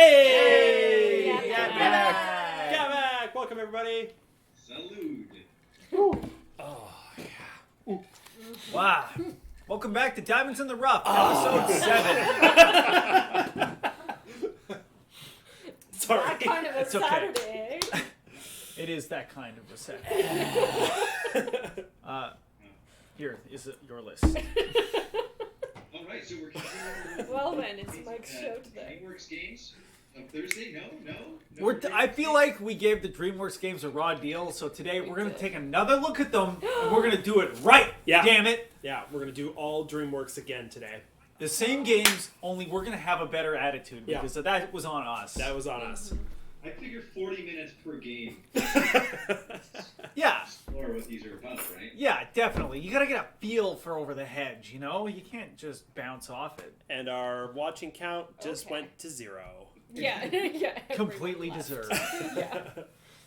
Hey! Get back! Welcome, everybody. Salud. Oh, yeah. Wow. Welcome back to Diamonds in the Rough, episode 7. Sorry. That kind of a It's okay. Saturday. It is that kind of a set. Here is your list. All right, so we're continuing. Well then, it's Mike's show today. DreamWorks games of Thursday? No. I feel like we gave the DreamWorks games a raw deal, so today we're going to take another look at them, and we're going to do it right. Yeah. Damn it. Yeah, we're going to do all DreamWorks again today. The same games, only we're going to have a better attitude Yeah. because that was on us. That was on us. I figure 40 minutes per game. Yeah. Explore what these are about, right? Yeah, definitely. You got to get a feel for Over the Hedge, you know? You can't just bounce off it. And our watching count just Okay. went to 0. Yeah, yeah. Completely everyone left. deserved. Yeah.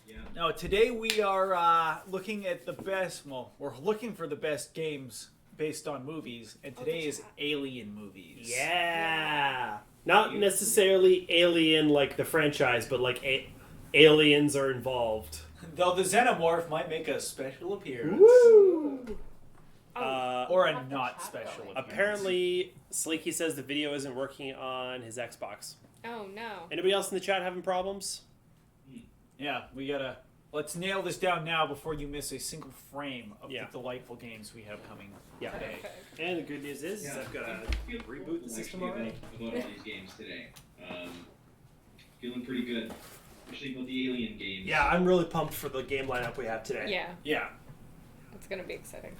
Yeah. No, today we are looking at the best, we're looking for the best games based on movies, and today is Alien movies. Yeah. Not necessarily Alien like the franchise, but like aliens are involved. Though the Xenomorph might make a special appearance. Woo! Or a Have to not chat special going. appearance. Apparently, Sleeky says the video isn't working on his Xbox. Oh no. Anybody else in the chat having problems? Yeah, we gotta... Let's nail this down now before you miss a single frame of Yeah. the delightful games we have coming Yeah. today. Okay. And the good news is Yeah. I've got to Feel reboot the system actually already. about all these games today. Feeling pretty good, especially about the Alien games. Yeah, I'm really pumped for the game lineup we have today. Yeah, Yeah. it's gonna be exciting.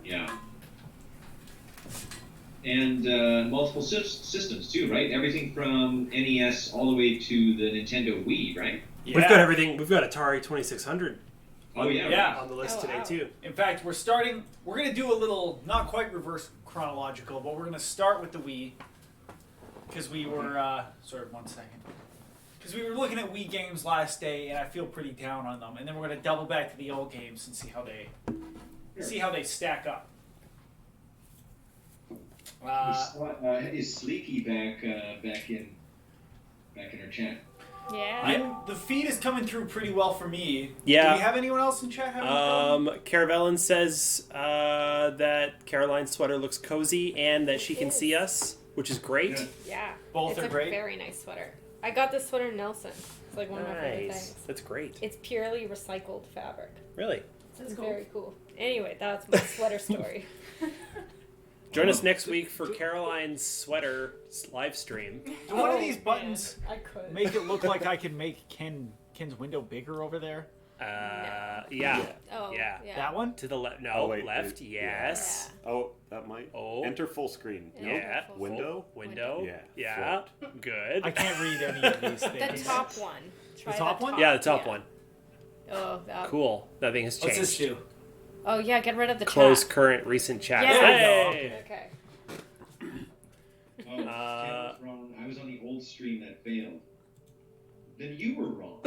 Yeah. And multiple systems too, right? Everything from NES all the way to the Nintendo Wii, right? We've got everything. We've got Atari 2600 Oh yeah. Yeah. on the list Oh, today wow. too. In fact, we're going to do a little, not quite reverse chronological, but we're going to start with the Wii. Because we were, sorry, 1 second. Because we were looking at Wii games last day, and I feel pretty down on them. And then we're going to double back to the old games and see how they stack up. Is Sleeky back in our chat? Yeah. The feed is coming through pretty well for me. Yeah. Do we have anyone else in chat having a problem? Caravellan says that Caroline's sweater looks cozy and that she can see us, which is great. Yeah. Yeah. Both it's are a great. very nice sweater. I got this sweater in Nelson. It's like one of my favorite Nice. things. That's great. It's purely recycled fabric. Really. It's very cool. Anyway, that's my sweater story. Join us next week for Caroline's sweater live stream. Do one of these buttons Man, I could. make it look like I can make Ken's window bigger over there? Yeah. Oh, Yeah. yeah. That one? To the left. No, Oh, wait, left. wait, Yes. Oh, that might. Oh. Enter full screen. No? Yeah. Full Window? Window. Yeah. Yeah. Good. I can't read any of these The things. top one. Try The top one? Yeah, the top one. Oh, that. Cool. That thing has What's changed. this do? Oh, yeah, get rid of the Close chat. current recent chat. Yeah. Hey! Okay. Oh, Ken was wrong. I was on the old stream that failed. Then you were wrong.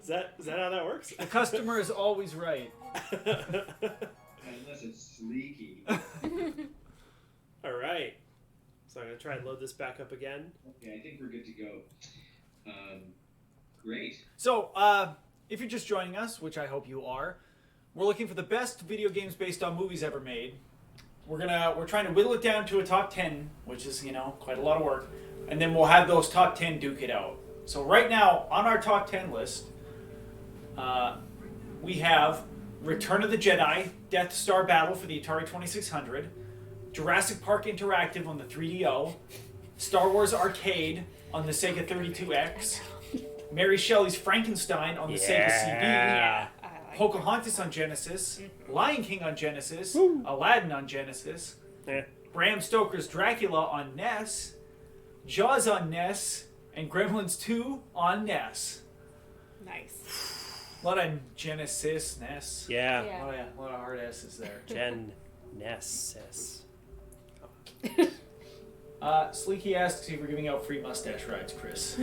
Is that how that works? The customer is always right. Unless it's Sleeky. All right. So I'm gonna try and load this back up again. Okay, I think we're good to go. Great. So, if you're just joining us, which I hope you are, we're looking for the best video games based on movies ever made. We're trying to whittle it down to a top 10, which is, quite a lot of work. And then we'll have those top 10 duke it out. So right now, on our top 10 list, we have Return of the Jedi, Death Star Battle for the Atari 2600, Jurassic Park Interactive on the 3DO, Star Wars Arcade on the Sega 32X, Mary Shelley's Frankenstein on the Sega CD, Yeah. I like Pocahontas on Genesis, Lion King on Genesis, Aladdin on Genesis, Eh. Bram Stoker's Dracula on NES, Jaws on NES, and Gremlins 2 on NES. Nice. A lot of Genesis, NES. Yeah. Yeah. A lot of hard S's there. Genesis. Sleeky asks if we're giving out free mustache rides, Chris.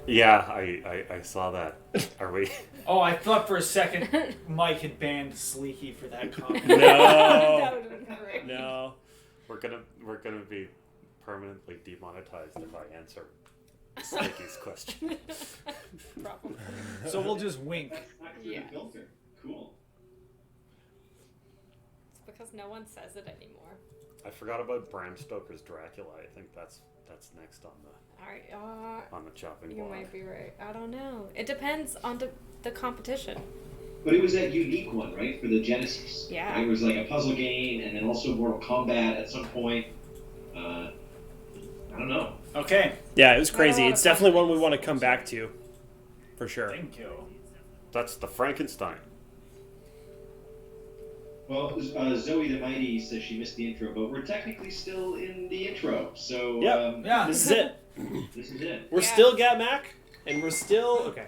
Yeah, I saw that. Are we? Oh, I thought for a second Mike had banned Sleeky for that comment. That No. would have been great. No. We're gonna be permanently demonetized if I answer Sneaky's question. Probably. So we'll just wink. Not through Yeah. the filter. Cool. It's because no one says it anymore. I forgot about Bram Stoker's Dracula. I think that's next on the chopping You block. might be right. I don't know. It depends on the competition. But it was that unique one, right, for the Genesis. Yeah. It was like a puzzle game, and then also Mortal Kombat at some point. I don't know. Okay. Yeah, it was crazy. lot of It's definitely fun one we things. want to come back to, for sure. Thank you. That's the Frankenstein. Well, Zoe the Mighty says she missed the intro, but we're technically still in the intro, so Yep. Yeah. This is it. this is it. We're Yeah. still GatMac, and we're still okay.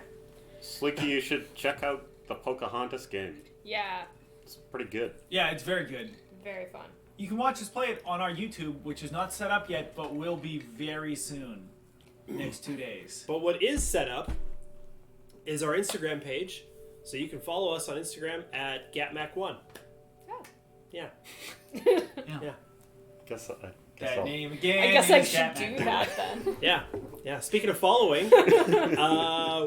Slinky, you should check out the Pocahontas game. Yeah. It's pretty good. Yeah, it's very good. Very fun. You can watch us play it on our YouTube, which is not set up yet, but will be very soon. Next 2 days. But what is set up is our Instagram page, so you can follow us on Instagram at GatMac1. Oh. Yeah. Yeah. Guess That I'll- name again. I guess I is should Batman. do that then. Yeah. Yeah. Speaking of following,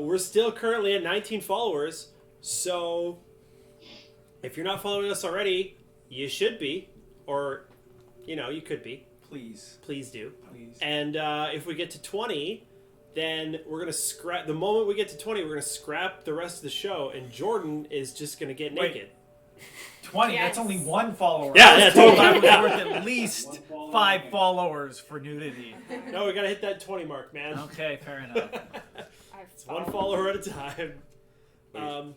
we're still currently at 19 followers. So if you're not following us already, you should be. Or, you could be. Please. Please do. Please. And if we get to 20, then we're going to scrap. The moment we get to 20, we're going to scrap the rest of the show. And Jordan is just going to get Wait. naked. 20, Yes. that's only one follower. Yeah, I yeah, was told totally. I was Yeah. worth at least One follower. 5 followers for nudity. No, we got to hit that 20 mark, man. Okay, fair enough. I've It's one follower at a time. Wait.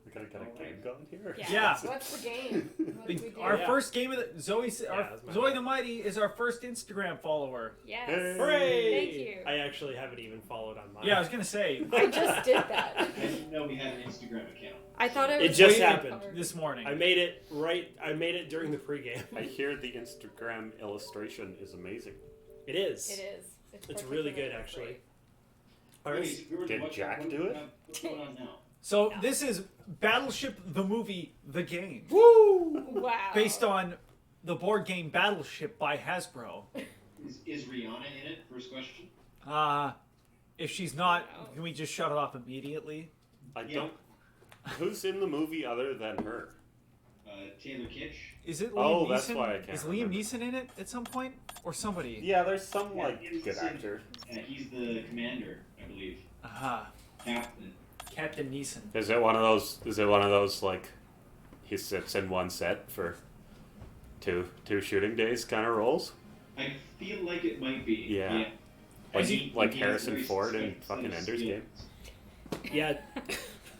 We gotta get a game going here. Yeah. What's the game? What do we do? Our Yeah. first game of the Zoe. that was my Zoe bad. the Mighty is our first Instagram follower. Yes. Hey. Hooray! Thank you. I actually haven't even followed on mine. Yeah, I was gonna say I just did that. I didn't know we had an Instagram account. I thought it It was just really happened. hard. this morning. I made it right. I made it during the pregame. I hear the Instagram illustration is amazing. It is. It is. It's really good, particularly actually. great. All right. Wait, if we were to Did watch Jack that, do it? What's going on now? So this is Battleship the movie, the game, Woo! Wow. based on the board game Battleship by Hasbro. Is Rihanna in it? First question. If she's not, can we just shut it off immediately? I Yeah. don't. Who's in the movie other than her? Taylor Kitsch. Is it Liam Oh, Neeson? that's why I can't Is Liam remember. Neeson in it at some point, or somebody? Yeah, there's some Yeah, like he's good the- actor. He's the commander, I believe. Aha. Captain. Captain Neeson. Is it one of those? Is it one of those like he sits in one set for two shooting days kind of roles? I feel like it might be. Yeah. Like, Is he- like He has Harrison very Ford in set fucking of Ender's Game. skills. Yeah.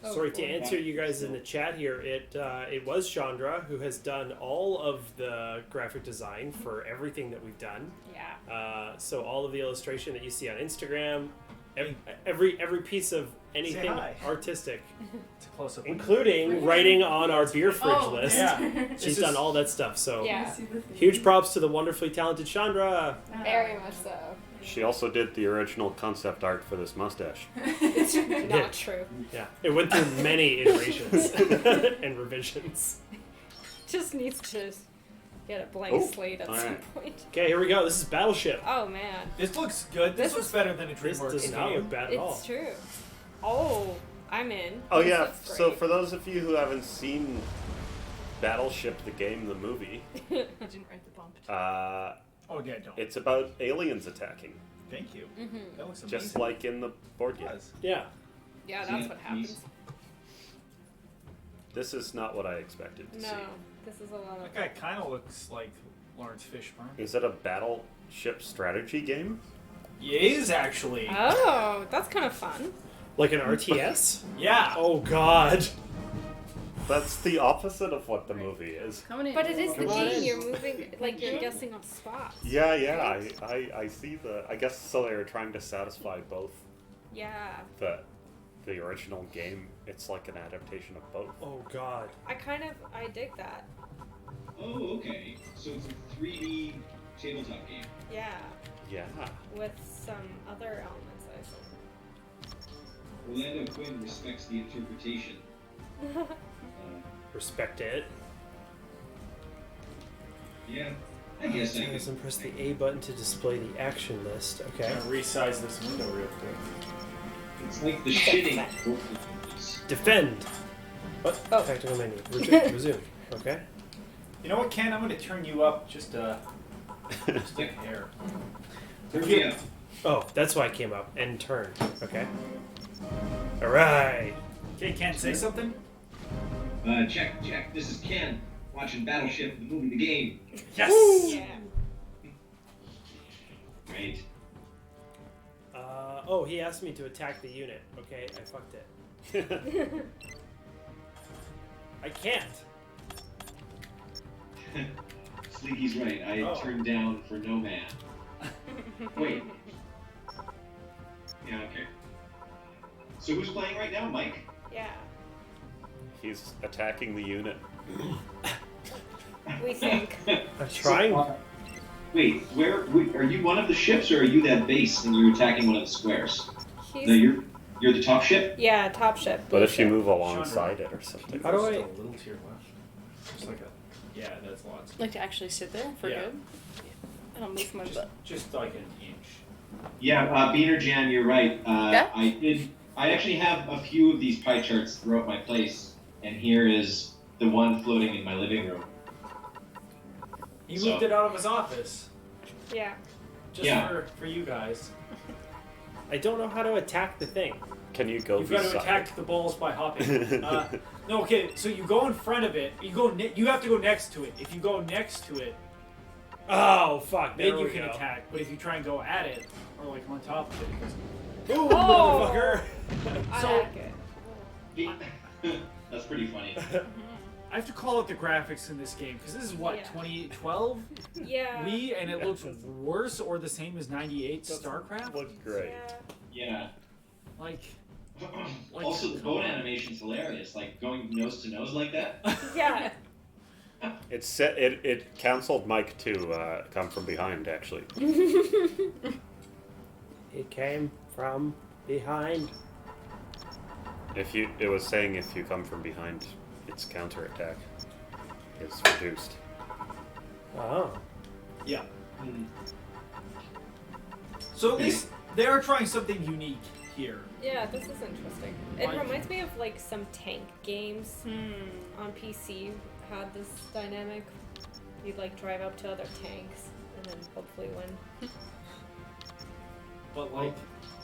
Oh, Sorry to boy. answer you guys in the chat here. It was Chandra who has done all of the graphic design for everything that we've done. Yeah. So all of the illustration that you see on Instagram, every piece of anything hi. artistic, It's a close up. including writing on our beer fridge Oh, list. Yeah. She's This done is- all that stuff. So Yeah. huge props to the wonderfully talented Chandra. Very much so. She also did the original concept art for this mustache. It's did. not true. Yeah, it went through many iterations and revisions. Just needs to get a blank Oh, slate at some alright. point. Okay, here we go. This is Battleship. Oh man. This looks good. This This looks is- better than a This DreamWorks does not game. look bad at all. It's true. Oh, I'm in. Oh This yeah. looks So great. for those of you who haven't seen Battleship, the game, the movie, I didn't write the bump. Oh yeah, don't. it's about aliens attacking, Thank you. Mhm. That looks amazing. just like in the board It game. does. Yeah. Yeah, that's what happens. This is not what I expected to see. No, this is a lot of. That guy kind of looks like Lawrence Fishburne. Is it a battleship strategy game? He is actually. Oh, that's kind of fun. Like an RTS? Yeah. Oh God. That's the opposite of what the movie is. Coming in. But it is the Come on game. in. You're moving, like you're guessing on spots. Yeah, yeah. I see the. I guess so. They were trying to satisfy both Yeah. the original game. It's like an adaptation of both. Oh God. I dig that. Oh, okay. So it's a 3D tabletop game. Yeah. Yeah. With some other elements, I think. Orlando Quinn respects the interpretation. Respect it. Yeah. I guess I Yes, can. and press the A button to display the action list. Okay. I'm gonna resize this window real quick. It's like the shitting. Defend. What? Oh. Tactical menu. Resume. Okay. You know what, Ken? I'm gonna turn you up just a hair. Turn me up. Oh, that's why I came up. And turn. Okay. Alright. Okay, Ken, say something. Check. This is Ken watching Battleship, the movie, the game. Yes. Yeah. Great. Oh, he asked me to attack the unit. Okay, I fucked it. I can't. Sleeky's right. I Oh. turned down for no man. Wait. Yeah, okay. So who's playing right now, Mike? Yeah. He's attacking the unit. We think. I'm trying. Wait, wait, are you one of the ships or are you that base and you're attacking one of the squares? He's, No, you're the top ship? yeah, top ship. But if you blue move alongside it or something. How do I- Still a little to your left. Just like a. Yeah, that's lots. Like to actually sit there for Yeah. good? I don't move my Just, butt. just like an inch. Yeah, Beaner Jam, you're right. Yeah? I actually have a few of these pie charts throughout my place, and here is the one floating in my living room. He So- moved it out of his office. Yeah. Just Yeah. for you guys. I don't know how to attack the thing. Can you go You've got to beside attack the balls by hopping. No, okay. So you go in front of it. You go. You have to go next to it. If you go next to it, Oh, fuck. There then you we can go. attack. But if you try and go at it or like on top of it, it goes. Ooh, Oh. motherfucker. I So- like it. That's pretty funny. I have to call out the graphics in this game because this is what Yeah. 2012 Yeah. Wii, and it looks worse or the same as '98 StarCraft. Looks great. Yeah. Yeah. Like, Also, the boat animation's hilarious. Like going nose to nose like that. Yeah. It set it canceled Mike to come from behind actually. It came from behind. It was saying if you come from behind, its counterattack is reduced. Oh. yeah. Hmm. So at least they are trying something unique here. Yeah, this is interesting. It Like- reminds me of like some tank games Hmm. on PC had this dynamic. You'd like drive up to other tanks and then hopefully win. But like,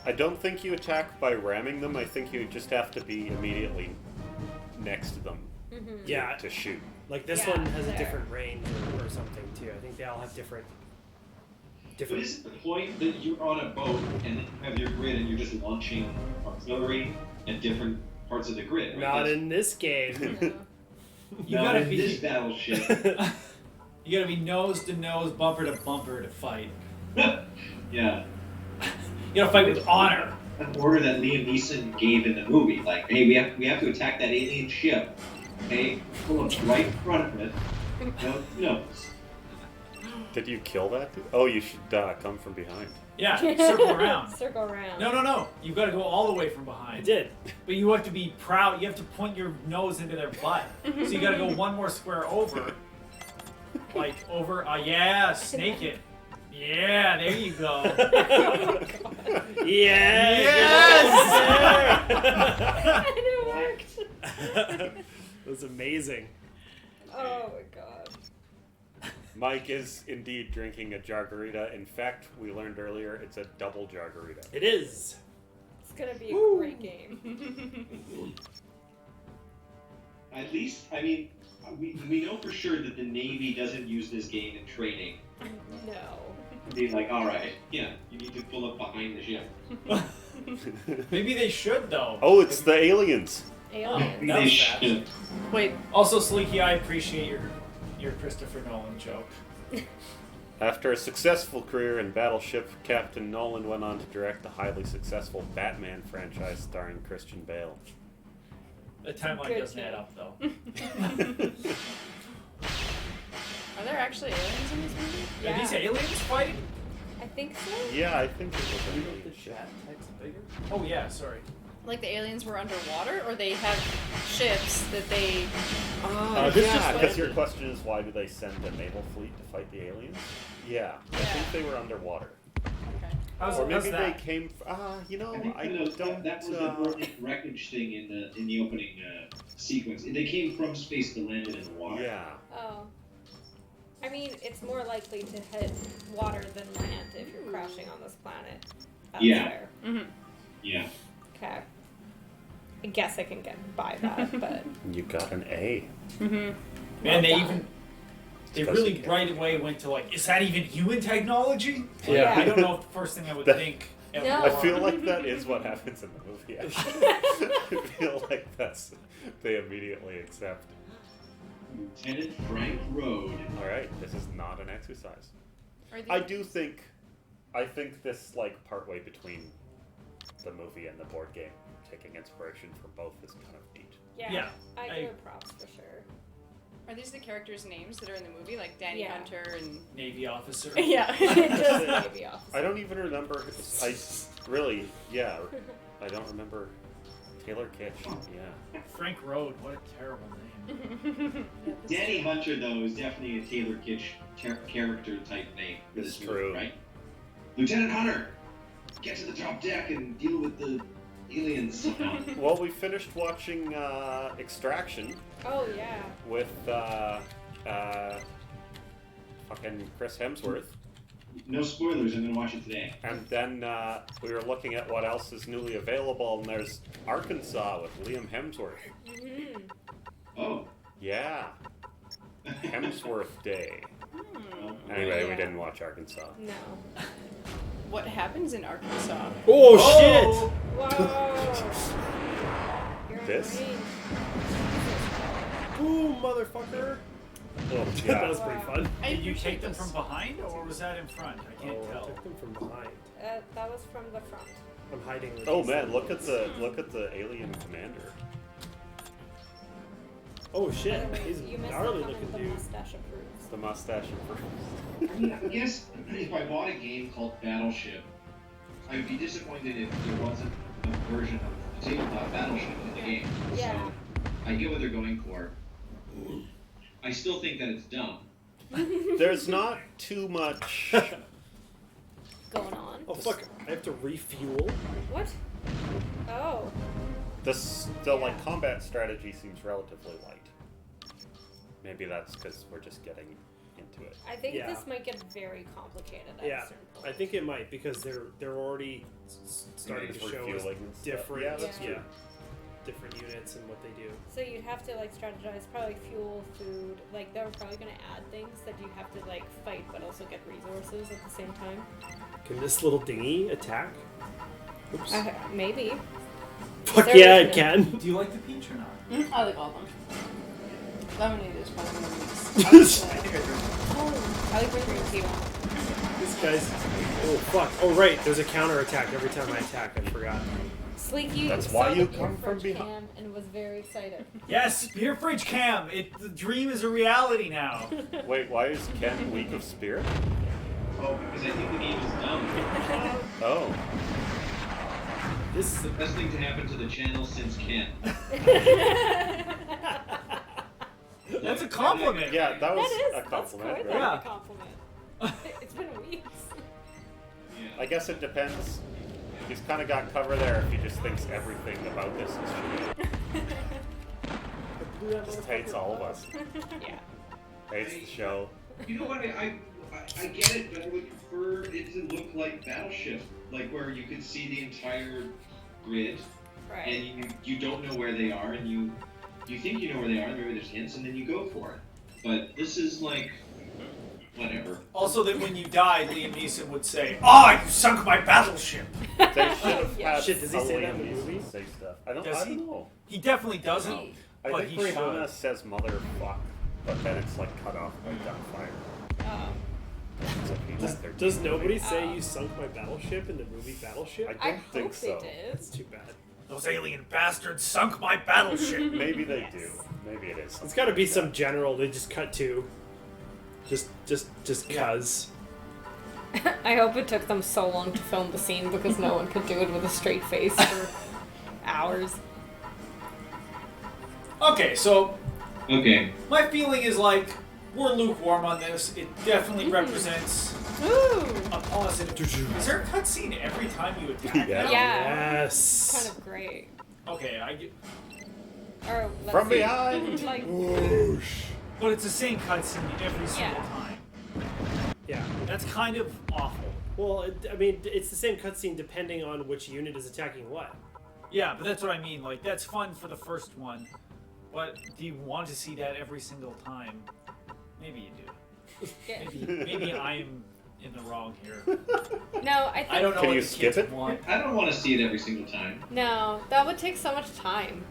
I don't think you attack by ramming them. I think you just have to be immediately next to them Mm-hmm. Yeah, to shoot. like this Yeah, one has there. a different range or something too. I think they all have different. But isn't the point that you're on a boat and then you have your grid and you're just launching artillery at different parts of the grid? Right? Not That's- in this game. you not gotta in this be battleship. you gotta be nose to nose, bumper to bumper to fight. Yeah. You gotta fight with honor. An order that Liam Neeson gave in the movie, like, hey, we have to attack that alien ship. Okay, pull up right in front of it. No. Did you kill that dude? Oh, you should come from behind. Yeah, circle around. Circle around. No. You gotta go all the way from I behind. did. But you have to be proud. You have to point your nose into their butt. So you gotta go one more square over. Like over. Yeah, snake it. Yeah, there you go. Yeah. Yes! And it worked. It was amazing. Oh my god. Mike is indeed drinking a Jargarita. In fact, we learned earlier it's a double Jargarita. It is. It's gonna be a great game. At least, I mean, we know for sure that the Navy doesn't use this game in training. No. They're like, all right, yeah, you need to pull up behind the ship. Maybe they should though. Oh, it's the aliens. Aliens. That They was should. Wait, Also, Sleeky, I appreciate your Christopher Nolan joke. After a successful career in Battleship, Captain Nolan went on to direct the highly successful Batman franchise starring Christian Bale. The timeline Good doesn't add joke. up though. are there actually aliens in this movie? Are these aliens fighting? I think so. Yeah, I think it was an alien ship. Oh yeah, sorry. Like the aliens were underwater, or they have ships that they. This yeah, just because your landed. question is why do they send a naval fleet to fight the aliens? Yeah, I Yeah. think they were underwater. Okay. How's, Or how's maybe they that? came. You know, I think I that, don't. that was the Nordic wreckage thing in the opening sequence. They came from space but landed in the water. Yeah. Oh. I mean, it's more likely to hit water than land if you're crashing on this planet. That's Yeah. fair. Mm-hmm. Yeah. Okay. I guess I can get by that, but You got an A. Mm-hmm. And done. they Because really you can. right away went to like, is that even human technology? Like, Yeah. I don't know if the first thing I would That- think. No. I feel like that is what happens in the movie. Actually. I feel like they immediately accept. Lieutenant Frank Road. All right, this is not an exercise. Are I think this like partway between the movie and the board game, taking inspiration from both is kind of neat. Yeah, I I- give it props for sure. Are these the characters' names that are in the movie, like Danny Yeah. Hunter and? Navy officer. Yeah. Just maybe off. I don't even remember. I don't remember Taylor Kitsch. Yeah. Frank Road, what a terrible name. Danny Hunter, though, is definitely a Taylor Kitsch character type name for It's this true. movie, right? Lieutenant Hunter, get to the top deck and deal with the aliens. Well, we finished watching Extraction Oh yeah. with fucking Chris Hemsworth, No spoilers, I'm gonna watch it today. and then we were looking at what else is newly available, and there's Arkansas with Liam Hemsworth. Mm-hmm. Oh. Yeah, Hemsworth Day. Hmm. Anyway, we Yeah. didn't watch Arkansas. No. What happens in Arkansas? Oh, Whoa. You're in This? range. shit! Boom, motherfucker! Well, That yeah. was pretty fun. I Did you appreciate take them this. from behind, or was that in front? I can't I tell. took them from behind. That was from the front. I'm hiding. with Oh these man, little look at the alien commander. Oh shit! By the way, He's you missed gnarly out on looking the dude. mustache approves. The mustache and I mean, I guess if I bought a game called Battleship, I'd be disappointed if there wasn't a version of the tabletop Battleship in the game. Yeah. So I get what they're going for. I still think that it's dumb. There's not too much. Going on. Oh fuck! I have to refuel. What? Oh. The like combat strategy seems relatively light. Maybe that's because we're just getting into it. I think Yeah. this might get very complicated at Yeah, a certain point. I think it might because they're already starting Maybe to for show us fueling and stuff. different Yeah, that's Yeah. true. different units and what they do. So you'd have to like strategize, probably fuel, food. Like they're probably gonna add things that you have to like fight, but also get resources at the same time. Can this little dinghy attack? Oops. Maybe. Fuck there yeah, is it no- can. Do you like the peach or not? I like all of them. Lemonade is one of them. I think I drink. Oh, I like the green tea one. This guy's. Oh fuck! Oh right, there's a counter attack every time I attack. I forgot. Sleeky That's saw why the you beer come from fridge behind. cam and was very excited. Yes, beer fridge cam. The dream is a reality now. Wait, why is Ken weak of spirit? Oh, because I think the game is dumb. Oh, This is the best thing to happen to the channel since Ken. That's a compliment. yeah, that was That is. a compliment, That's right? quite Yeah. a compliment. It's been weeks. Yeah. I guess it depends. He's kind of got cover there if he just thinks everything about this is shitty. Just hates all of us. Yeah. Hates the show. You know what? I get it, but I would prefer it to look like Battleship, like where you could see the entire grid, Right. and you don't know where they are, and you think you know where they are, and maybe there's hints, and then you go for it. But this is like, whatever. Also, that when you died, Liam Neeson would say, "Ah, you sunk my battleship." They should have Yeah. had Shit, does he say that in the Liam Neeson movie? say stuff. I Does he? don't know. He definitely doesn't. Oh. I But think he should. Rihanna says motherfuck, but then it's like cut off by gunfire. Oh. So he let their Does team nobody win. say you sunk my battleship in the movie Battleship? I I don't think hope so. they did. That's too bad. Those alien bastards sunk my battleship. Maybe they Yes. do. Maybe it is. It's got to be some general they just cut to. Just Yeah. cuz. I hope it took them so long to film the scene because no one could do it with a straight face for hours. Okay, so Okay. my feeling is like we're lukewarm on this. It definitely represents Ooh. a positive. Is there a cutscene every time you attack? Yeah. now? Yeah. Yes. Kind of great. Okay, I get, Or let's From see. behind. Like, but it's the same cutscene every single Yeah. time. Yeah. That's kind of awful. Well, I mean, it's the same cutscene depending on which unit is attacking what. Yeah, but that's what I mean. Like, that's fun for the first one. But do you want to see that every single time? Maybe you do. yeah. Maybe I'm in the wrong here. No, I think I don't know Can what you the skip kids it? want. I don't want to see it every single time. no, that would take so much time.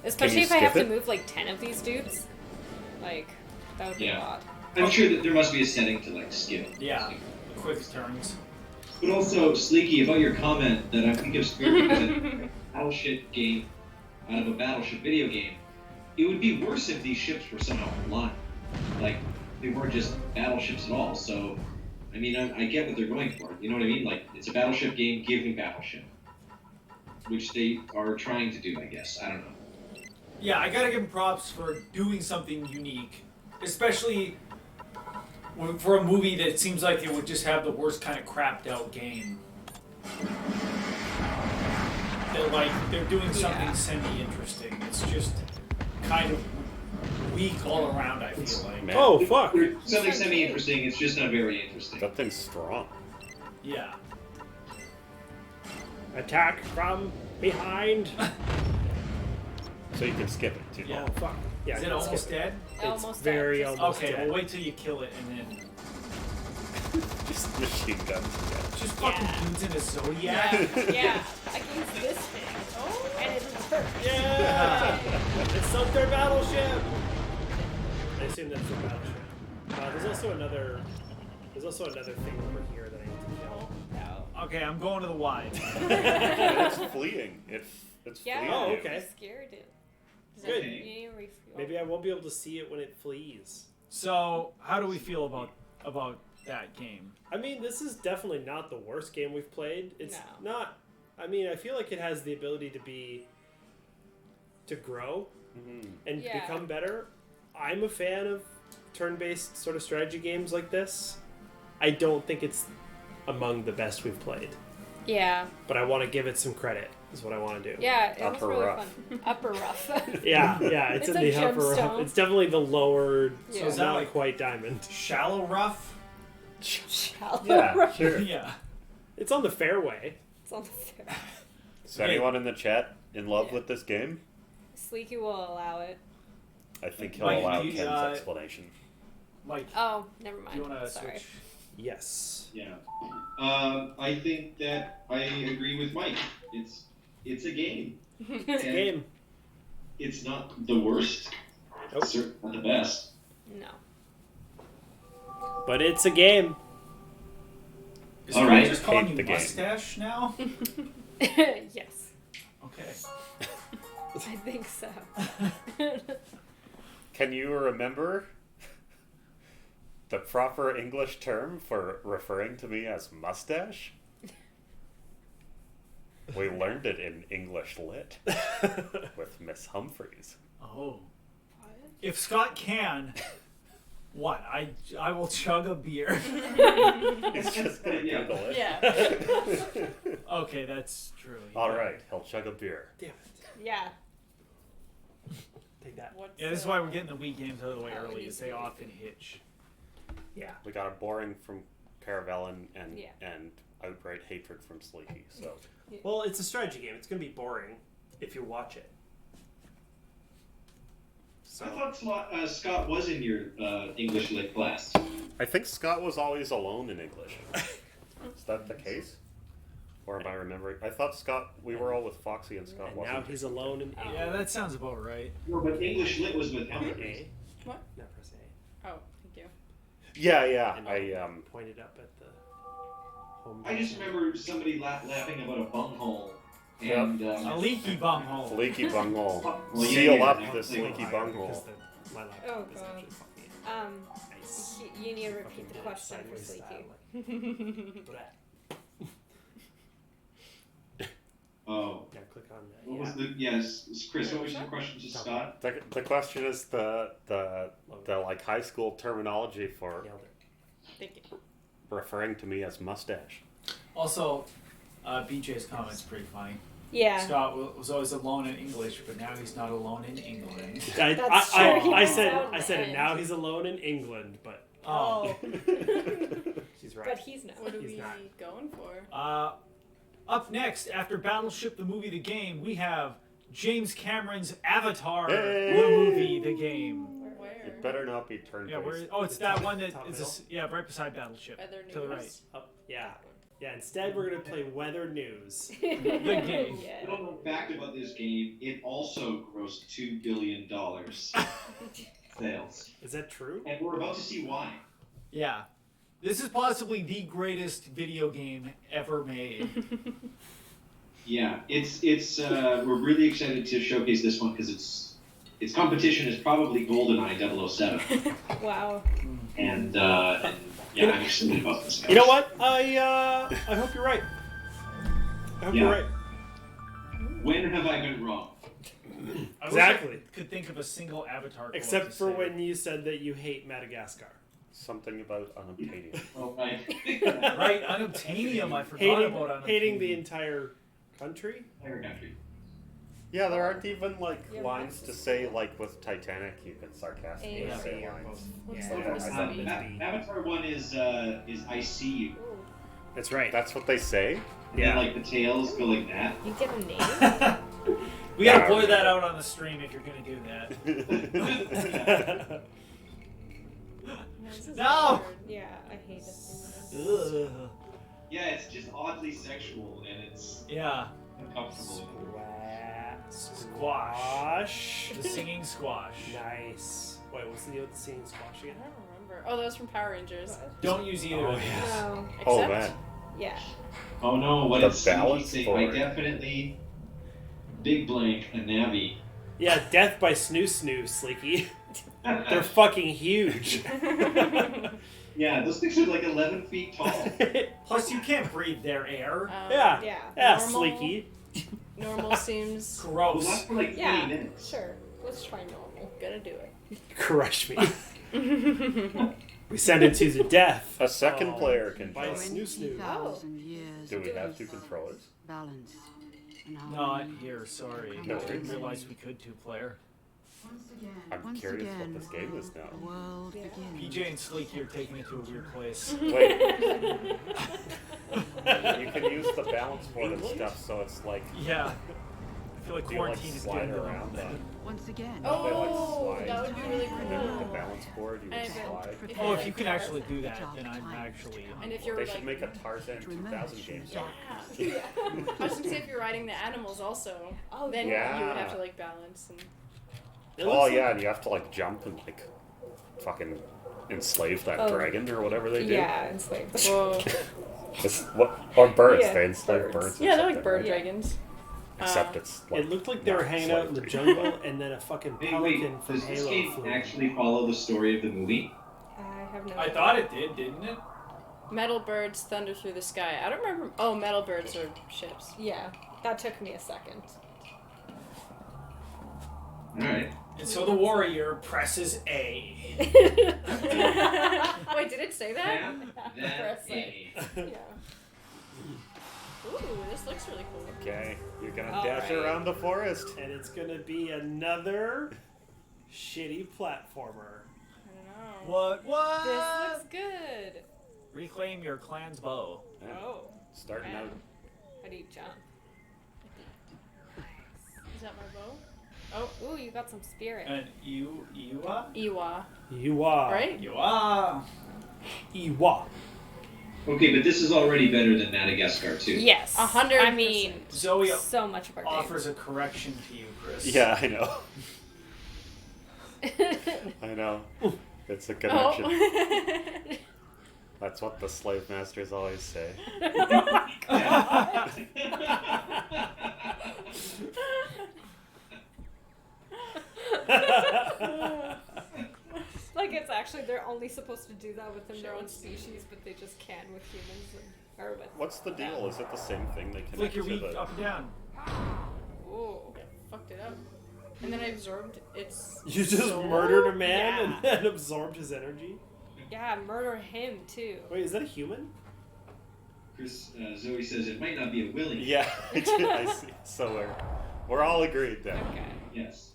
Especially if I skip have to it? move like 10 of these dudes. Like, that would be a Yeah. lot. I'm sure that there must be a setting to like skip. Yeah, quick turns. But also, Sleeky, about your comment that I think of Spirit as a Battleship game out of a Battleship video game, it would be worse if these ships were somehow online. Like, they weren't just battleships at all. So, I mean, I get what they're going for. You know what I mean? Like, it's a Battleship game giving Battleship. Which they are trying to do, I guess. I don't know. Yeah, I gotta give them props for doing something unique. Especially for a movie that seems like it would just have the worst kind of crapped out game. They're doing something Yeah. semi-interesting. It's just kind of weak all around, I feel like. Man, Oh, fuck. Something semi-interesting, it's just not very interesting. that thing's strong. Yeah. Attack from behind. So you can skip it too. Yeah. Oh, fuck. Yeah, Is I it can skip almost it. dead? It's Almost very dead. almost Okay, dead. well wait till you kill it and then Just machine guns. just fucking Yeah. dudes in a Zodiac. Yeah, against this thing. Oh, and it hurts. Yeah! It's sunk their battleship! I assume that's their battleship. There's also another thing over here that I need to kill. No. Okay, I'm going to the wide. It's fleeing. It's Yeah. fleeing. Oh, you. okay. I scared it. Good. You need to refuel. Maybe I won't be able to see it when it flees. So, how do we feel about that game? I mean, this is definitely not the worst game we've played. It's No. not. I mean, I feel like it has the ability to grow Mhm. and Yeah. become better. I'm a fan of turn-based sort of strategy games like this. I don't think it's among the best we've played, Yeah. but I want to give it some credit. Is what I want to do. Yeah, it was Upper really rough. fun. Upper rough. Yeah, it's It's in a the upper. gemstone. It's definitely the lower. Yeah. So is that not like- quite diamond. Shallow rough? Shallow Yeah, rough. sure. Yeah. It's on the fairway. It's on the fair. Is anyone in the chat in love Yeah. with this game? Sleeky will allow it. I think he'll Mike, allow you, Ken's uh, explanation. Mike, Oh, never do mind. you want to Sorry. switch? Yes. Yeah. I think that I agree with Mike. It's a game. It's a game. It's not the worst. Nope. Certainly not the best. No. But it's a game. Is All he right. just calling Hate you the game. mustache now? Yes, Okay. I think so. Can you remember the proper English term for referring to me as mustache? We learned it in English Lit with Miss Humphreys. Oh. If Scott can, what? I will chug a beer. He's just gonna Yeah. Google it. Yeah. Okay, that's true. All right, he'll chug a beer. Damn it. Yeah. Take that. What's Yeah, this is why we're getting the Wii games out of the way Oh, it early, needs is to they be often hitch. Yeah. We got a boring from Caravellan and Yeah. and outright hatred from Sleeky. So Well, it's a strategy game. It's going to be boring if you watch it. So, I thought Scott was in your English Lit class. I think Scott was always alone in English. Is that the case? Or am I remembering? I thought Scott. We were all with Foxy and Scott and wasn't. now he's alone in A. Yeah, that sounds about right. No, but English Lit was with Humphrey. A. What? Not press A. Oh, thank you. Yeah. And I pointed up at the home. I just button. remember somebody laughing about a bunghole. Yep. And, A leaky bumhole. Leaky bunghole. Well, Seal yeah, up yeah, this yeah. leaky Because bunghole. my laptop Oh, is God. actually fucking nice. You need to Fucking repeat the did it question for sideways Sleeky. style, like, Oh. yeah, click on that. What was the Chris? What was your question to Scott? The question is the like high school terminology for Nailed it. Thank you. referring to me as mustache. Also, BJ's comment's pretty funny. Yeah. Scott was always alone in English, but now he's not alone in England. That's true, he I was said out in I the said end. now he's alone in England, but Oh. she's right. But he's not. What are He's we not. going for? Up next, after Battleship, the movie, the game, we have James Cameron's Avatar, Hey! the movie, the game. Where? It better not be turn Yeah, based. it's that one that Top is right beside Battleship. Weather To the right. news? Oh, yeah. Yeah, instead we're going to play Weather News. The game. Yeah. Little known fact about this game: it also grossed $2 billion sales, Is that true? and we're about to see why. Yeah. This is possibly the greatest video game ever made. Yeah, it's we're really excited to showcase this one because its competition is probably GoldenEye 007, Wow. and yeah, I'm excited about this. Guys. You know what? I hope you're right. I hope you're Yeah. right. When have I been wrong? I wish Exactly. I could think of a single Avatar quote Except to for say. when you said that you hate Madagascar. Something about unobtainium. Oh, right. Right, unobtainium. I forgot about unobtainium. Hating the entire country? Entire country. Yeah, there aren't even like Yeah, lines to say like with Titanic. You can sarcastically A, say B, or lines. What's Yeah, the first I one? thought Avatar 1 is I see you. Ooh. That's right. That's what they say. And Yeah. then, like the tails go like that. You get a name? We gotta blur that out on the stream if you're gonna do that. This is No! hard. Yeah, I hate this. Ugh. Yeah, it's just oddly sexual and it's Yeah, uncomfortable. Squash. the singing squash. Nice. Wait, what's the deal with the singing squash I again? don't remember. Oh, that was from Power Rangers. Don't use either of these. No. Except, Oh man. Yeah. Oh no, what The did Sneaky balance say? for I it. definitely big blank a Navi. Yeah, death by snoo snoo, Sleeky. They're fucking huge. Yeah, those things are like 11 feet tall. Plus, you can't breathe their air. Yeah. Yeah. Yeah, Normal. Sleeky. Normal seems Well, Gross. that's for like 20 Yeah. minutes. Sure. Let's try normal. gonna do it. Crush me. We send it to the death. A second Oh, player can by a join. snoo snoo. 20,000 years Do we of have two controllers? balance and Not harmony. here, sorry. No I didn't worries. realize we could two-player. I'm Once curious again, what this game is the now. world Yeah. begins. PJ and Sleeky are taking it to a weird place. Wait. You can use the balance board and stuff, so it's like Yeah. I feel like do you like quarantine is slide getting to around them. on Once again, They, like, Oh, slide. that would be really and then with the cool. balance board you would And if it- slide. if Oh, it- if you can actually do that, then I'm actually. And if you're They like, should make a Tarzan to emerge 2000 from game. the yeah. darkness. I was gonna say if you're riding the animals also, Oh, then yeah. you would have to like balance and. It Oh looks yeah, and you have to like jump and like fucking enslave that Oh. dragon or whatever they do. Yeah, enslaved. Whoa. Or birds. Yeah, They enslave birds. birds. or Yeah, they're like something, bird right? dragons. Except it's like It looked like they were not hanging out in the slavery. jungle, and then a fucking Hey, pelican wait, from does this Halo game flew. actually follow the story of the movie? I have no. I thought it did, didn't it? Metal birds thunder through the sky. I don't remember. Oh, metal birds are ships. Yeah, that took me a second. Alright. And so the warrior presses A. Wait, did it say that? Press That it. A. Yeah. Ooh, this looks really cool. Okay, you're gonna All dash right. around the forest. And it's gonna be another shitty platformer. I don't know. What? What? This looks good. Reclaim your clan's bow. Yeah, Oh. starting Wow. out. How do you jump? Is that my bow? Oh, ooh, you got some spirit. And you are? Iwa. You are. Right? You are. Iwa. Okay, but this is already better than Madagascar too. Yes. 100%. I mean, Zoe so much of our offers a correction to you, Chris. Yeah, I know. game. I know. It's a connection. Oh. That's what the slave masters always say. Like it's actually they're only supposed to do that within their Sure. own species, but they just can with humans or with. What's the deal? Is it the same thing they Flick connect your to wheat the? up and down. Ooh, I fucked it up. And then I absorbed its. You just soul? murdered a man Yeah. and then absorbed his energy? Yeah, murder him too. Wait, is that a human? Chris, Zoe says it might not be a willing. Yeah, I see. So we're all agreed then. Okay. Yes.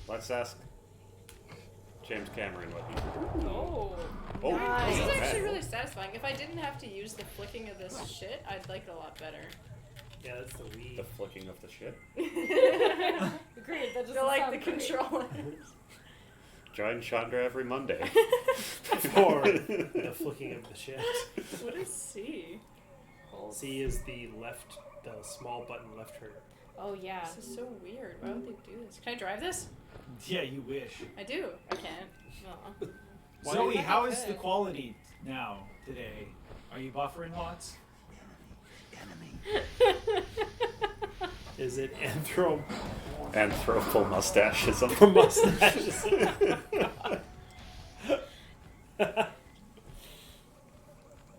Let's ask James Cameron what he did. Oh. Oh, This is okay. actually really satisfying. If I didn't have to use the flicking of this shit, I'd like it a lot better. Yeah, that's the Wii. The flicking of the shit. Agreed. That just They're like sound the great. controllers. Join Chandra every Monday. For the flicking of the shit. What is C? C is the small button left trigger. Oh yeah. This is so weird. Why would they do this? Can I drive this? Yeah, you wish. I do. I can't. Aw. Why Zoe, do you- how is the quality now today? Are you buffering lots? Is it Anthropal mustaches. from mustaches?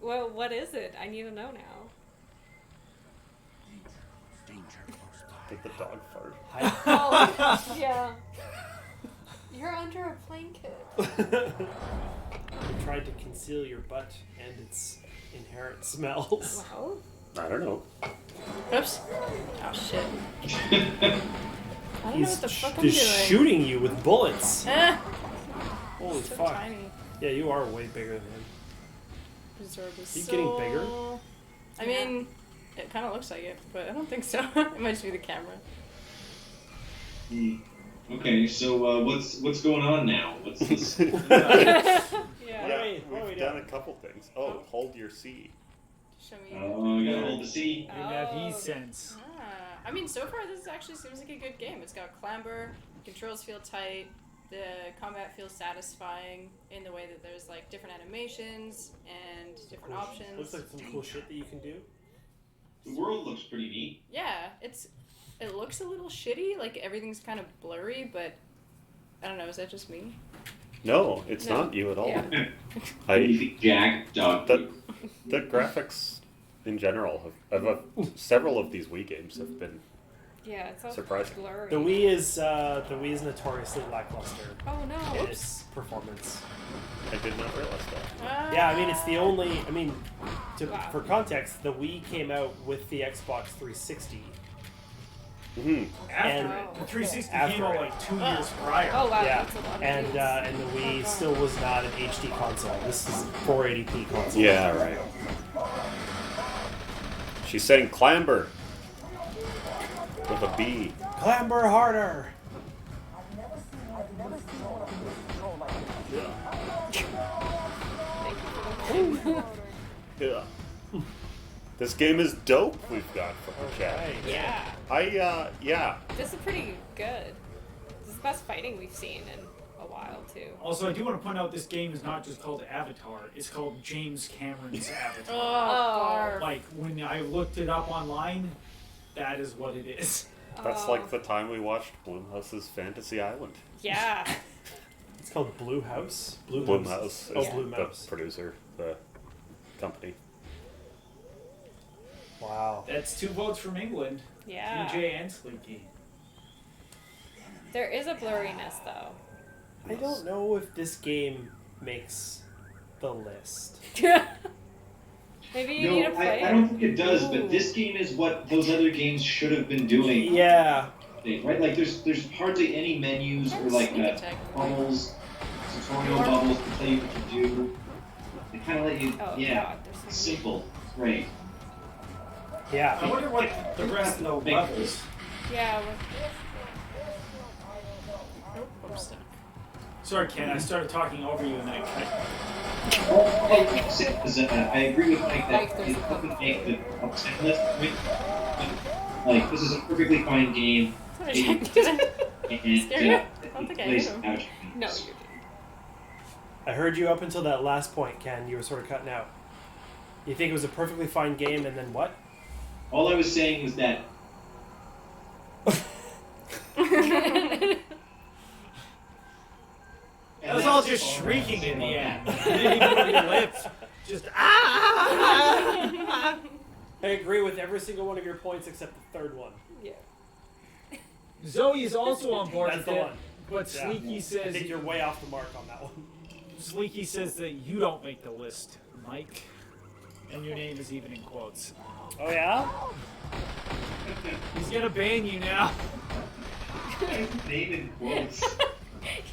Well, what is it? I need to know now. Did the dog fart? Oh, yeah. You're under a blanket. You tried to conceal your butt and its inherent smells. Wow. I don't know. Oops. Oh shit. I don't know what the fuck I'm doing. He's shooting you with bullets. Ah, Holy so fuck. tiny. Yeah, you are way bigger than him. Absorb his Are you getting soul. bigger? I mean, it kind of looks like it, but I don't think so. It might just be the camera. Okay, so what's going on now? What's this? Yeah. We've done a couple things. Oh, hold your C. Show me. Oh, I gotta hold the C. You have Oh. E-Sense. I mean, so far this actually seems like a good game. It's got clamber, controls feel tight, the combat feels satisfying in the way that there's like different animations and different options. Looks like some cool shit that you can do. The world looks pretty neat. Yeah, it looks a little shitty, like everything's kind of blurry, but I don't know, is that just me? No, it's No. not you at all. Yeah. What do you think, Jack? Dog. The graphics in general several of these Wii games have been Yeah, it's all surprising. blurry. The Wii is notoriously lackluster Oh in no. its performance. I did not realize that. Yeah, I mean it's the only. I mean, Wow. for context, the Wii came out with the Xbox 360. Mm-hmm. After And- it. The 360 After came out it. like 2 years prior. Oh wow, Yeah, that's a lot of and views. and the Wii still was not an HD console. This is a 480p console. Yeah, right. She's saying clamber with a B. Clamber harder. Yeah. This game is dope. We've got from the chat. Right. Yeah, Yeah. this is pretty good. This is the best fighting we've seen in a while too. Also, I do want to point out this game is not just called Avatar. It's called James Cameron's Avatar. Oh, Like, when I looked it up online, that is what it is. That's Oh. like the time we watched Blumhouse's Fantasy Island. Yeah. It's called Blue House. Blumhouse Oh, is Blue the Mouse. producer, the company. Wow. That's 2 votes from England. Yeah. DJ and Sleeky. There is a blurriness though. I don't know if this game makes the list. Maybe you need to No, play I it. don't think it does, Ooh. but this game is what those other games should have been doing. Yeah. Right? Like, there's hardly any menus or like Sneak attack. bubbles, tutorial bubbles to tell you what to do. They kind of let you, Oh yeah, god, there's so many. simple, right? I Yeah. wonder what the rest of the Big levels. Yeah. Nope, I'm stuck. Sorry, Ken, I started talking over you and then I cut. I agree with Mike that it doesn't make the top 10 list. Like, this is a perfectly fine game. Sorry, Jack. Did I And scare you? I don't think I plays hit him. out. No, you didn't. I heard you up until that last point, Ken. You were sort of cutting out. You think it was a perfectly fine game, and then what? All I was saying was that That was all just shrieking in the end. You didn't even move your lips. Just, ah! I agree with every single one of your points except the third one. Yeah. Zoe is also on board That's with the it, one. but Yeah. Sleeky I says think you're way off the mark on that one. Sleeky says that you don't make the list, Mike, and your name is even in quotes. Oh yeah? He's gonna ban you now. Name in quotes.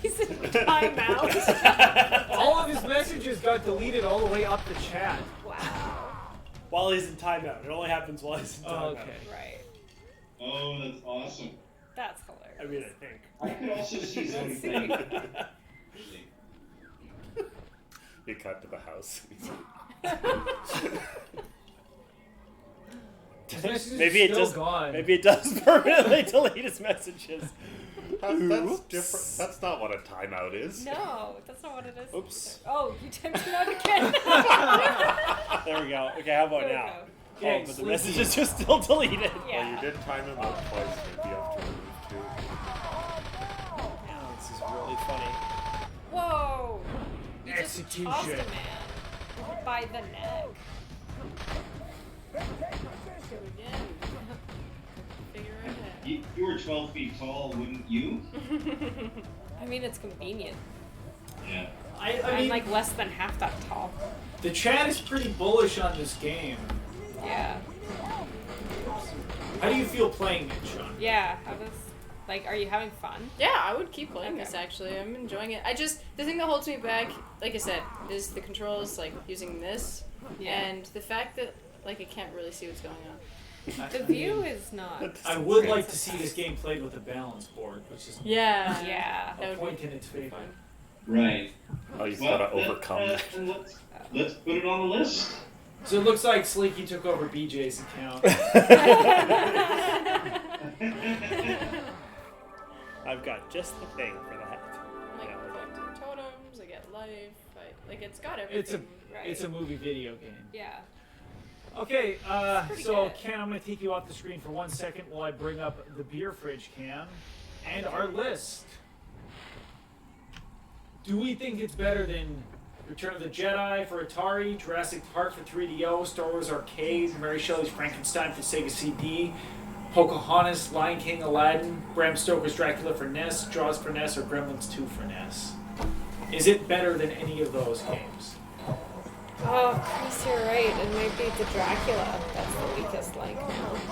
He's in timeout. All of his messages got deleted all the way up the chat. Wow. While he's in timeout. It only happens while he's in timeout. Oh, okay. Right. Oh, that's awesome. That's I hilarious. mean, I think. I could also see Zoe Let's playing. You cut to the house. His message is Maybe it still just gone. maybe it does permanently delete his messages. That's different. That's not what a timeout is. No, that's not what it is. Oops. Oh, you typed it out again. There we go. Okay, how about There we now? go. Okay, Oh, but the Sleeky. messages are still deleted. Yeah. Well, you did time him out twice. Maybe you have to remove two. Oh, this is really funny. Whoa! You just Execution. tossed a man by the neck. Go again. Figure it out. You were 12 feet tall, wouldn't you? I mean, it's convenient. Yeah. I I'm mean, like less than half that tall. the chat is pretty bullish on this game. Yeah. How do you feel playing it, Sean? Yeah. How does like? Are you having fun? Yeah, I would keep playing Okay. this actually. I'm enjoying it. The thing that holds me back, like I said, is the controls, like using this, Yeah. and the fact that like I can't really see what's going on. The view is not. I would like to see this game played with a balance board, which is Yeah. Yeah. That a would point be in its favor. fun. Right. Oh, you've Well, got to overcome that. then let's put it on the list. So it looks like Sleeky took over BJ's account. I've got just the thing for that. Like Yeah, collecting totems, I get life. Like it's got It's everything. It's a movie video game. Yeah. Okay, pretty so good. Ken, I'm going to take you off the screen for 1 second while I bring up the beer fridge cam and our list. Do we think it's better than Return of the Jedi for Atari, Jurassic Park for 3DO, Star Wars Arcade, Mary Shelley's Frankenstein for Sega CD, Pocahontas, Lion King, Aladdin, Bram Stoker's Dracula for NES, Jaws for NES, or Gremlins 2 for NES? Is it better than any of those games? Oh, Chris, you're right. It might be the Dracula. That's the weakest link.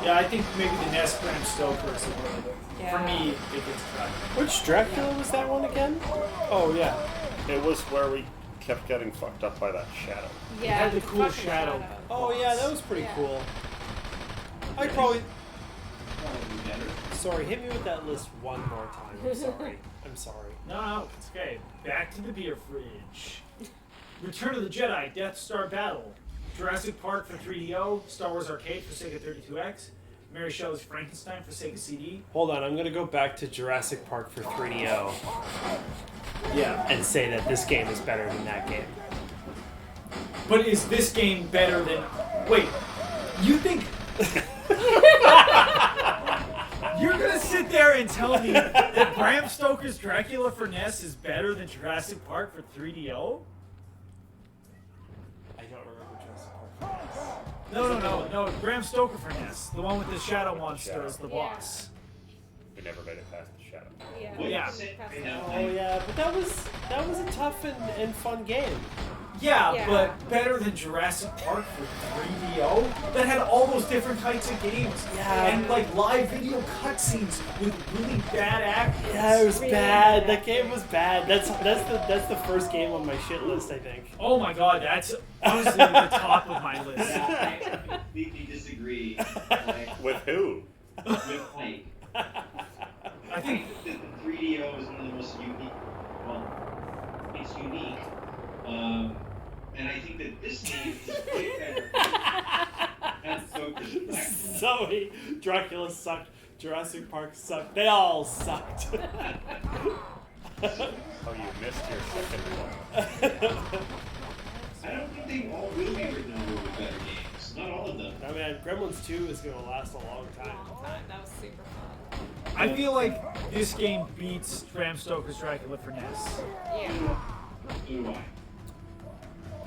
Yeah, I think maybe the NES Bram Stoker is the one. For Yeah. me, if it's Dracula. Which Dracula was that one again? Oh yeah. It was where we kept getting fucked up by that shadow. Yeah. had the cool fucking shadow. Oh yeah, that was pretty Yeah. cool. I'd probably. Probably better. Sorry, hit me with that list one more time. I'm sorry. I'm sorry. No, it's okay. Back to the beer fridge. Return of the Jedi, Death Star Battle, Jurassic Park for 3DO, Star Wars Arcade for Sega 32X, Mary Shelley's Frankenstein for Sega CD. Hold on, I'm gonna go back to Jurassic Park for 3DO Yeah. and say that this game is better than that game. But is this game better than... Wait, you think... You're gonna sit there and tell me that Bram Stoker's Dracula for NES is better than Jurassic Park for 3DO? I don't remember Jurassic Park. No, Bram Stoker for NES. The one with the shadow monster as the Yeah. boss. We never made it past the shadow. Yeah. What Yeah. you say right now, Oh yeah, but that was a tough and fun game. Yeah, Yeah. but better than Jurassic Park for 3DO? That had all those different types of games. Yeah. And like live video cutscenes with really bad actors. Yeah, it was Really bad. bad That game was bad. That's the first game on my shit list, I think. Oh my god, that's honestly the top of my list. I completely disagree. Like, With who? with Mike. I think that the 3DO is one of the most unique. Well, it's unique. And I think that this game is way better. And so is Zoe, Dracula sucked. Jurassic Park sucked. They all sucked. Oh, you missed your second one. I don't think they all will be written over with better games. Not all of them. I mean, Gremlins 2 is gonna last a long time. That was super fun. I feel like this game beats Bram Stoker's Dracula for NES. Yeah. So do I.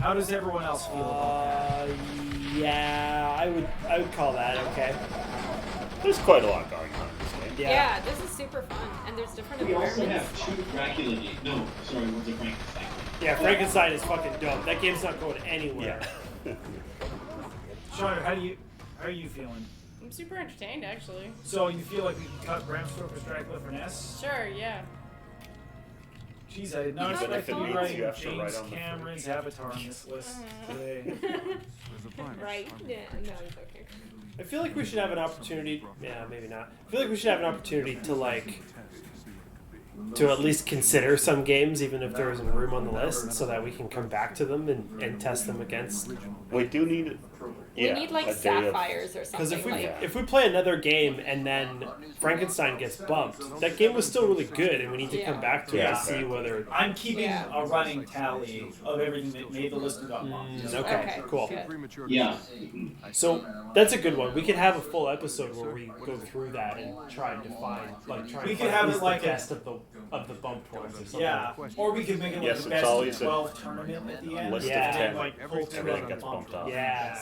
How does everyone else feel about that? Yeah, I would call that okay. There's quite a lot going on in this game. Yeah, this is super fun, and there's different We also environments. have 2 Dracula games. No, sorry, one's a Frankenstein. Yeah, Frankenstein is fucking dope. That game's not going anywhere. Yeah. Sean, how are you feeling? I'm super entertained, actually. So you feel like we can cut Bram Stoker's Dracula for Ness? Sure, yeah. Jeez, I did not Even expect if to it be means you writing have to write James on the Cameron's Avatar on this list today. Right? Yeah, no, it's okay. I feel like we should have an opportunity. Yeah, maybe not. I feel like we should have an opportunity to at least consider some games, even if there isn't room on the list, so that we can come back to them and test them against. We do need. We need like a day of- sapphires or Because something. if we play another game and then Frankenstein gets bumped, that game was still really good, and we need to come back to it Yeah. and see whether. I'm keeping Yeah. a running tally of everything that made the list and got bumped. Okay, Okay, cool. good. Yeah. So that's a good one. We could have a full episode where we go through that and try and define, We could have it the like a- best of the bump points or something. Yeah, or we could make it like Yes, the it's best of always a 12 tournament at the end. list of Yeah. 10. Like, pull two Everything out gets and bumped off. Yeah.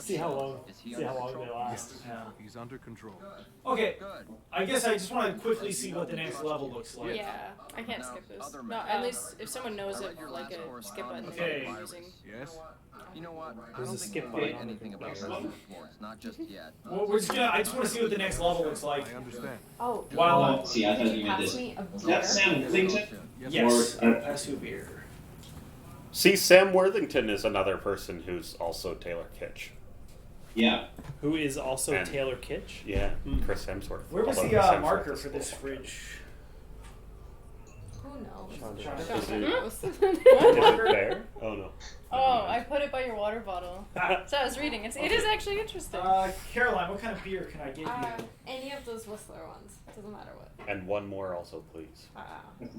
See how long they last. Yeah. He's under control. Okay, I guess I just want to quickly see what the next level looks like. Yeah, I can't skip this. No, at least if someone knows it, like a skip button Okay. I'm using. Yes? You know what? I There's don't a think skip we button know on anything the about computer. Reservoir Force, not just yet. Well, we're just gonna. I just want to see what the next level looks like. I understand. Oh, While See, I thought can you you meant pass this. me a Is beer? that Sam Worthington? yes, Or- pass you a beer. See, Sam Worthington is another person who's also Taylor Kitsch. Yeah. Who is also And- Taylor Kitsch? Yeah, Chris Hemsworth. Where was Although the Chris Hemsworth marker is for this cool. fridge? Who knows? Sean did. Sean- Is Sean it- knows. Is it there? Oh no. Oh, I put it by your water bottle. So I was reading. It is actually interesting. Caroline, what kind of beer can I give you? Any of those Whistler ones. Doesn't matter what. And one more also, please.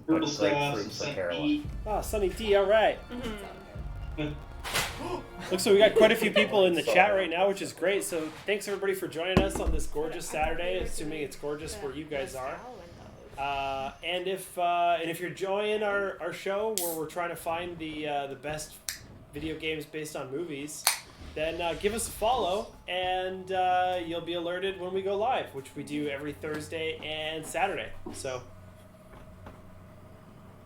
Purple Like stuff, grapefruit some for Caroline. sunny. Ah, Sunny D, alright. Mm-hmm. Looks like we got quite a few people in the chat right now, which is great. So thanks everybody for joining us on this gorgeous Saturday, assuming it's gorgeous where you guys are. And if you're enjoying our show where we're trying to find the best video games based on movies, then give us a follow and you'll be alerted when we go live, which we do every Thursday and Saturday. So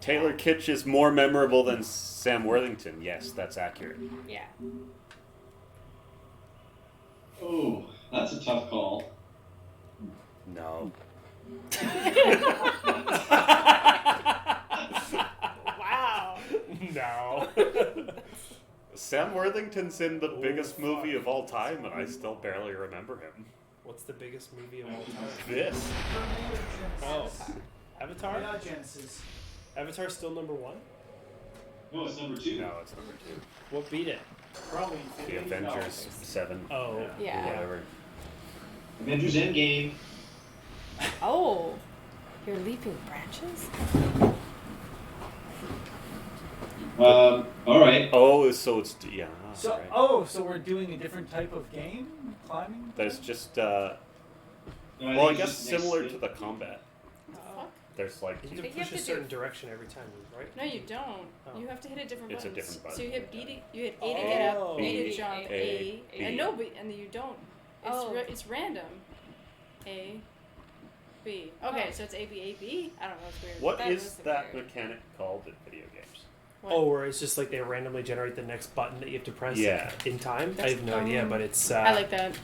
Taylor Kitsch is more memorable than Sam Worthington. Yes, that's accurate. Yeah. Oh, that's a tough call. No. Wow. no. Sam Worthington's in the biggest movie of all time, and I still barely remember him. What's the biggest movie of all time? This. Oh, Avatar. Yeah, Genesis. Avatar's still number one. No, it's number 2. No, it's number 2. What beat it? Probably The $50. Avengers 7. Oh, Yeah. Whatever. Avengers Endgame. Oh. You're leaping branches? All right. Oh, so it's yeah. So, right. so we're doing a different type of game? Climbing? There's just No, well, I think guess it's next similar week. to the combat. Fuck? There's like you I have think to you push have a to certain do- direction every time, right? No, you don't. Oh. You have to hit a different It's a buttons. different button. So you hit B to you hit A to Oh. get up, B B, to jump, A, A, B. and no B, and you don't. It's Oh. it's random. A, B. Okay, so it's A B A B. I don't know. It's weird. what That is is that weird. mechanic called in video games? What? Oh, where it's just like they randomly generate the next button that you have to press Yeah. in time. I That's have no idea, but it's I like that.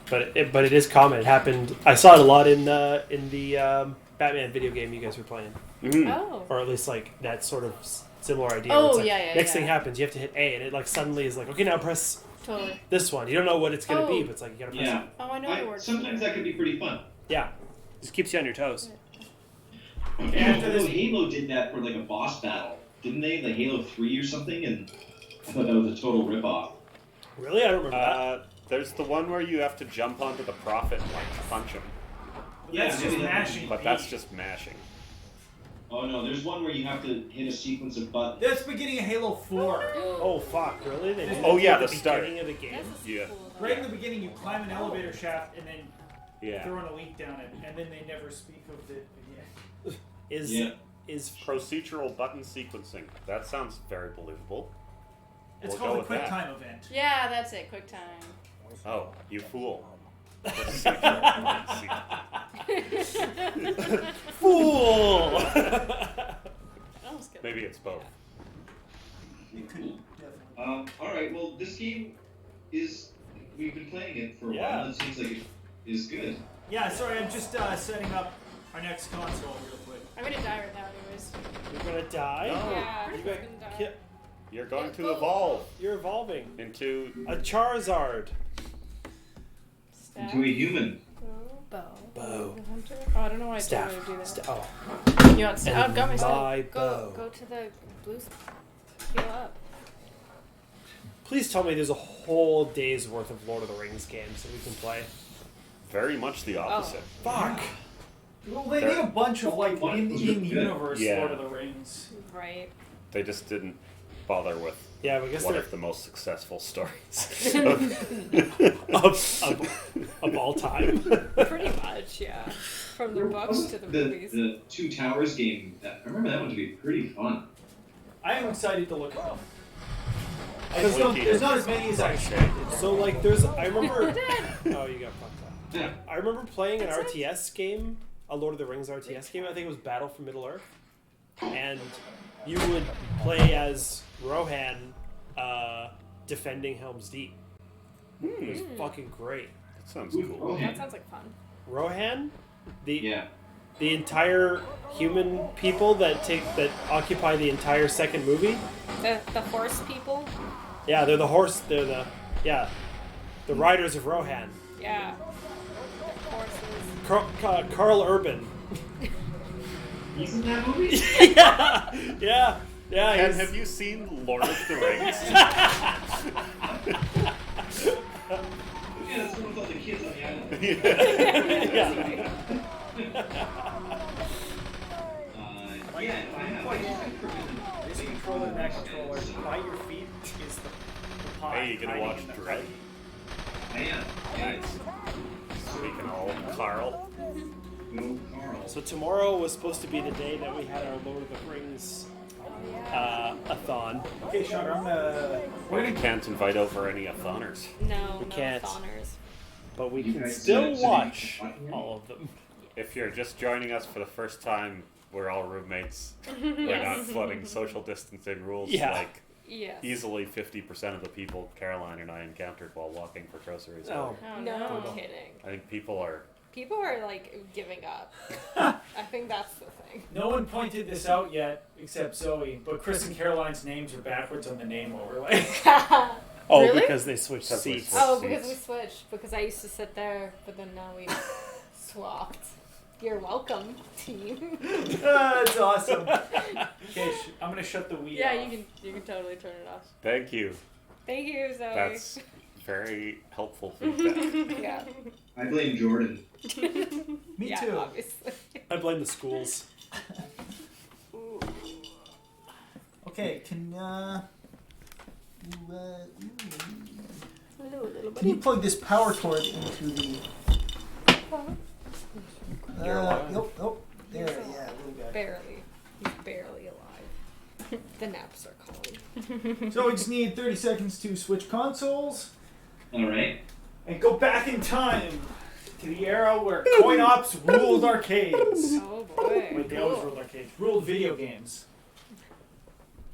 but it is common. It happened. I saw it a lot in the Batman video game you guys were playing, Mm. Oh. or at least like that sort of similar idea. Oh, where it's like, yeah, yeah, Next yeah. thing happens, you have to hit A, and it like suddenly is like, okay, now press Totally. this one. You don't know what it's gonna be, Oh. but it's like you gotta press. Yeah. It. Oh, I know the word. Sometimes that can be pretty fun. Yeah, just keeps you on your toes. Okay, after Although this, Halo did that for like a boss battle, didn't they? Like Halo 3 or something, and I thought that was a total ripoff. Really, I don't remember that. There's the one where you have to jump onto the prophet and like punch him, that's just maybe that mashing. but that's just mashing. Oh no, there's one where you have to hit a sequence of buttons. That's beginning of Halo 4. Oh fuck, really? They did Oh, that yeah, at the start. beginning of the game. That's Yeah. cool. Right in the beginning, you climb an elevator shaft and then Yeah. throw an elite down it, and then they never speak of it again. Is Yeah. is Procedural button sequencing. That sounds very believable. It's We'll go called a with quick that. time event. Yeah, that's it. Quick time. Oh, you fool. Fool! Almost good. Maybe it's both. Cool. All right. Well, this game is. We've been playing it for a Yeah. while. It seems like it is good. Yeah, sorry, I'm just setting up our next console real quick. I'm gonna die right now, anyways. You're gonna die? No. Yeah, You you got can die. ki- You're going to evolve You're evolving. into A Charizard. Staff. Into a human. Bow. Bow. The hunter? Oh, I don't know why I told Staff. you to do that. Oh. You want staff? Oh, got my staff. My Go bow. to the blue. Heal up. Please tell me there's a whole day's worth of Lord of the Rings games that we can play. very much the opposite. Fuck. Well, they made a bunch of like One of those are in-universe good. Lord of the Rings. Right. They just didn't bother with Yeah, I guess one they're of the most successful stories of all time. Pretty much, yeah. From the books to the movies. The Two Towers game. I remember that one to be pretty fun. I am excited to look at them. Because There's not as many as I expected. So like, I remember. Oh, you got fucked up. Yeah. I remember playing an RTS game, a Lord of the Rings RTS game. I think it was Battle for Middle Earth, and you would play as Rohan, defending Helm's Deep. It was fucking great. That sounds Ooh, cool. Rohan. That sounds like fun. Rohan, Yeah. the entire human people that occupy the entire second movie. The horse people? Yeah, they're the horse. They're the riders of Rohan. Yeah. The horses. Carl Urban. He's in that movie? yeah. Ken, he's- have you seen Lord of the Rings? Yeah, that's one of all the kids on the island. yeah. Yeah, I have. This controller and that controller, by your feet is the pot. Hey, you gonna hiding watch in the Dread? I am. Nice. Speaking of old Carl. Go Carl. So tomorrow was supposed to be the day that we had our Lord of the Rings a-thon. Okay, Sean, I'm We can't invite over any athoners. No, We no can't. thoners. But we You can guys, still so you watch can watch all of them. If you're just joining us for the first time, we're all roommates. We're not flooding social distancing rules Yeah. like Yes. easily 50% of the people Caroline and I encountered while walking for groceries. Oh. Oh, No no. kidding. I think people are. People are like giving up. I think that's the thing. No one pointed this out yet, except Zoe, but Chris and Caroline's names are backwards on the name overlay. Oh, Really? because they switched Because we seats. switched. Oh, because we switched. Because I used to sit there, but then now we swapped. You're welcome, team. That's awesome. Okay, I'm gonna shut the Wii Yeah, off. you can totally turn it off. Thank you. Thank you, Zoe. That's very helpful feedback. Yeah. I blame Jordan. Me Yeah, too. obviously. I blame the schools. Okay, can Hello, little can you plug this power cord into the? You're alive. Oh, there, yeah, little guy. Barely. He's barely alive. The naps are calling. So we just need 30 seconds to switch consoles All right. and go back in time to the era where coin ops ruled arcades. Oh boy. Wait, they always ruled arcades. Ruled video games.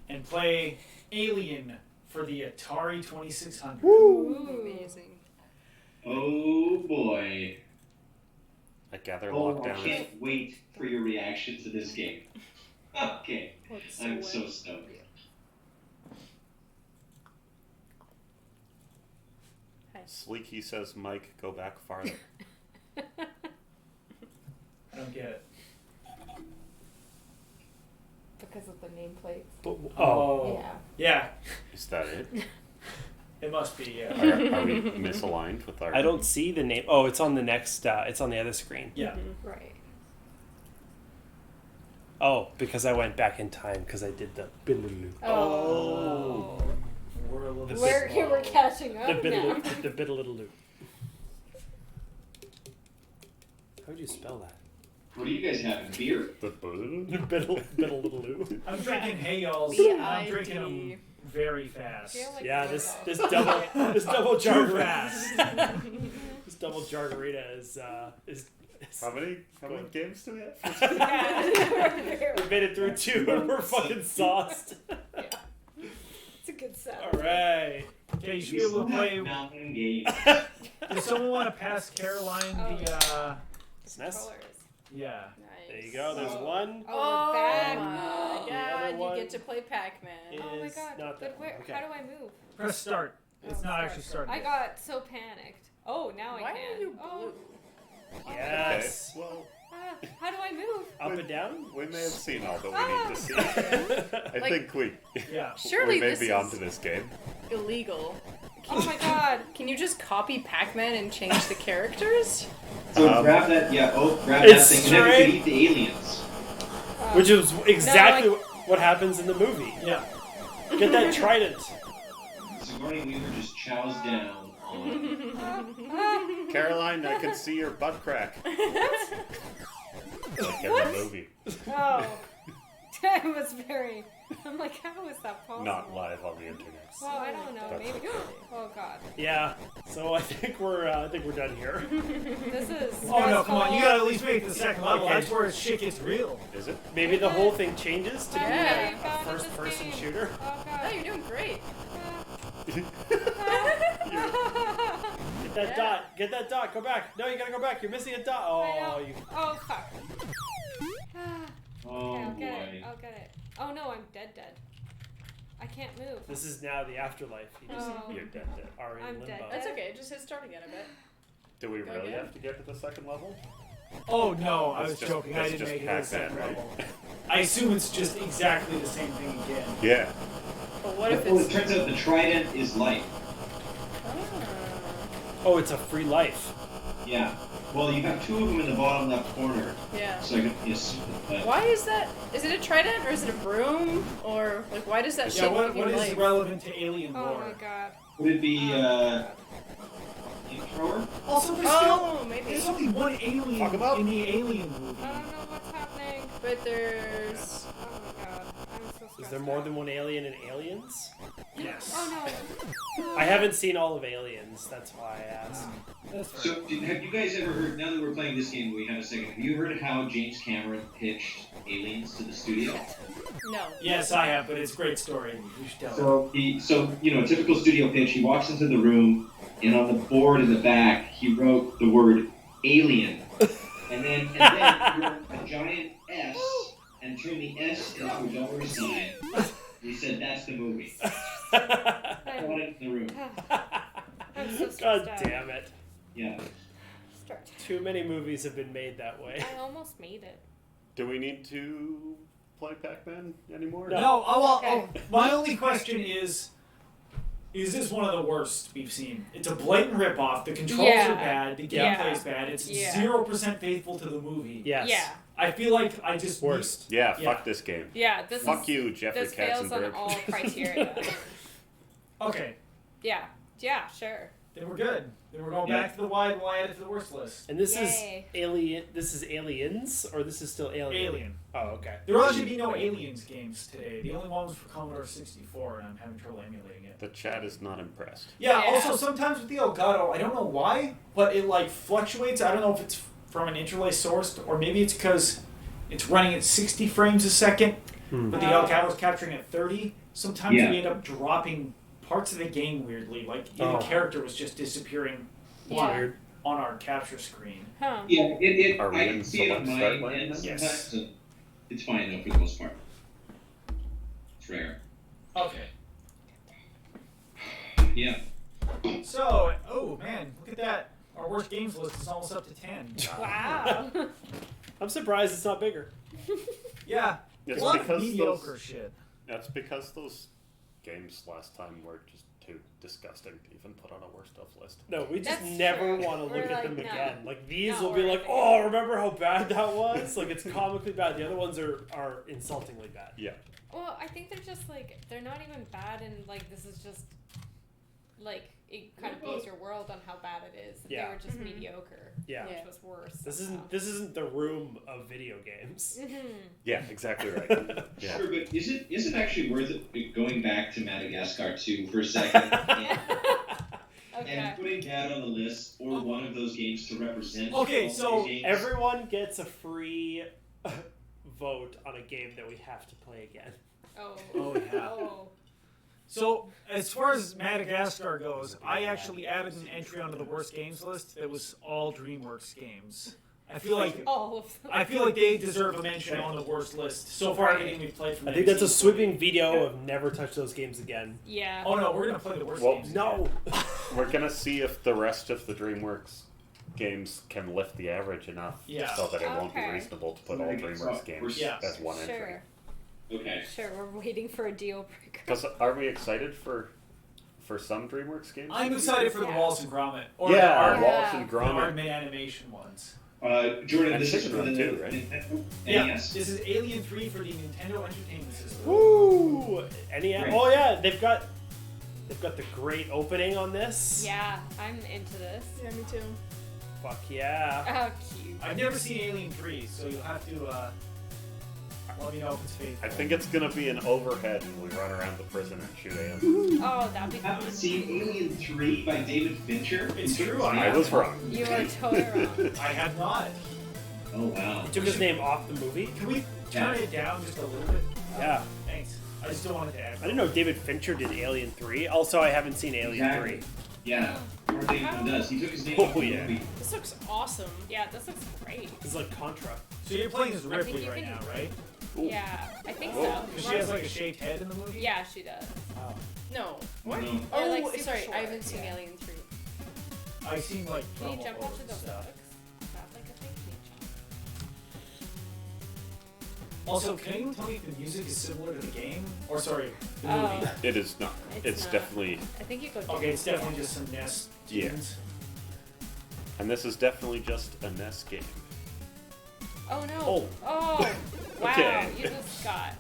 And play Alien for the Atari 2600. Ooh. Amazing. Oh boy. I gather Oh, I lockdown is. can't wait for your reaction to this game. Okay. What's I'm the so way? stoked. Sleeky says, Mike, go back farther. I don't get it. Because of the nameplates. Oh. Yeah. Yeah. Is that it? It must be, yeah. Are we misaligned with our... I don't see the name. Oh, it's on the next. It's on the other screen. Yeah. Right. Oh, because I went back in time because I did the biddle-loo. Oh. We're a little The We're, slow. we're catching The up now. biddle-loo. The biddle-loo. How would you spell that? What are you guys having? Beer? The Biddle-loo. I'm drinking Hay Y'alls. B-I-D. I'm drinking them very fast. feel like Yeah, we're this all- this double Too jargarita. fast. This double jargarita is How many games do we have? Yeah. we made it through 2 and we're fucking sauced. It's a good set. All right. Okay, you should be able to play. Mountain Gate. Does someone want to pass Caroline the? Nice. Colors. Yeah. Nice. There you go. There's Oh. one. Oh, we're back. my The other god, one you get to play Pac-Man. Oh my is god. not that But where? one. Okay. How do I move? Press start. It's Oh, not sorry. actually starting. I yet. got so panicked. Oh, now Why I can. are you Oh, blue? Yes. Okay. Well, how do I move? Up and down. we may have seen all that we need to see. I Like- think we Yeah. Surely we may this be is onto this game. illegal. Oh my god. Can you just copy Pac-Man and change the characters? So grab that. Yeah. Oh, grab It's that thing, and then you straight- can eat the aliens. Which is exactly No, what happens in the movie. Yeah. Get that trident. Sigourney Weaver just chows down on. Caroline, I can see your butt crack. Like in What? the movie. Oh. That was very. I'm like, how is that possible? Not live on the internet. Well, I don't know. That's Maybe. Oh god. Yeah. So I think we're done here. This is. Oh no! Come on! You gotta at stressful. least make it to the second level. Okay. That's where shit gets real. Is it? Maybe the whole thing changes to be Yeah. a Bad at this first-person game. shooter. Oh No, god. you're doing great. Get that Yeah. dot. Get that dot. Go back. No, you gotta go back. You're missing a dot. I Oh, know. you. Oh fuck. Oh Okay, I'll get it. boy. I'll get it. Oh no, I'm dead. I can't move. This is now the afterlife. You just Oh. you're dead. Are in I'm limbo. dead. That's okay, just hit start again a bit. Do we really Okay. have to get to the second level? Oh no! I It's was just- joking. I it's didn't just make it to the second Pac-Man, level. I assume it's just exactly the same thing again. Yeah. But what if Well, it it's... turns out the trident is life. Oh, it's a free life. Yeah. Well, you have 2 of them in the bottom left corner. Yeah. So I can yes. But Why is that? Is it a trident or is it a broom? Or, like, why does that Yeah. shape What give you is life? relevant to alien Oh lore? my god. would it be Oh, flamethrower? Also, Oh, maybe. there's only one alien Fuck 'em up. in the Alien movie. I don't know what's happening. But there's... Oh my god. I'm so stressed. Is there more out. than one alien in Aliens? Yes. Oh no. I haven't seen all of Aliens. That's why I asked. That's fair. So, have you guys ever heard? Now that we're playing this game, we have a second. Have you heard how James Cameron pitched Aliens to the studio? No. Yes, I have, but it's a great story. You should tell. So a typical studio pitch. He walks into the room, and on the board in the back, he wrote the word "alien," and then he wrote a giant S and turned the S into a dollar sign. He said, "That's the movie." Brought it in the room. I'm so stressed God out. damn it. Yeah. Start. Too many movies have been made that way. I almost made it. Do we need to play Pac-Man anymore? No. No, well, Okay. my only question is this one of the worst we've seen? It's a blatant ripoff. The controls Yeah. are bad. The gameplay Yeah. is bad. It's Yeah. 0% faithful to the movie. Yes. Yeah. I feel like I just Worst. Yeah, Yeah. fuck this game. Yeah. This Fuck is. you, Jeffrey This fails on Katzenberg. all criteria. Okay, Yeah. Yeah. Sure. then we're good. Then we're going Yeah. back to the wide. We'll add it to the worst list. And this Yay. is Alien. This is Aliens, or this is still Alien? Alien. Oh, okay. There will actually be no Aliens games today. The only one was for Commodore 64, and I'm having trouble emulating it. The chat is not impressed. Yeah, Yeah. also sometimes with the Elgato, I don't know why, but it like fluctuates. I don't know if it's from an interlay source, or maybe it's because it's running at 60 frames a second, but the Oh. Elgato's capturing at 30. Sometimes Yeah. we end up dropping parts of the game weirdly, like Oh. the character was just disappearing Yeah. Weird. on our capture screen. Huh. Yeah. Are we I in can see it on select my start land end then? sometimes. Yes. So it's fine though for the most part. It's rare. Okay. Yeah. So, oh man, look at that. Our worst games list is almost up to 10. Wow. I'm surprised it's not bigger. Yeah. It's a lot of because mediocre those, shit. that's because those games last time were just too disgusting to even put on a worst of list. No, we just That's never true. want to We're look at like, them no. again. Like these No, will be we're like, like- oh, remember how bad that was? Like it's comically bad. The other ones are insultingly bad. Yeah. Well, I think they're just like they're not even bad, and like this is just like it kind of blows your world on how bad it is. Yeah. They were just mediocre. Yeah. Which was worse. This somehow. isn't the room of video games. Yeah, exactly right. Yeah. Sure, but is it actually worth it going back to Madagascar 2 for a second Okay. and putting that on the list or one of those games to represent? Okay, all so these games? Everyone gets a free vote on a game that we have to play again. Oh. Oh, yeah. Oh. So, as far as Madagascar goes, I actually added an entry onto the worst games list that was all DreamWorks games. I feel like All of them. I feel like they deserve a mention on the worst list. So far, everything we've played from I think that's a 1940. sweeping veto of never touch those games again. Yeah. Oh no, we're gonna play the worst Well, games. No. We're gonna see if the rest of the DreamWorks games can lift the average enough Yeah. so that it won't be Okay. reasonable to put all DreamWorks games Yeah. as one entry. Sure. Okay. Sure, we're waiting for a deal breaker. Because are we excited for some DreamWorks games? I'm excited for the Yeah. Wallace and Gromit or yeah, the art, Wallace and the Gromit. Aardman animation ones. Jordan, And this is Chicken for Run the too, right? Nintendo Yeah, NES. this is Alien 3 for the Nintendo Entertainment System. Woo! Any? Great. Oh yeah, they've got the great opening on this. Yeah, I'm into this. Yeah, me too. Fuck yeah. Oh, cute. I've never seen Alien 3, so you'll have to let me know if it's faithful. I think it's gonna be an overhead and we run around the prison and shoot aliens. Oh, that'd be You haven't fun. seen Alien 3 by David Fincher? It's true, I was wrong. You are totally wrong. I have not. Oh, wow. He took his name off the movie. Can we turn it down just a little bit? Yeah. Thanks. I just don't want it to add. I didn't know David Fincher did Alien 3. Also, I haven't seen Alien Exactly. 3. Yeah. Or David Fincher does. He took his name Oh, off the yeah. movie. This looks awesome. Yeah, this looks great. It's like Contra. So you're playing as I think Ripley you right can- now, right? Yeah, I think Whoa. so. Because she has like a shaved head in the movie. Yeah, she does. Oh. No. What? No. They're, Oh, like, super sorry. short, I haven't seen yeah. Alien 3. I've seen like Can you promo jump photos onto and those stuff. books? Is that like a thing? Can you jump? Also, can anyone tell me if the music is similar to the game? Or sorry, the Oh. movie? It is not. It's It's not. definitely, I think you go. Okay, it's definitely just some NES Yeah. tunes. and this is definitely just a NES game. Oh no. Oh. Oh. Wow. Okay. You just got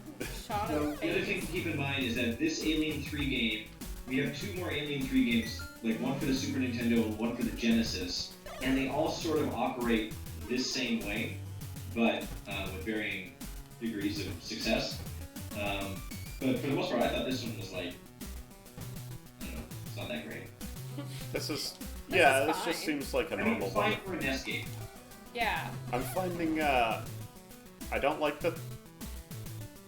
shot So in the the other thing face. to keep in mind is that this Alien 3 game, we have two more Alien 3 games, like one for the Super Nintendo and one for the Genesis, and they all sort of operate this same way, but with varying degrees of success. But for the most part, I thought this one was like, I don't know, it's not that great. This is, This yeah, is this fine. just seems like a I mean, normal it's one. fine for a NES game. Yeah. I'm finding, I don't like the.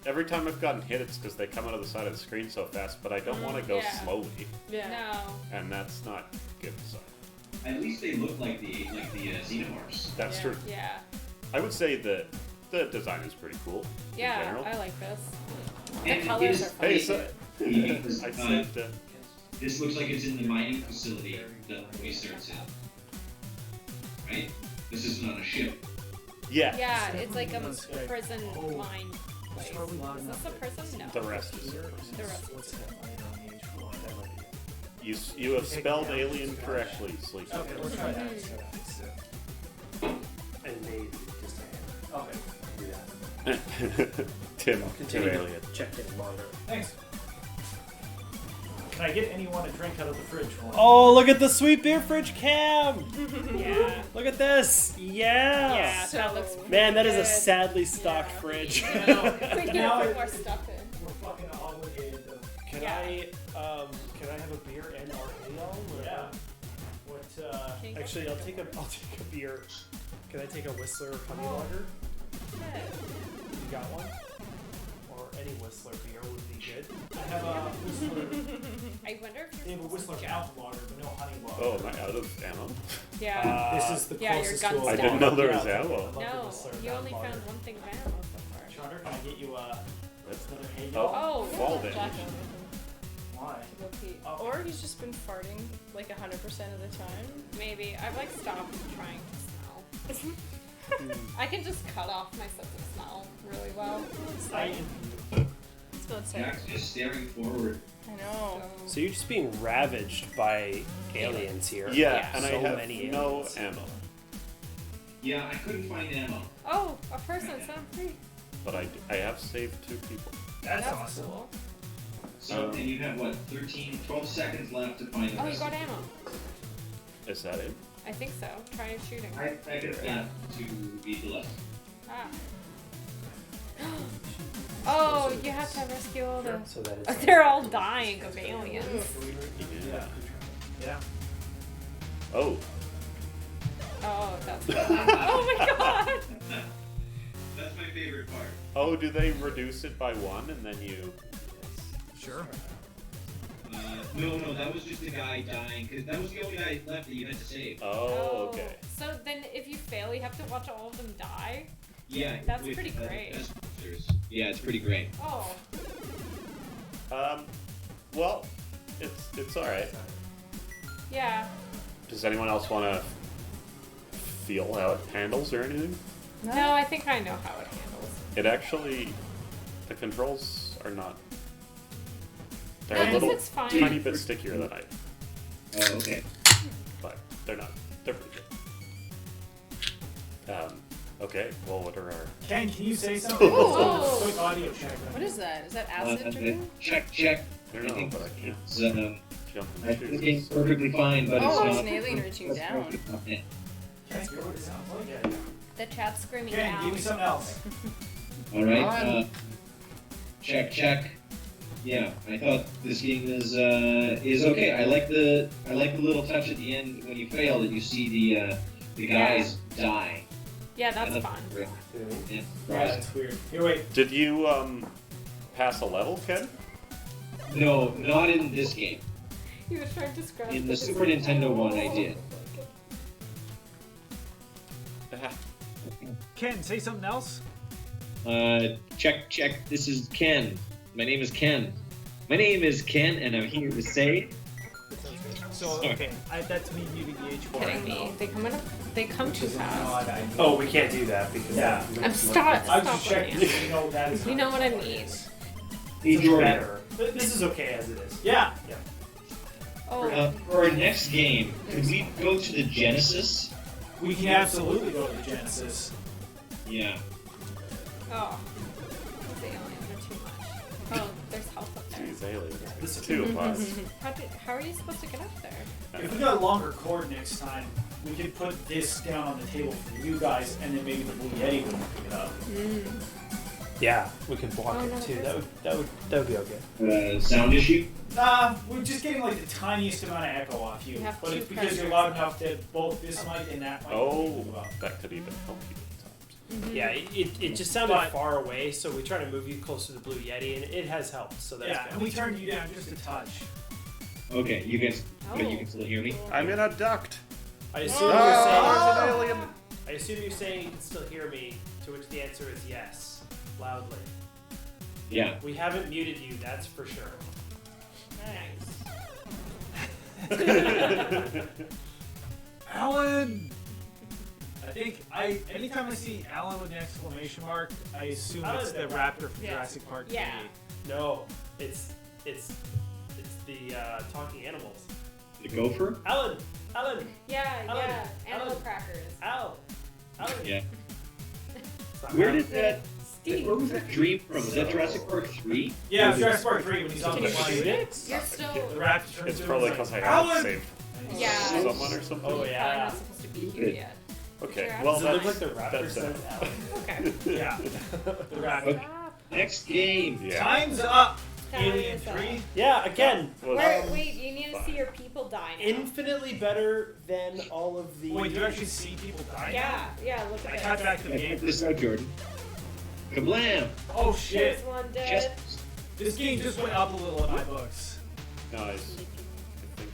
Every time I've gotten hit, it's because they come out of the side of the screen so fast, but I don't want to go Yeah. slowly, Yeah. No. and that's not good. So At least they look like the Xenomorphs. that's Yeah. true. Yeah. I would say that the design is pretty cool. Yeah. In general. I like this. And The colors it are is fun. Hey, so because I said, this looks like it's in the mining facility that the movie starts in. Right? This isn't on a ship. yeah, Yeah, it's like a That's great. prison Oh. mine place. That's probably loud Is enough this a that prison? No. the rest is. The rest What's that light on the H1? That might be it. You have spelled alien correctly, Sleepy. Okay, let's try that. And maybe just a hand. Okay. Tim, Continue to alien. to check it longer. Thanks. Can I get anyone a drink out of the fridge for me? Oh, look at the sweet beer fridge cam! Yeah. Look at this! Yeah! Yeah, So- that looks Man, that is a good. sadly stocked Yeah. fridge. We can Now put it- more stuff in. We're fucking obligated to. Can Yeah. can I have a beer and our ale? Or Yeah. What? Can you Actually, get- I'll take a beer. Can I take a Whistler honey Oh. lager? Yeah. You got one? Or any Whistler beer would be good. I have a Whistler. I wonder if They you're have a Whistler mountain lager, but no honey lager. Oh, am I out of ammo? Yeah. This is the Yeah, your closest gun's to a I down. didn't know there Yeah, was I ammo. love the no, Whistler you only mountain found lager. one thing of ammo so far. Charter, can I get you That's- another hay? Oh. Oh, Fall yeah, damage. Jack Why? to go pee. Oh. Or he's just been farting like 100% of the time. Maybe. I've like stopped trying to smell. I can just cut off my sense of smell really well. I Let's go outside. Jack's just staring forward. I know. So you're just being ravaged by aliens here. Yeah, Yeah. and So I have many no aliens. ammo, Yeah, I couldn't find ammo. Oh, a person, so free. but I have saved 2 people. That's awesome. cool. So, and you have, what, 12 seconds left to find the Oh, you rest got of ammo. Is that it? I think so. Try shooting. I expect that to be delayed. Ah. Oh, you have to rescue all the. So that is. They're all dying of aliens. Yeah. Yeah. Oh, Oh, that's. Oh my god! That's my favorite part. oh, do they reduce it by 1 and then you? Sure. No, that was just the guy dying, because that was the only guy left that you had to save. Oh, okay. So then, if you fail, you have to watch all of them die. Yeah. That's with, pretty great. best monsters. Yeah, it's pretty great. Oh. Well, it's all right. Yeah. Does anyone else want to feel how it handles or anything? No, I think I know how it handles. It actually, the controls are not. They're I a guess little it's fine. tiny bit stickier than Oh, okay. but they're not. They're pretty good. Okay. Well, what are our? Ken, can you say something? Ooh. Quick audio check. What is that? Is that acid driven? Check. I don't know, think but I can't It's, jump I in think the it's shoes. perfectly fine, but it's Oh, not. it's an alien reaching it's down. perfectly fine. Can't hear what it sounds like. The chat's screaming Ken, out. give me something else. All right. Check. Yeah, I thought this game is okay. I like the little touch at the end when you fail that you see the guys die. Yeah, that's And fun. Yeah. Right. That's weird. Here, wait. Did you pass a level, Ken? No, not in this game. He was trying to scratch. In the Super Nintendo one, I did. Ken, say something else. Check. This is Ken. My name is Ken. And I'm here to say. So, okay, that's me muting the H4. Kidding me? They come too fast. Oh, we can't do that because. Yeah. I'm stop. I was Stop just checking. looking. You know that is. You know what I mean? Hey, Jordan. Better. But this is okay as it is. Yeah. Oh. For our next game, could we go to the Genesis? We can absolutely go to Genesis. Yeah. Oh. These aliens are too much. Oh, there's health up there. These aliens. This is 2 of us. How are you supposed to get up there? If we got a longer cord next time, we could put this down on the table for you guys, and then maybe the Blue Yeti wouldn't pick it up. Yeah, we can block Oh, it no, too. there's- That would be okay. Sound issue? Nah, we're just getting like the tiniest amount of echo off you. You have But two it's because you're pressures. loud enough that both this mic and that mic Oh, will pick you up. that could even help you at times. Yeah, it just sounded But- far away, so we try to move you closer to the Blue Yeti, and it has helped. So that's Yeah, good. and we turned you down just a touch. Okay, you guys, but you Oh. can still hear me? I'm in a duct. I assume Ah, you're saying. there's an alien. I assume you're saying you can still hear me. To which the answer is yes, loudly. Yeah. We haven't muted you, that's for sure. Alan! I think anytime I see Alan with an exclamation mark, I assume it's the raptor from Yeah. Jurassic Park 3. Yeah. No, it's the talking animals. The gopher? Alan, Yeah, Alan, yeah. Animal Alan. crackers. Alan. Yeah. It's not Where Alan. did that? Steve. Where was that dream from? Was that Jurassic Park 3? Yeah, Jurassic Park 3 when he's on Can the you plane. shoot it? You're still. The raptor turns It's to probably him and because I is have Alan! saved Yeah. someone or something. Oh Probably yeah. not supposed to be here Good. yet. Okay, Sure, well Does it look like that's, the raptor that's says Alan? Okay. Yeah, the raptor. Okay. Next game. yeah. Time's up! Time Alien is up. 3. Yeah, again, Was- Wait, you need to see your people die now. infinitely better than all of the. Wait, do you actually see people die? Yeah, look I at cut it. back to the Check game. this out, Jordan. Kablam! Oh shit! There's one dead. Just This game just went up a little in my books. Nice. I think.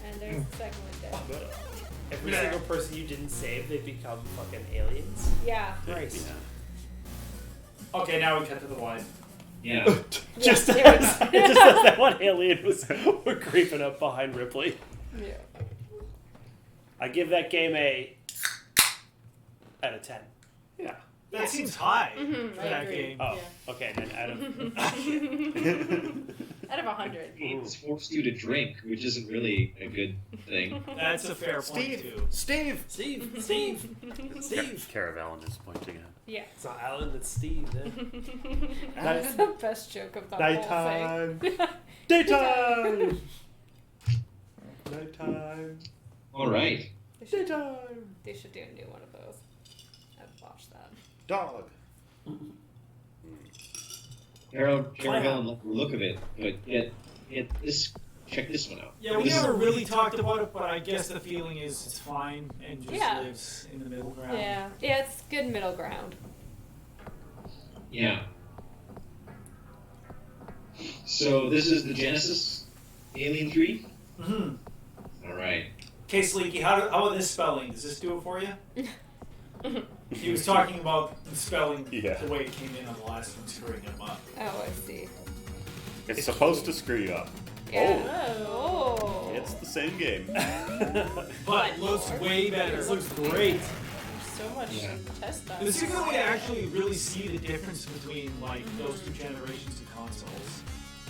And there's the second one dead. Every Yeah. single person you didn't save, they become fucking aliens. Yeah. Christ. Yeah. Okay, now we cut to the wide. yeah. Just Yeah, as, there we go. just as that one alien was creeping up behind Ripley. Yeah. I give that game a out of 10. Yeah. That seems high Mhm, for I that agree. game. Oh, Yeah. okay, then out of Out of 100. It's forced you to drink, which isn't really a good thing. That's a fair point too. Steve! Steve. Caravellan is pointing at. Yeah. It's not Alan, it's Steve. That's the best joke of the whole Nighttime. thing. Daytime. Nighttime. All right. Daytime. They should do a new one of those. I'd watch that. Dog. Harold Caravelle like the look of it, but yet this. Check this one out. Yeah, we This is- never really talked about it, but I guess the feeling is it's fine and just Yeah. lives in the middle ground. Yeah. Yeah, it's good middle ground. Yeah. So this is the Genesis Alien 3. Mm-hmm. All right. Okay, Sleeky, how about this spelling? Does this do it for you? He was talking about the spelling, Yeah. the way it came in on the last one, screwing him up. Oh, I see. It's supposed to screw you up. Yeah. Oh. It's the same game. But looks way better. This looks great. There's so much Yeah. to test on. This is the way to actually really see the difference between like those two generations of consoles.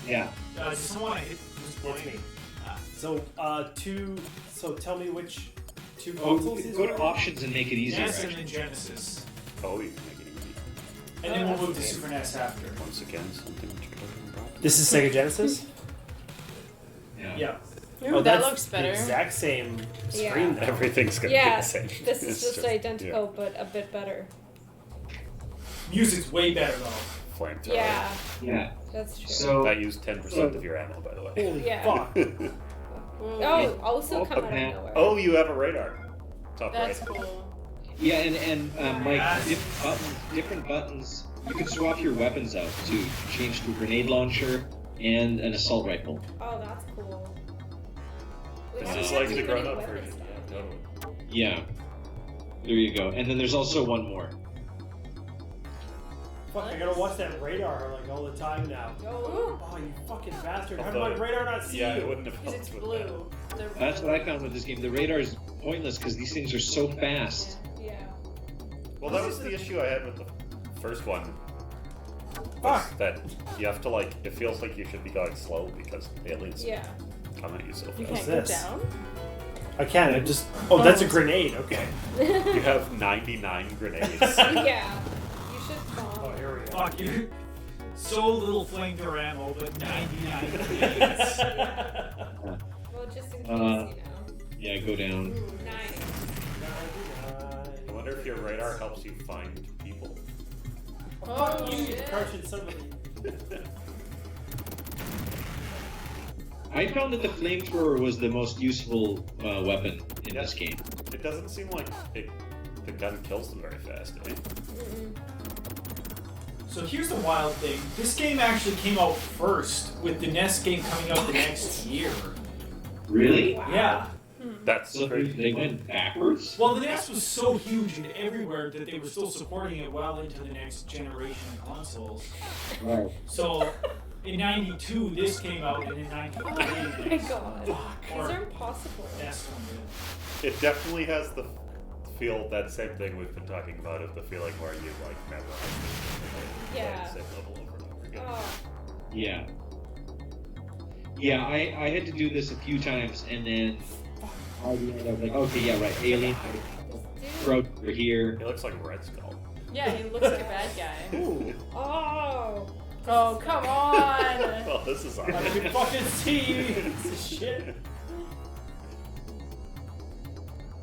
Yeah. Does someone hit who's It's playing? me. Ah. So tell me which two Oh, consoles these go to are? options and make it easier. NES and actually. then Genesis. Oh, you can make it easy. And then we'll move to Super NES after. Once again, something that you're talking about. This is Sega Genesis? Yeah. Yeah. Ooh, Oh, that that's looks better. The exact same Yeah. screen though. Everything's gonna Yeah, be the same. this is It's just identical, but a bit better. Music's way better though. Yeah. Flamethrower. Yeah, Yeah. that's true. So That used 10% of your ammo, by the way. Holy Yeah. fuck. Whoa, Oh, also Oh, come out of man. nowhere. Oh, you have a radar. Top that's right. cool. yeah, and Mike, different buttons. You can swap your weapons out to change to a grenade launcher and an assault rifle. Oh, that's cool. Wait, This how do is you have like too the many grown-up weapons version. though? Yeah, totally. Yeah. There you go. And then there's also one more. Fuck, I gotta watch that radar like all the time now. Oh, Oh, you fucking bastard. How did Although- my radar not see Yeah, you? it wouldn't have Because it's helped with that. blue. They're That's blue. what I found with this game. The radar is pointless because these things are so fast. yeah. Well, that was the issue I had with the first one. Fuck. Was that you have to like, it feels like you should be going slow because the aliens Yeah. come at you so You fast. can't go this? down? I can't, I just. Oh, that's a grenade, okay. You have 99 grenades. Yeah. You should Oh, fall. here we go. Fuck you. So little flamethrower ammo, but 99 grenades. Well, just in case, Uh, you know. Yeah, go down. Nice. I wonder if your radar helps you find people. Oh, You shit. cartridge somebody. I found that the flamethrower was the most useful weapon in this game. It doesn't seem like the gun kills them very fast, eh? So here's the wild thing. This game actually came out first, with the NES game coming out the next year. Really? Yeah. That's So crazy. they went backwards? Well, the NES was so huge and everywhere that they were still supporting it well into the next generation of consoles. Right. So in '92 this came out, and in '93 Oh my god. Fuck. These Or are impossible. NES one did. It definitely has the feel, that same thing we've been talking about, of the feeling where you like memorize it, play Yeah. the same level over and over again. Oh. Yeah. Yeah, I had to do this a few times, and then I was like, okay, yeah, right, alien, throw over here. He looks like Red Skull. Yeah, he looks like a bad guy. Ooh. Oh. Oh, come on! Well, this is I awesome. can fucking see you. This is shit.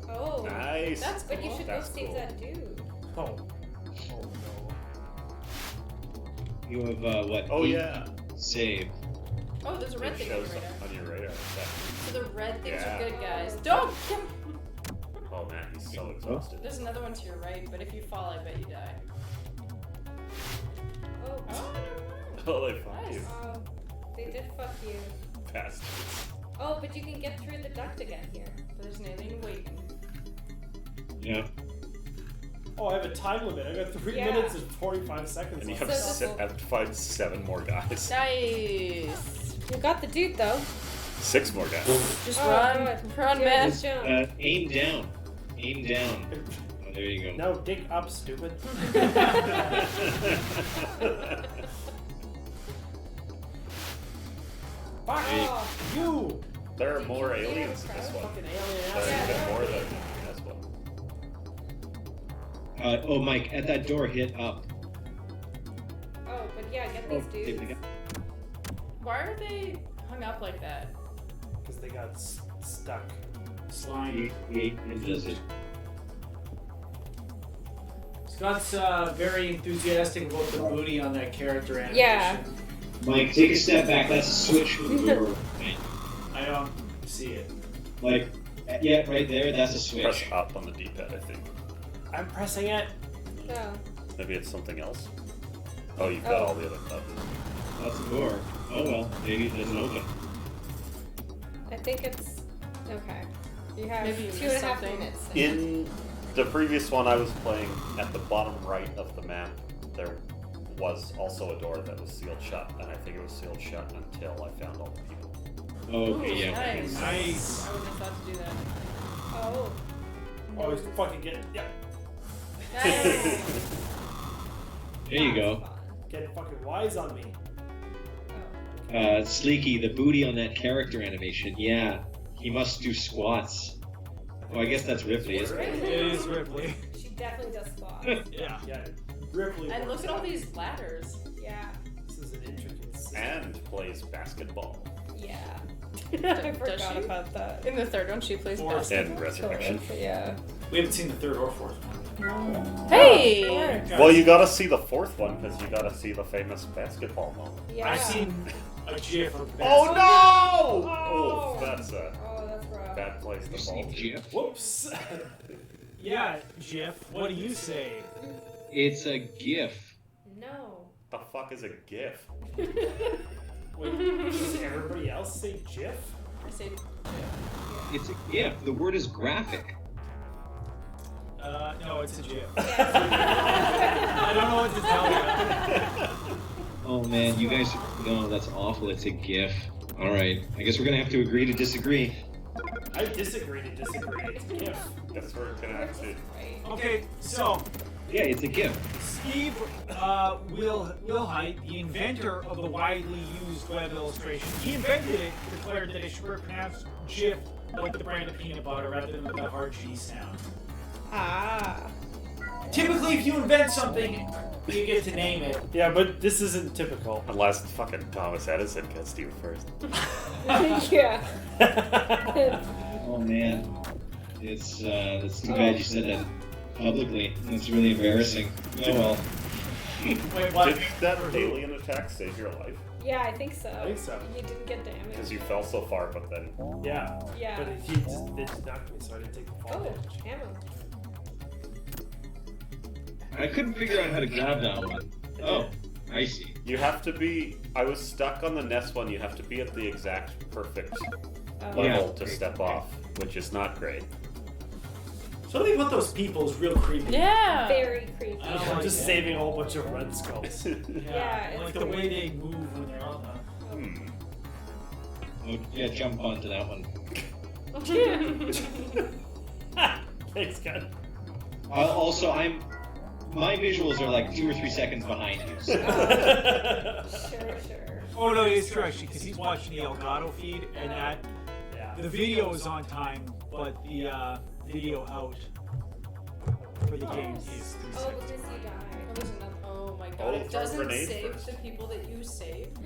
Oh. Nice. That's But you should go That's save cool. that dude. Oh. Oh no. You have, what? Oh 8 yeah. Save. Oh, there's a red It thing on your shows radar. up on your radar. So the red things Yeah. are good guys. Don't! Oh man, he's so exhausted. There's another one to your right, but if you fall, I bet you die. Oh. Oh, Oh, they found Nice. you, Oh. They did fuck you. bastards. Oh, but you can get through the duct again here. there's an alien waiting. Yeah. Oh, I have a time limit. I got 3 Yeah. minutes and 45 seconds And you left. have, So- have to find 7 more guys. Nice! You got the dude though. 6 more guys. Just Oh, run. good. Run, Yeah, man. just jump. Aim down. Aim down. Oh, there you go. No, dig up, stupid. Fuck Oh. you! There are more aliens in this one. Fucking alien There ass. are Yeah, even they're more alien. than in this one. Oh, Mike, at that door, hit up. Oh, but yeah, get these dudes. Why are they hung up like that? Because they got stuck. Slime. It does it. Scott's very enthusiastic about the booty on that character animation. Yeah. Mike, take a step back. That's a switch for the door. I don't see it. Like, yeah, right there. That's a Press switch. up on the D-pad, I think. I'm pressing it. No. Maybe it's something else. Oh, you've got Oh. all the other buttons. That's the door. Oh well, maybe it doesn't open. I think it's okay. You have Maybe you 2.5 missed something. minutes. In the previous one I was playing, at the bottom right of the map, there was also a door that was sealed shut, and I think it was sealed shut until I found all the people. Okay, Ooh, yeah. Nice. Nice. I wouldn't have thought to do that. Oh. Always fucking get it. Yeah. Nice. There you That's go. fun. Get fucking wise on me. Oh. Sleeky, the booty on that character animation. Yeah, he must do squats. Oh, I guess that's Ripley, isn't it? It is Ripley. She definitely does squats. Yeah. Yeah. Ripley. And works look at all out. these ladders. Yeah. This is an intricate system. And plays basketball. Yeah. I Does forgot she? about that. In the third one, she plays Fourth. basketball. And Resurrection. Yeah. We haven't seen the third or fourth one. Hey! Well, you gotta see the fourth one, because you gotta see the famous basketball moment. Yeah. I've seen a GIF of Oh basketball. no! Oh. Oh, that's a Oh, that's rough. bad place You to see fall. GIF? Whoops. Yeah, GIF. What do you say? It's a GIF. No. The fuck is a GIF? Wait, does everybody else say GIF? I say, It's a GIF. The word is graphic. No, it's a GIF. Yeah. I don't know what to tell you. Oh man, you guys. No, that's awful. It's a GIF. All right. I guess we're gonna have to agree to disagree. I disagree to disagree. It's GIF. That's where it connected. Right. Okay, so Yeah, it's a GIF. Steve Wilhite, the inventor of the widely used web illustration, he invented it, declared that it should be pronounced GIF like the brand of peanut butter rather than with the hard G sound. Ah. Typically, if you invent something, you get to name it. Yeah, but this isn't typical. Unless fucking Thomas Edison gets to you first. Yeah. Oh man, it's too bad you said that publicly. It's really embarrassing. Oh well. Wait, what? Did that alien attack save your life? Yeah, I think so. I think so. You didn't get damaged. Because you fell so far, but then Yeah. Yeah. But he just knocked me, so I didn't take the fall Oh, damage. ammo. I couldn't figure out how to grab that one. Oh, I see. you have to be. I was stuck on the NES one. You have to be at the exact perfect Oh. level to step off, which is not great. Something about those people is real creepy. yeah! Very creepy. I don't I'm like just that. saving a whole bunch of red skulls. Yeah, like it's the way they move when they're on the. Hmm. Oh, yeah, jump onto that one. Thanks, God. Also, my visuals are like 2 or 3 seconds behind you. So. Sure. Oh no, it's true actually, because he's watching the Elgato feed, and that Yeah. the video is on time, but the video out for the game is 3 Oh, seconds. because you Oh, died. there's another. Oh my god, Oh, it throw a doesn't grenade save first. the people that you saved.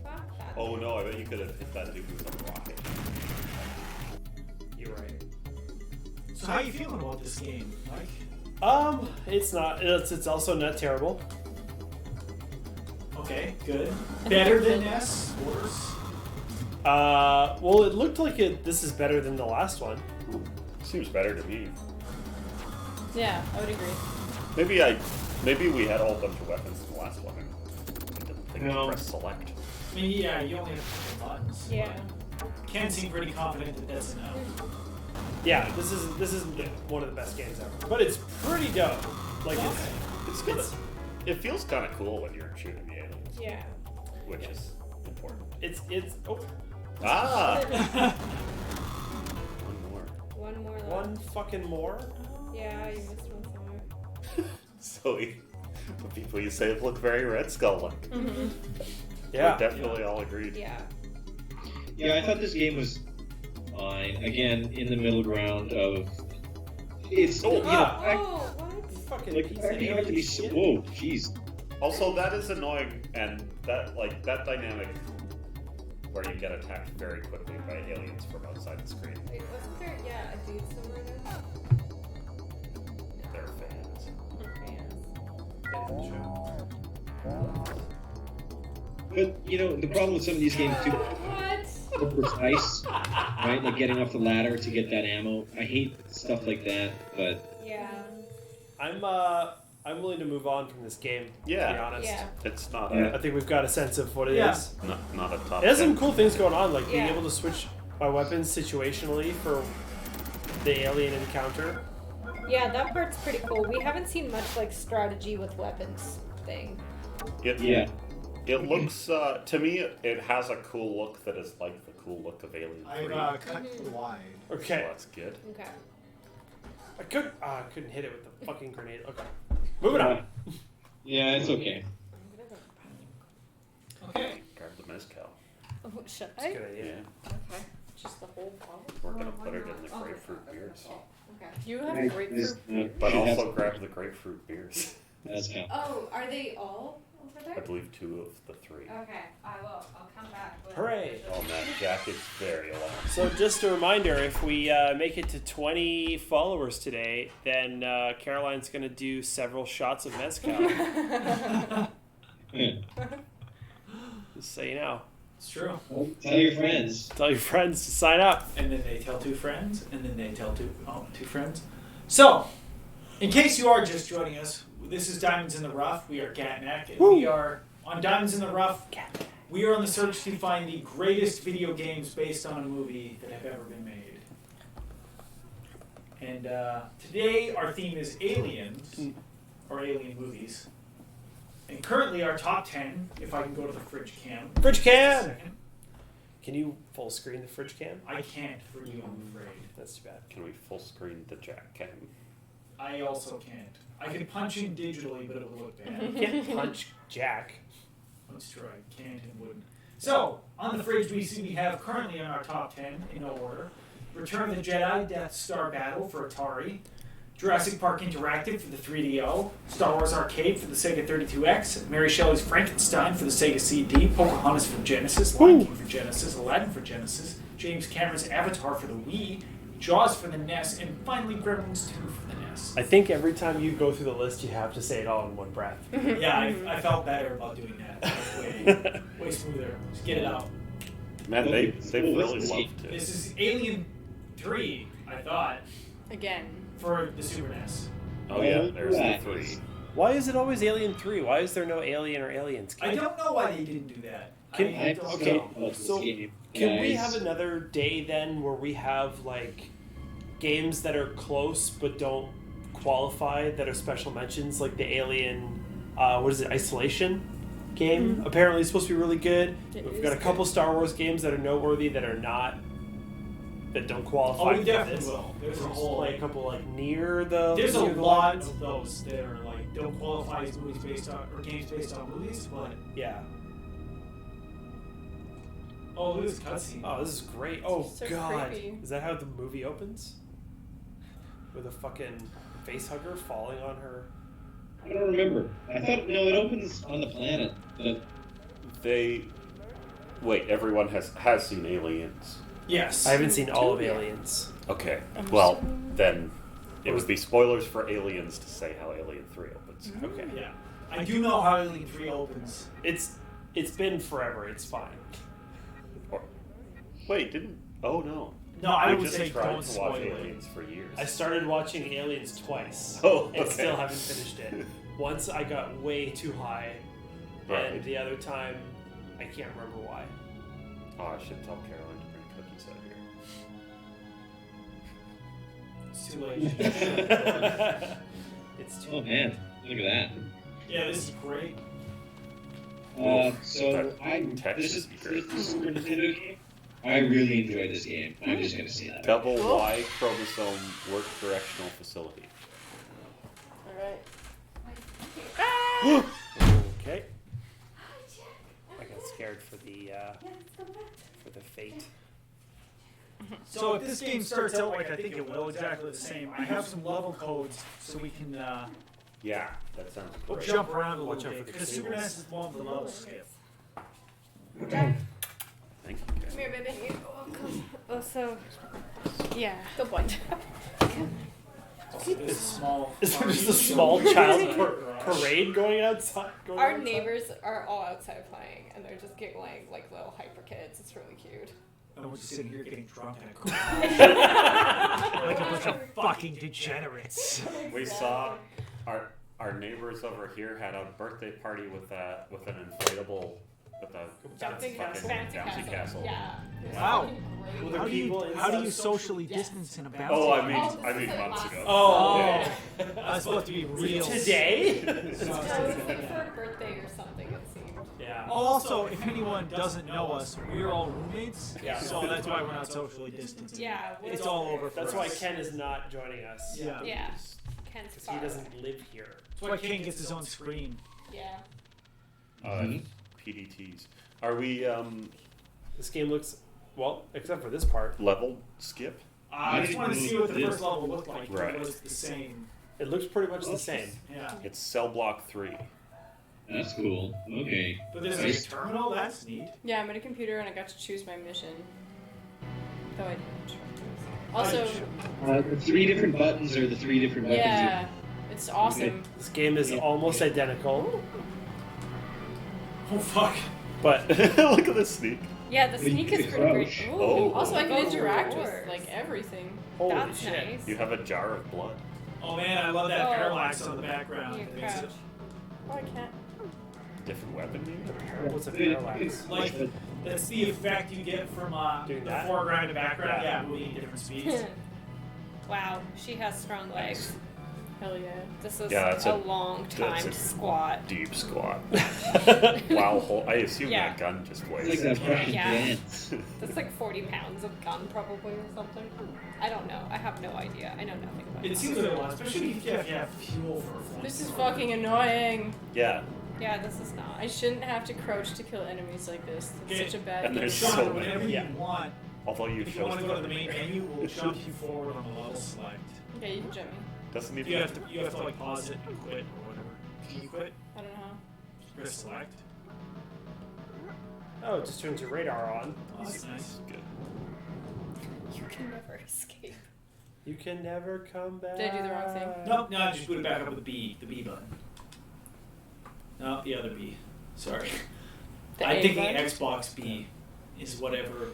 Fuck that. Oh no! I bet you could have hit that dude with a rocket. You're right. So how you feeling about this game, Mike? It's not. It's also not terrible. Okay, good. Better than NES? Worse? Well, it looked like this is better than the last one. Seems better to me. Yeah, I would agree. Maybe we had a whole bunch of weapons in the last one and we didn't think No. to press select. I mean, yeah, you only have 4 buttons. Yeah. Ken seemed pretty confident that that's enough. Yeah, this isn't one of the best games ever, but it's pretty dope. Like It's good. It feels kind of cool when you're shooting the aliens, Yeah. which is important. it's oh, Ah! One more. One more left. one fucking more. Yeah, you missed one somewhere. So the people you save look very Red Skull-like. Yeah. We're definitely all agreed. Yeah. Yeah, I thought this game was fine. Again, in the middle ground of. It's. Oh, you know, Oh, what? fucking Like, piece why of do you have to be alien so? shit. Whoa, jeez. Also, that is annoying, and that dynamic where you get attacked very quickly by aliens from outside the screen. Wait, wasn't there, a dude somewhere there? They're fans. But the problem with some of these games too, What? they're precise, right? Like getting off the ladder to get that ammo. I hate stuff like that, but Yeah. I'm willing to move on from this game. Yeah. To be honest. Yeah. It's not I think we've got a sense of what it is. not a top. It has some 10. cool things going on, like being Yeah. able to switch my weapons situationally for the alien encounter. Yeah, that part's pretty cool. We haven't seen much like strategy with weapons thing. yeah. It looks to me. It has a cool look that is like the cool look of Alien 3. I've cut wide. So Okay. that's good. Okay. I couldn't hit it with the fucking grenade. Okay. Moving on. Yeah, it's okay. Okay. Grab the mezcal. Oh, should That's a I? good idea. Okay. Just the whole bottle. We're gonna put it in the grapefruit beers, Okay. You have This, grapefruit. but should have also some grab the grapefruit beers. mezcal. Oh, are they all over I there? believe 2 of the 3. Okay, I will. I'll come back. Hooray. Oh man, Jack is very alone. So just a reminder, if we make it to 20 followers today, then Caroline's going to do several shots of mezcal. Just so you know. It's true. Tell your friends. Tell your friends to sign up. And then they tell 2 friends, and then they tell 2 friends. So, in case you are just joining us, this is Diamonds in the Rough. We are Gatneck, and we are on Diamonds in the Rough. We are on the search to find the greatest video games based on a movie that have ever been made. And today our theme is aliens, or alien movies. And currently our top 10, if I can go to the fridge cam. Fridge Just a cam! second. Can you full screen the fridge cam? I can't for you, I'm afraid. That's too bad. Can we full screen the Jack cam? I also can't. I could punch in digitally, but it would look bad. You can't punch Jack. Let's try. Can't and wouldn't. So, on the fridge we have currently in our top 10, in no order, Return of the Jedi, Death Star Battle for Atari, Jurassic Park Interactive for the 3DO, Star Wars Arcade for the Sega 32X, Mary Shelley's Frankenstein for the Sega CD, Pocahontas for Genesis, Lion King for Genesis, Aladdin for Genesis, James Cameron's Avatar for the Wii, Jaws for the NES, and finally Gremlins 2 for the NES. I think every time you go through the list, you have to say it all in one breath. Yeah, I felt better about doing that. That's way smoother. Just get it out. Man, they really This love to. This is Alien 3, I thought, Again. for the Super NES. Oh yeah, there's the Right. 3. Why is it always Alien 3? Why is there no Alien or Aliens? I don't know why they didn't do that. Can- I I don't okay, know. About so this game, Can we guys. have another day then where we have like games that are close but don't qualify that are special mentions, like the Alien, what is it, Isolation game? Apparently it's supposed to be really good. It We've is got a couple Star Wars games that are noteworthy that are not, that don't qualify. Oh, we for definitely this. will. There's a We'll just whole. play a couple like near the. There's a near the lot lines. of those that are like don't qualify as movies based on or games based on movies, but Yeah. oh, look at this cutscene. Oh, this is great. Oh So God, creepy. is that how the movie opens? With a fucking face hugger falling on her. I don't remember. I thought no, it opens on the planet. But Wait, everyone has seen Aliens. Yes. I haven't seen all of Two, yeah. Aliens. Okay. I'm Well, sorry. then it would be spoilers for Aliens to say how Alien 3 opens. Okay. Yeah. I do know how Alien 3 opens. It's been forever. It's fine. Or, wait, didn't? Oh no. No, I We would just say tried don't to spoil watch it. Aliens for years. I started watching Aliens twice. Oh, And okay. still haven't finished it. Once I got way too high, Right. and the other time I can't remember why. Oh, I should tell Caroline to bring cookies out here. It's too late. It's too. oh man, look at that. Yeah, this is great. So this is the Super Nintendo game. I really enjoyed this game. I'm just gonna say that. Double Y chromosome work correctional facility. Alright. Okay. I got scared for the fate. So if this game starts out like I think it will, exactly the same, I have some level codes so we can Yeah, that sounds We'll great. jump around a Watch little out bit for because Super cables. NES is one with the level skip. Jack, Thank you, come guys. here, baby. Oh, so yeah. Good boy. This small. Is there just a small child parade going outside? Going Our outside? neighbors are all outside playing, and they're just giggling like little hyper kids. It's really cute. And we're just sitting here getting drunk in a car. Like a bunch of fucking degenerates. We saw our neighbors over here had a birthday party with an inflatable with a Jumping fucking bouncy castle. Yeah. It's Wow. fucking great. Were there How do you, people how do inside? you socially distance in a bouncy? Oh, I Oh, mean this is like months last- ago. Oh, Yeah. That's supposed to be real. today? No, it was for a birthday or something, it seemed. Yeah. Also, if anyone doesn't know us, we're all roommates, Yeah. so that's why we're not socially distancing. Yeah. we're It's all- all over for That's us. why Ken is not joining us. Yeah. Yeah. Ken's Because far he away. doesn't live here. That's why King gets his own screen. Yeah. PDTs. Are we This game looks, well, except for this part, level skip? I just wanted to see what the first level looked like. If Right. It was the same. it looks pretty much the same. Yeah. It's Cell Block 3. That's cool. Okay. But there's like a terminal. That's neat. Yeah, I'm at a computer and I got to choose my mission. Though I didn't. Also, The 3 different buttons are the 3 different weapons. yeah, it's awesome. This game is almost identical, Oh fuck. but Look at this sneak. Yeah, the But you sneak can is pretty great. crouch. Ooh, Oh. Also, I can those interact with rewards. like everything. holy That's shit. nice. You have a jar of blood. Oh man, I love that Oh. parallax on the background. You It makes crouch. it- Oh, I can't. Different weapon, maybe? What's a parallax? Like that's the effect you get from Doing the that? foreground to background. Yeah. Yeah, moving at different speeds. Wow, she has strong legs. Hell yeah. This is Yeah, that's a a- long that's time a- squat. Deep squat. Wow, I assume Yeah. that gun just It's weighs. like that Russian Yeah. dance. That's like 40 pounds of gun probably or something. I don't know. I have no idea. I know nothing about It it. seems like a lot, especially if you have to have fuel for a This is flamethrower. fucking annoying. Yeah, Yeah, this is not. I shouldn't have to crouch to kill enemies like this. It's Okay. such a bad And game. there's Sean, so many. whenever Yeah. you want, although you if you chose want to go to the main menu, we'll jump you forward on the level select. Okay, you can jump me. doesn't even You have to like pause it and quit or whatever. Can you quit? I don't know how. Press select. Oh, it just turns your radar on. Oh, that's nice. good. You can never escape. You can never come back. Did I do the wrong thing? Nope, no, just boot it back up with the B button. No, the other B. Sorry. The I'm A thinking button? Xbox B is whatever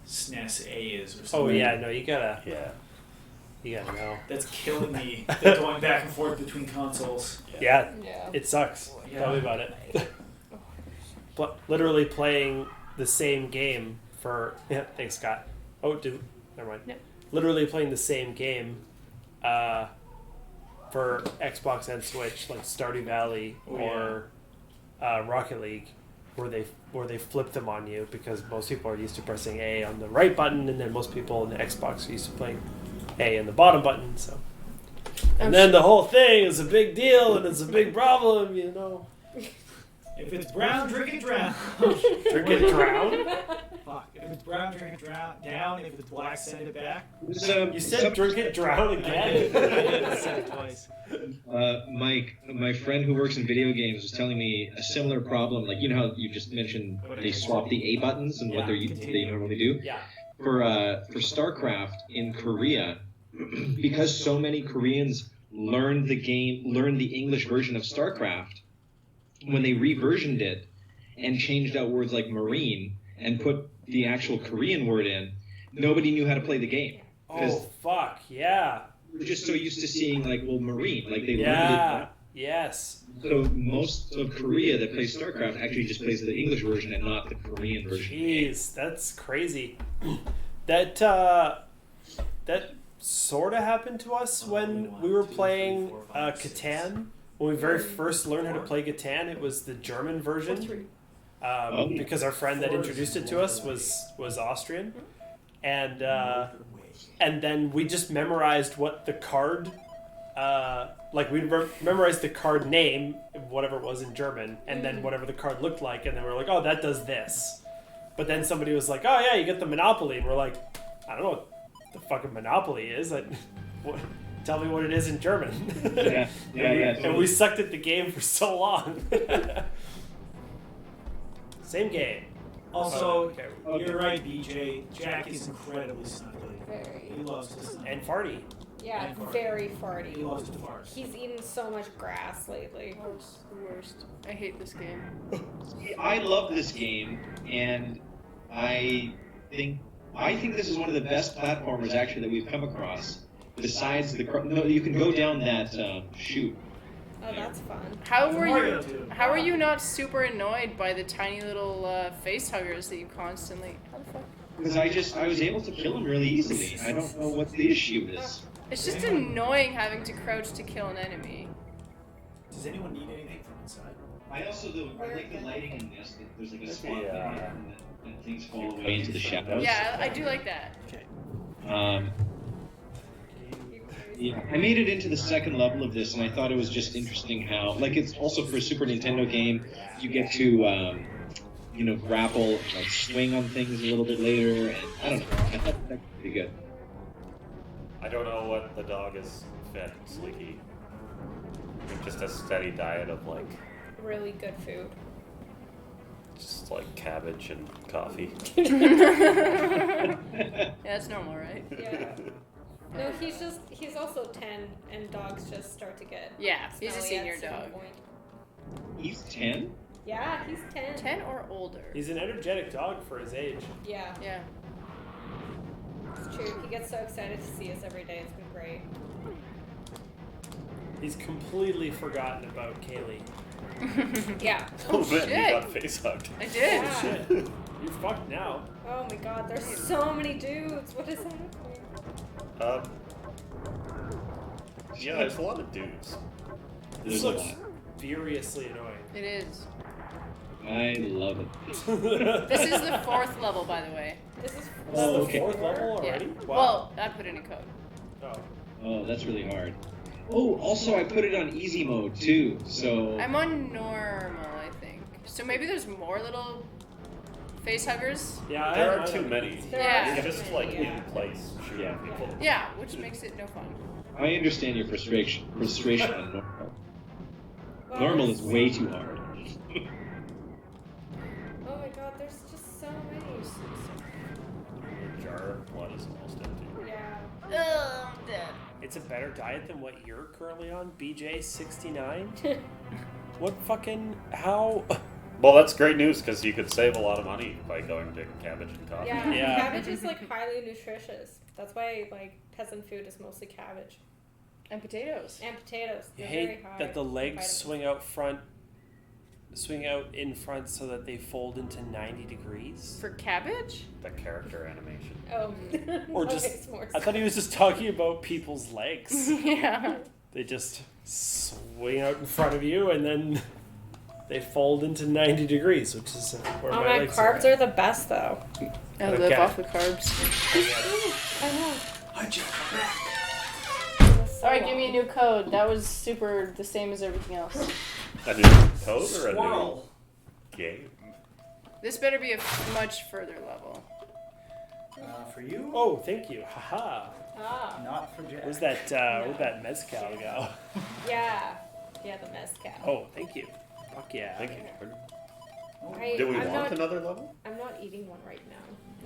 SNES A is or Oh something. yeah, no, you gotta know. That's killing me. They're going back and forth between consoles. Yeah, Yeah. it sucks. Yeah. Tell me about it. Literally playing the same game for thanks Scott. Oh, never mind. No. Literally playing the same game for Xbox and Switch, like Stardew Valley Oh, or Rocket League, where they flip them on you because most people are used to pressing A on the right button, and then most people in the Xbox are used to playing A on the bottom button. So, and then the whole thing is a big deal, and it's a big problem, you know. If it's brown, drink it drown. Drink it drown. Fuck. If it's brown, drink it down. If it's black, send it back. You said drink it drown again. I said it twice. Mike, my friend who works in video games was telling me a similar problem. Like, you know how you just mentioned they swap the A buttons and what they normally do? Yeah. For StarCraft in Korea, because so many Koreans learned the English version of StarCraft, when they reversioned it and changed out words like Marine and put the actual Korean word in, nobody knew how to play the game. Oh fuck yeah. We're just so used to seeing like, well, Marine, like they Yeah. learned Yes. it. So most of Korea that plays StarCraft actually just plays the English version and not the Korean version. Jeez, that's crazy. That sort of happened to us when we were playing Catan. When we very first learned how to play Catan, it was the German version. Because our friend that introduced it to us was Austrian, and then we just memorized what the card, like we memorized the card name, whatever it was in German, and then whatever the card looked like, and then we're like, oh, that does this. But then somebody was like, oh yeah, you get the Monopoly, and we're like, I don't know what the fucking Monopoly is. What? tell me what it is in German. Yeah, And totally. we sucked at the game for so long. Same game. Also, Okay. you're right, BJ. Jack is incredibly snuggly. Very. He loves to snuggle. And farty. Yeah, And fart. very He farty. loves to fart. He's eaten so much grass lately. Oh, it's the worst. I hate this game. I love this game, and I think this is one of the best platformers actually that we've come across. Besides no, you can go down that chute. Oh, that's fun. How were Mario you? too. How are you not super annoyed by the tiny little face huggers that you constantly? How the fuck? Because I was able to kill him really easily. I don't know what the issue is. It's just annoying having to crouch to kill an enemy. Does anyone need anything from inside? I also I like the lighting in this. There's like a spot Yeah. there and things fall away into the shadows. Yeah, I do like that. Yeah, I made it into the second level of this, and I thought it was just interesting how, like, it's also for a Super Nintendo game, you get to, grapple, like, swing on things a little bit later, and I don't know, I thought that was pretty good. I don't know what the dog is fed, Sleeky. Just a steady diet of like, Really good food. just like cabbage and coffee. Yeah, that's normal, right? Yeah. No, he's also 10, and dogs just start to get Yeah, he's a smelly senior at some dog. point. He's 10? Yeah, he's 10. 10 or older. He's an energetic dog for his age. Yeah, Yeah. it's true. He gets so excited to see us every day. It's been great. He's completely forgotten about Kaylee. Yeah. Oh, man, shit. you got face hugged. I did. Yeah. Shit. You're fucked now. Oh my god, there's so many dudes. What is happening? Um, yeah, there's a lot of dudes. This There's a looks lot. furiously annoying. It is. I love it. This is the 4th level, by the way. This is Oh, okay. Fourth level Yeah. already? Well, I put in a code. Oh. Oh, that's really hard. Oh, also, I put it on easy mode, too, so... I'm on normal, I think. So maybe there's more little face huggers. Yeah, There I are too don't- many. There Yeah. are You're so just many, like yeah. in place shooting Yeah. people. Yeah, which makes it no fun. I understand your frustration on normal. Wow, Normal there's is way so too many. hard. Oh my god, there's just so many. Your jar of blood is almost empty. Yeah. Ugh, I'm dead. It's a better diet than what you're currently on, BJ69? What fucking... How... Well, that's great news because you could save a lot of money by going to cabbage and coffee. Yeah. Yeah. Cabbage is like highly nutritious. That's why like peasant food is mostly cabbage And potatoes. and potatoes. You They're hate very high that the in legs vitamins. swing out in front so that they fold into 90 degrees? For cabbage? The character animation. Oh. Or That just... makes more I thought he was just talking about people's legs. Yeah. They just swing out in front of you and then they fold into 90 degrees, which is where Oh my man, legs carbs are. are the best though. I live Okay. off the carbs. I know. How'd you come back? Alright, give me a new code. That was super the same as everything else. A new code or a new Squirrel. game? This better be a much further level. For you? Oh, thank you. Haha. Ah. Not for Jack. Where'd that mezcal go? Yeah. Yeah, the mezcal. Oh, thank you. Fuck yeah. Thank you. I, Do we I'm want not, another level? I'm not eating one right now.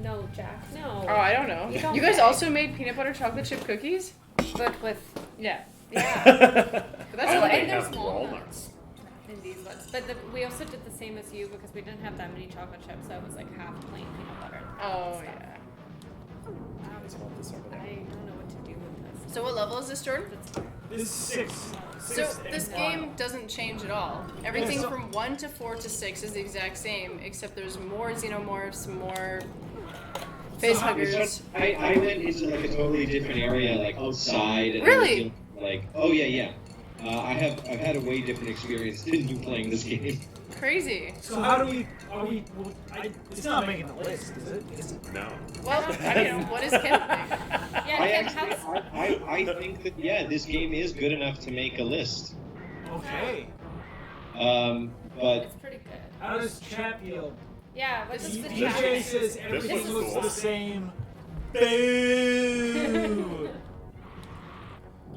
No, Jack. No. Oh, I don't know. You don't You guys pay. also made peanut butter chocolate chip cookies? But with Yeah. yeah. But that's I all only and there's have walnuts. walnuts. In these ones. But we also did the same as you because we didn't have that many chocolate chips, so it was like half plain peanut butter. Oh, yeah. Just want this over I there. don't know what to do with this. So what level is this, Jordan? This is 6. So and this one. game doesn't change at all. Everything so- from 1 to 4 to 6 is the exact same, except there's more xenomorphs, more face huggers. I went into like a totally different area, like outside. And Really? I was feeling like, oh yeah. I've had a way different experience than you playing this game. Crazy. So how do we? Are we? Well, it's not making the list, is it? Is it? No. Well, I don't know. What is Ken think? Yeah, I Ken, actually, how's I think that this game is good enough to make a list. Okay. But it's pretty good. How does chat feel? Yeah, what does the DJ chat says This everything was looks cool. the same. Boo!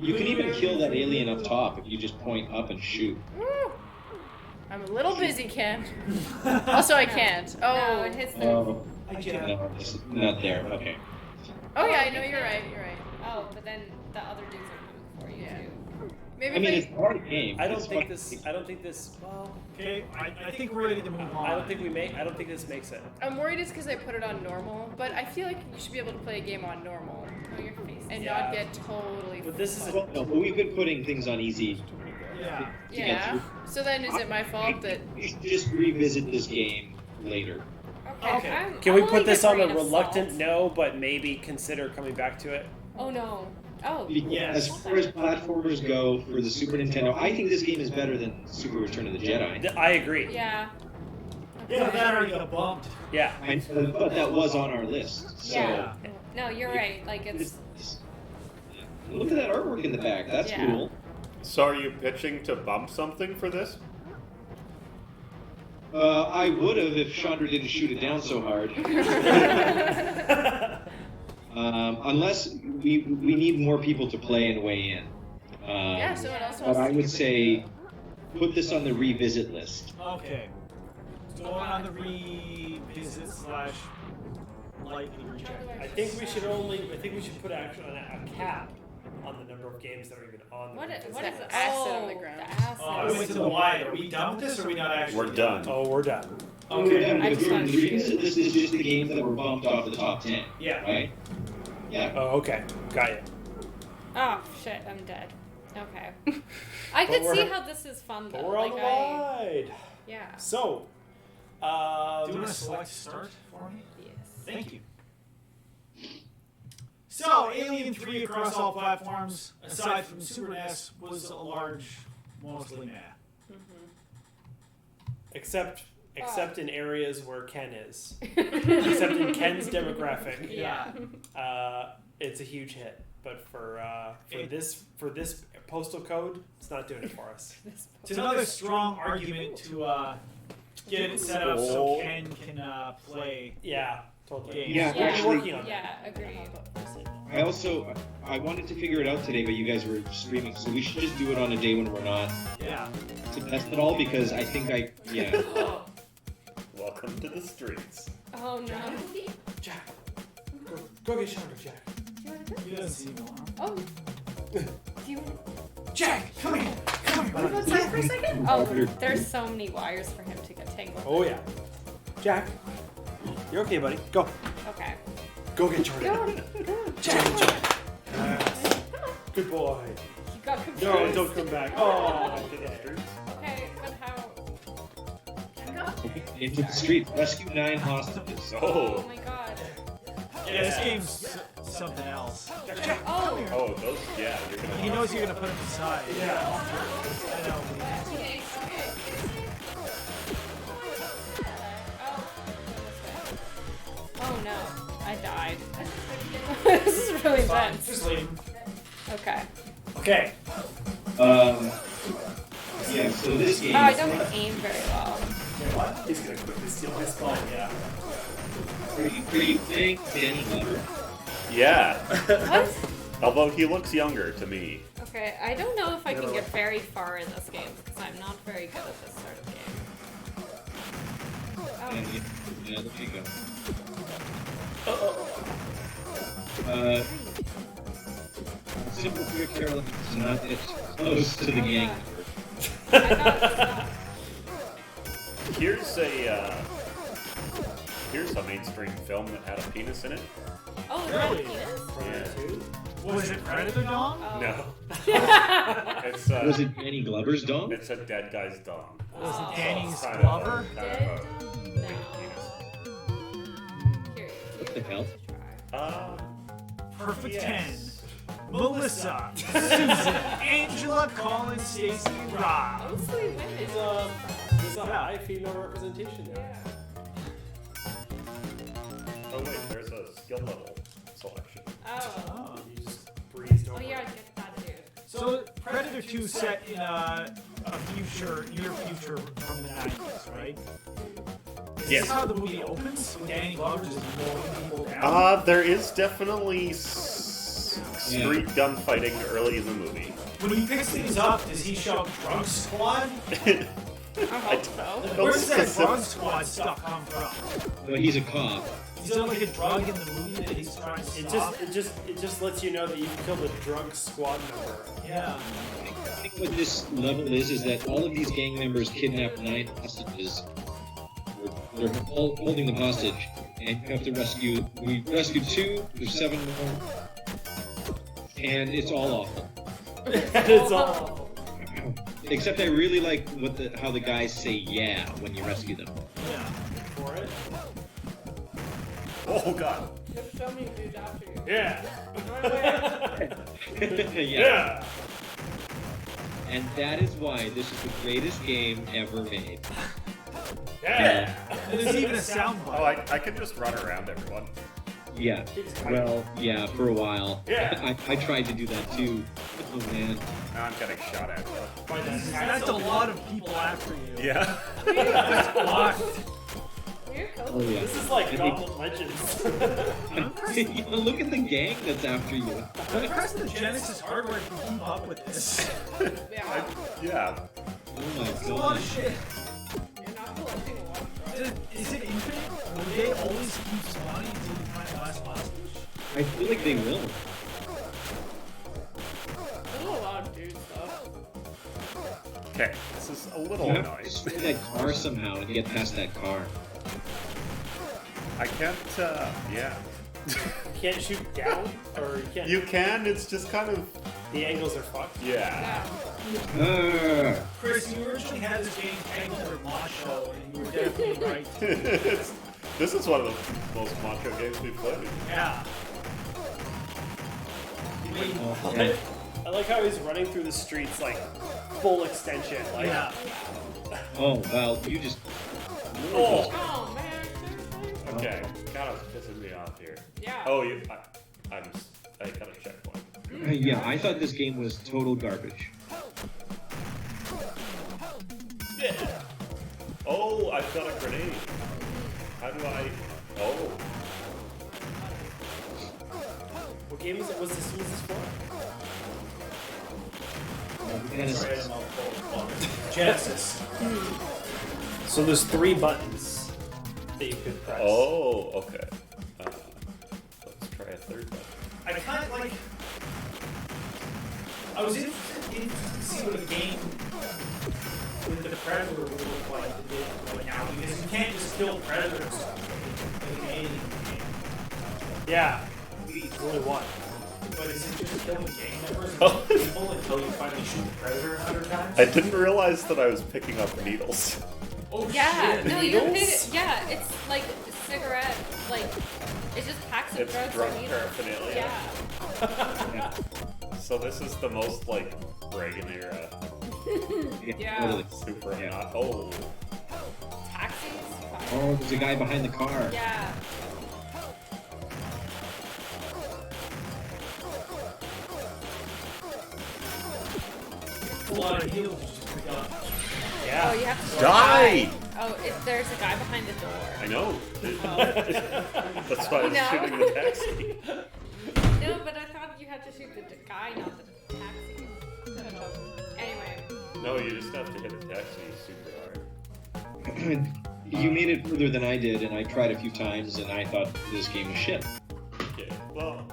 You can even kill that alien up top if you just point up and shoot. Woo. I'm a little busy, Ken. Also, I can't. No, Oh. it hits the. Oh, I get it. no, it's not there. Okay. Oh yeah, I know you're right. You're right. Oh, but then the other dudes are coming for you Yeah. too. Maybe I mean, if it's a hard game. I don't It's think fun. this. I don't think this. Well, Okay, I think we're ready to move on. I don't think we make. I don't think this makes it. I'm worried it's because I put it on normal, but I feel like you should be able to play a game on normal Oh, your face. and Yeah. not get totally. But this is a. Well, no, but we've been putting things on easy. Yeah. to get Yeah. through. So then, is it my fault that? We should just revisit this game later. Okay. Can we I'm put like this on a grain of reluctant salt. no, but maybe consider coming back to it? Oh no. Oh. Yes. As far as platformers go for the Super Nintendo, I think this game is better than Super Return of the Jedi. I agree. Yeah. Yeah, that already got bumped. Yeah. But that was on our list. So Yeah. No, you're right. Like it's. Look at that artwork in the back. That's Yeah. cool. So are you pitching to bump something for this? I would have if Chandra didn't shoot it down so hard. Unless we need more people to play and weigh in. Yeah, someone else But wants I to would give it- say put this on the revisit list. Okay. So on the revisit slash lightly reject. I think we should only. I think we should put actually a cap on the number of games that are even on. What is, the what is it? acid on Oh, the ground. The acid. Oh, we went to the wide. Are we done with this, or are we not actually? We're done. Oh, we're done. Okay. I But just the wanted to revisit list is just the games that were bumped off the top 10, Yeah. right? Yeah. Oh, okay. Got it. Oh shit! I'm dead. Okay. I But could see we're- how this is fun though. But we're on like the wide. Yeah. So. Do you want to select start for me? Yes. Thank you. So, Alien 3 across all platforms, aside from Super NES, was a large, mostly meh. Except in areas where Ken is. Except in Ken's demographic. Yeah. It's a huge hit. But for this postal code, it's not doing it for us. It's another strong argument to get it set up so Ken can play. Yeah, totally. Yeah, Yeah. actually, working on Yeah. Agreed. I wanted to figure it out today, but you guys were streaming, so we should just do it on a day when we're not Yeah. to test it all because I think yeah. Welcome to the streets. Oh no. Jack, go get Chandra, Jack. He doesn't see me alone. Oh. Do you? Jack, come here. Come here. Go outside for a second. Oh, there's so many wires for him to get tangled. Oh yeah, Jack, you're okay, buddy. Go, Okay. go get Jordan. Jack. Good boy. You got confused. No, don't come back. Oh, Okay, but how? Into the streets, rescue 9 hostages. Oh Oh, my god. Yeah, this game's something else. Oh. oh, those, yeah, you're He gonna. knows you're gonna put him aside. Yeah. I know. Oh no, I died. This is really Fine, intense. just leave him. Okay. Okay. Yeah, so this game. Oh, I don't aim very well. He's gonna quickly steal his phone. Yeah. Are you playing Danny Glover? Yeah. What? Although he looks younger to me. Okay, I don't know if I can get very far in this game because I'm not very good at this sort of game. And yeah, there you go. Simple Clear Carolyn is not as close to the gang. I thought Here's a mainstream film that had a penis in it. Oh, Really? really? Yeah. Was it Predator Dong? Oh. No. It's Was it Danny Glover's dong? It's a dead guy's dong. Was Oh. it Danny's Kind of a- Glover? kind of a No. penis. Here, What the hell? Perfect Yes. 10. Melissa, Susan, Angela, Colin, Stacy, Rob. Mostly women. There's a high female representation there. Oh wait, there's a skill level selection. Oh. Oh. You just breezed over. Oh yeah, I it. get that dude. So Predator 2 set in a future, near future from the 90s, right? Is Yes. this how the movie opens? With Danny Glover just mowing people down? There is definitely street gunfighting early in the movie. When he picks things up, does he shout drug squad? I hope so. Where does that drug squad stuff come from? Well, he's a cop. Is there like a drug in the movie that he's trying to stop? It just lets you know that you've killed a drug squad member. Yeah. I think what this level is that all of these gang members kidnap 9 hostages. They're all holding them hostage, and you have to rescue. We rescued 2. There's 7 more, and it's all awful. It's all. Except I really like how the guys say "yeah" when you rescue them. Yeah. For it. Oh god. There's so many dudes after you. Yeah. Yeah. And that is why this is the greatest game ever made. Yeah. And there's even a sound Oh, bite. I can just run around everyone. Yeah. Well, yeah, for a while. Yeah. I tried to do that too. Oh man. Now I'm getting shot at. That's a lot of people after you. Yeah. That's a lot. Weird Oh coach. yeah. This is like Gauntlet Legends. Look at the gang that's after you. I'm impressed the Genesis hardware can keep up with this. Yeah. Yeah. Oh my It's a lot god. of shit. You're not collecting a lot of drugs. Is it infinite? Will they always keep spawning until you find the last hostage? I feel like they will. There's a lot of dudes though. Okay, this is a little You have to annoying. destroy that car somehow and get past that car. I can't, yeah. You can't shoot down, or you can't. You can, it's just kind of, The angles are fucked. yeah. Yeah. Chris, you originally had this game titled for Macho, and you were definitely right. This is one of the most macho games we've played. Yeah. I like how he's running through the streets like full extension. Like, Yeah. Oh wow, you just. Oh. Oh man, seriously? Okay, kind of pissing me off here. Yeah. Oh, I got a checkpoint. Yeah, I thought this game was total garbage. Oh, I've got a grenade. How do I? Oh, What game was this for? Genesis. So there's 3 buttons that you could press. oh, okay. Let's try a third one. I kind of like. I was interested to see what a game with the Predator would look like right now, because you can't just kill Predators like an alien game. Yeah. There's only one. But is it just killing gang members Oh. and people until you finally shoot the Predator 100 times? I didn't realize that I was picking up needles. Oh Yeah, shit! no, you're Needles? yeah, it's like cigarette, like it's just packs of It's drugs drug or needles. paraphernalia. Yeah. So this is the most like Reagan era, Yeah. Totally. super Yeah. not. Oh, Taxis. Oh, there's a guy behind the car. Yeah. A lot of heals you just pick up. Yeah. Oh, you have to Die! Oh, there's a guy behind the door. I know. That's why I was No. shooting the taxi. No, but I thought you had to shoot the guy, not the taxi. Anyway. No, you just have to hit the taxi super hard. You made it further than I did, and I tried a few times, and I thought this game was shit. Okay. Well,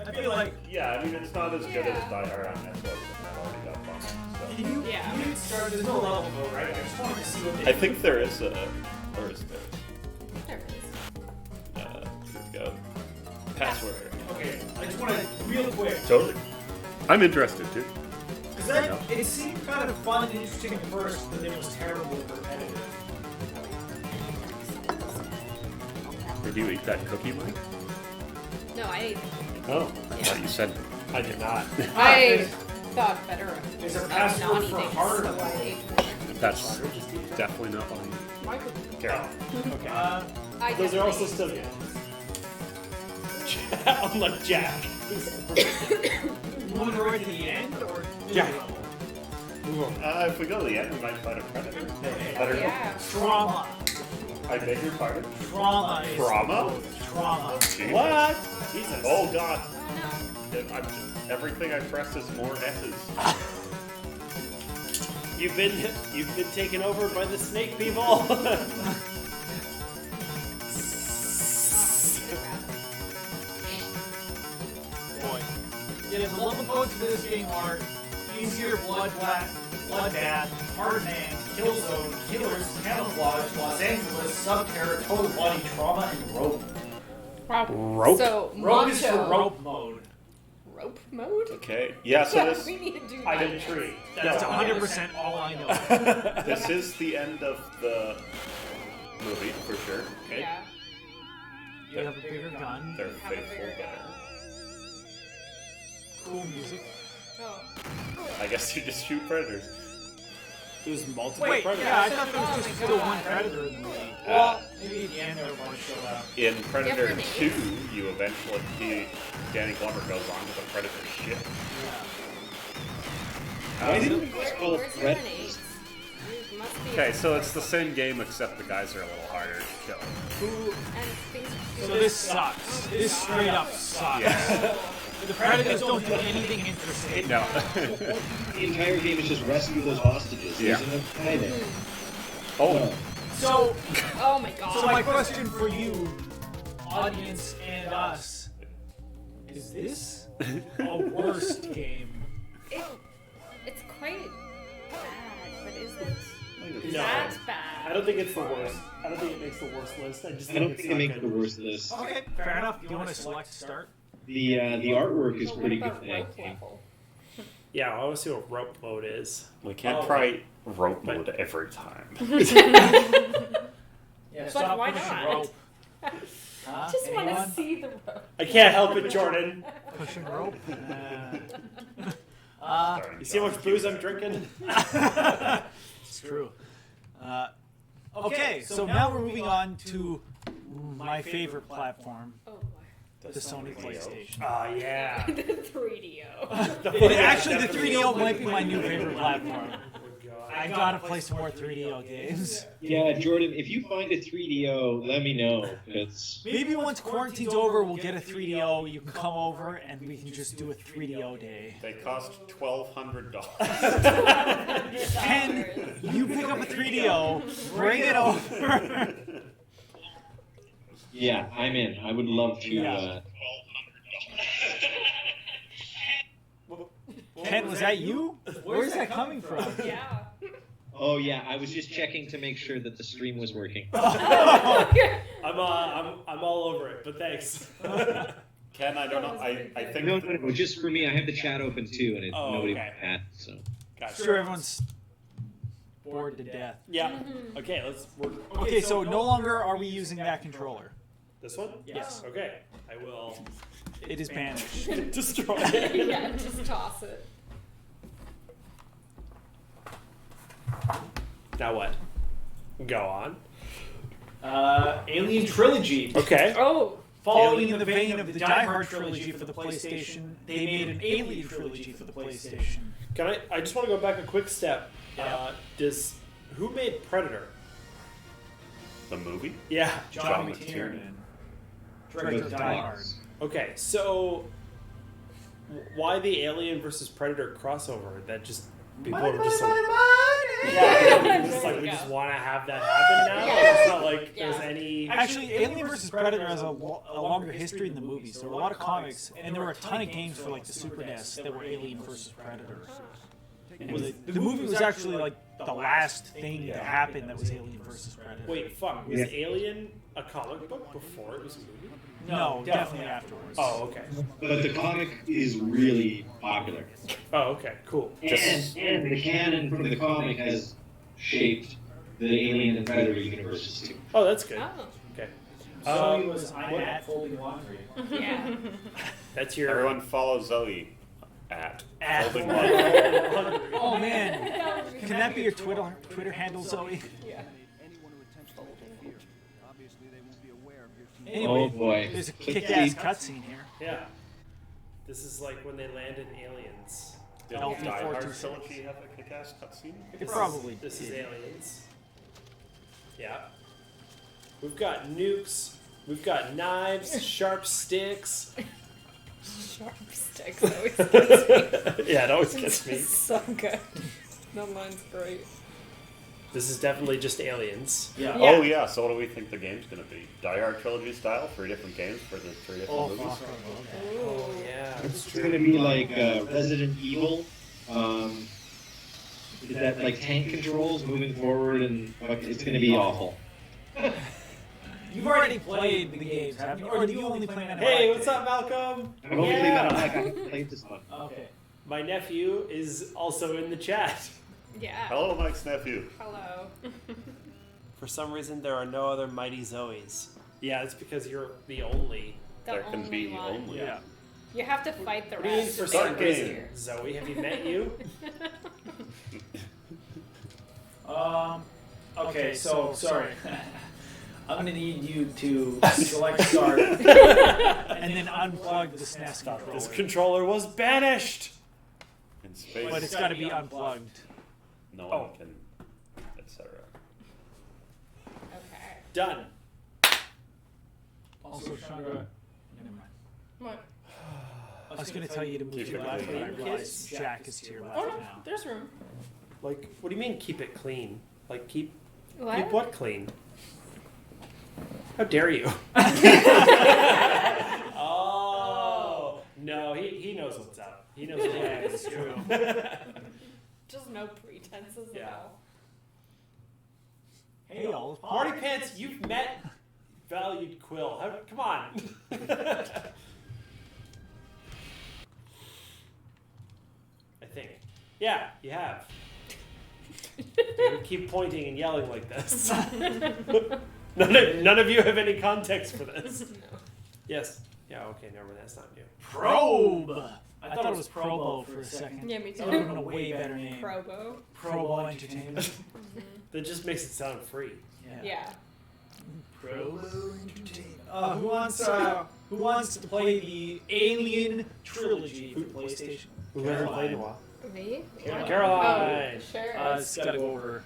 I feel like yeah. I mean, it's not as good as Die Hard on Netflix, and that already got bumped. So. you Yeah. you didn't start. There's no level though, right? I just wanted to see what they. I think there is a, or is there? There it is. Here we go. Password. Okay, I just want to real quick. Totally. I'm interested too. Because that it seemed kind of fun and interesting at first, but then it was terribly repetitive. Did you eat that cookie, Mike? No, I Oh, I thought you said. I did not. I thought better of Is there a not password eating, for harder? so I ate. That's definitely not mine. My cookie. Carol. Okay. I Those are also definitely still good. Unlike Jack. You want to go right to the end or Jack. If we go to the end, we might find a predator. Better know. Yeah. Trauma. I beg your pardon. Trauma. Is Trauma? Trauma. Jesus. What? Jesus. Oh God. Oh Everything I press is more S's. You've been taken over by the snake people. Boy. Yeah, the level codes for this game are easier, bloodbath, hard man, kill zone, killers, camouflage, Los Angeles, subterra, total body trauma, and rope. Rope? So, Rope is for Macho. rope mode. Rope mode? Okay. Yeah. So this We need to do I that. did a tree. That's 100% all I know. this is the end of the movie for sure. Okay. Yeah. You have a bigger gun, They're Have a faithful. bigger But gun. cool music. Oh. I guess you just shoot predators. There's multiple Wait, predators. yeah, I thought there was Oh just my the God. one predator in the movie. Well, Maybe at the end there one showed up. In Predator grenades? 2, you eventually Danny Glover goes on to the Predator ship. Why didn't we just Where's call your it Threat? grenades? You must be Okay, so it's the same game except the guys are a little harder to kill. And things So this sucks. This straight up sucks. Yeah. The predators don't do anything interesting. No. The entire game is just rescue those hostages. Yeah. There's no guy there. Oh, So, Oh my god. so my question for you, audience and us, is this a worst game? It's quite bad, but is it No. that I bad? don't think it's the worst. I don't think it makes the worst list. I just I don't it's think it not makes good. the worst list. Okay, fair enough. Do you want to select start? The artwork is But what pretty good about in that rope game. level? Yeah, I want to see what rope mode is. we can't Oh. try rope mode every time. Yeah, But why pushing not? rope. Huh? Just want to Anyone? see the rope. I can't help it, Jordan. Pushing rope. You see how much booze I'm drinking? It's true. Okay, so now we're moving on to my favorite platform, Oh boy. the Sony PlayStation. Oh yeah. The 3DO. Actually, the 3DO might be my new favorite platform. I gotta play some more 3DO games. Yeah, Jordan, if you find a 3DO, let me know. Because Maybe once quarantine's over, we'll get a 3DO. You can come over and we can just do a 3DO day. They cost $1,200. And you pick up a 3DO, bring it over. yeah, I'm in. I would love to. Yeah. Ken, was that you? Where's that coming from? Yeah. Oh yeah, I was just checking to make sure that the stream was working. I'm all over it, but thanks. Ken, I don't know. I think No, just for me. I have the chat open too, and Oh, nobody okay. had so. Gotcha. Sure, everyone's bored to death. Yeah. Okay, let's work. Okay, so no longer are we using that controller. This one? Yes. Okay. I will It is banished. destroy it. Yeah, just toss it. Now what? Go on. Alien Trilogy. Okay. Oh. Following in the vein of the Die Hard trilogy for the PlayStation, they made an Alien trilogy for the PlayStation. Can I just want to go back a quick step. Who made Predator? the movie. Yeah. John McTiernan. Director of Die Hard. Okay, so why the Alien versus Predator crossover? That just people are just like, yeah, just like we just want to have that happen now. Yeah. It's not like Yeah. there's any. Actually, Alien vs. Predator has a longer history than the movies. There were a lot of comics, and there were a ton of games for like the Super NES that were Alien vs. Predator. And the movie was actually like the last thing to happen that was Alien vs. Predator. Wait, fuck. Was Alien a comic book before it was a movie? No, definitely afterwards. Oh, okay. But the comic is really popular. Oh, okay. Cool. And the canon from the comic has shaped the Alien and Predator universes too. Oh, that's good. Oh. Okay. Zoe was I'm at folding laundry. Yeah. That's your. Everyone follow Zoe at At- Folding Laundry. Oh man, can that be your Twitter handle, Zoe? Yeah. Anyway, Oh boy. there's a kick-ass cutscene here. Yeah. This is like when they landed aliens. Did LV Die Hard 426. trilogy have a kick-ass cutscene? It probably This is did. aliens. Yeah. We've got nukes. We've got knives, sharp sticks, Sharp sticks always gets me. Yeah, it always gets me. So good. That line's great. This is definitely just aliens. Yeah. Oh yeah. So what do we think the game's gonna be? Die Hard trilogy style, 3 different games for the 3 different Oh, movies. fuck. Okay. Oh yeah, It's going to be like Resident Evil. Is that like tank controls moving forward and it's going to be awful. You've already played the games, haven't you? Or do you only play on Hey, what's up, Malcolm? I've only played that on I haven't played this one. Okay. My nephew is also in the chat. Yeah. Hello, Mike's nephew. Hello. For some reason, there are no other Mighty Zoes. Yeah, it's because you're the only. The There can only be one. only. Yeah. You have to fight the What do you mean rest. for to some make it game. easier. Zoe, have you met you? Okay, so sorry. I'm gonna need you to select start and then unplug the SNES controller. This controller was banished! In space, But it's got to be unplugged. no one Oh. can, etc. Okay. Done. Also, Chandra. Never mind. What? I was gonna tell you to move to Keep your it left, clean. but I realized Jack is to your left Oh no, now. there's room. Like, what do you mean keep it clean? Like, keep What? what clean? How dare you? Oh! No, he knows what's up. He knows what's Yeah, up. it's true. Just no pretenses Yeah. at all. Hey, y'all. it's Party Pop. Pants, you've met Valued Quill. Come on. I think. Yeah, you have. You keep pointing and yelling like this. None of you have any context for this. No. Yes. Yeah, okay, never mind. That's not you. Probe. I thought it was Probo for a second. Yeah, me That would have too. been a way better name. Probo. Probo Entertainment. That just makes it sound free. Yeah. Probo Entertainment. Who wants to play the Alien trilogy for PlayStation? Who hasn't played in a while? Me? Caroline! Oh, sure. It's got to go over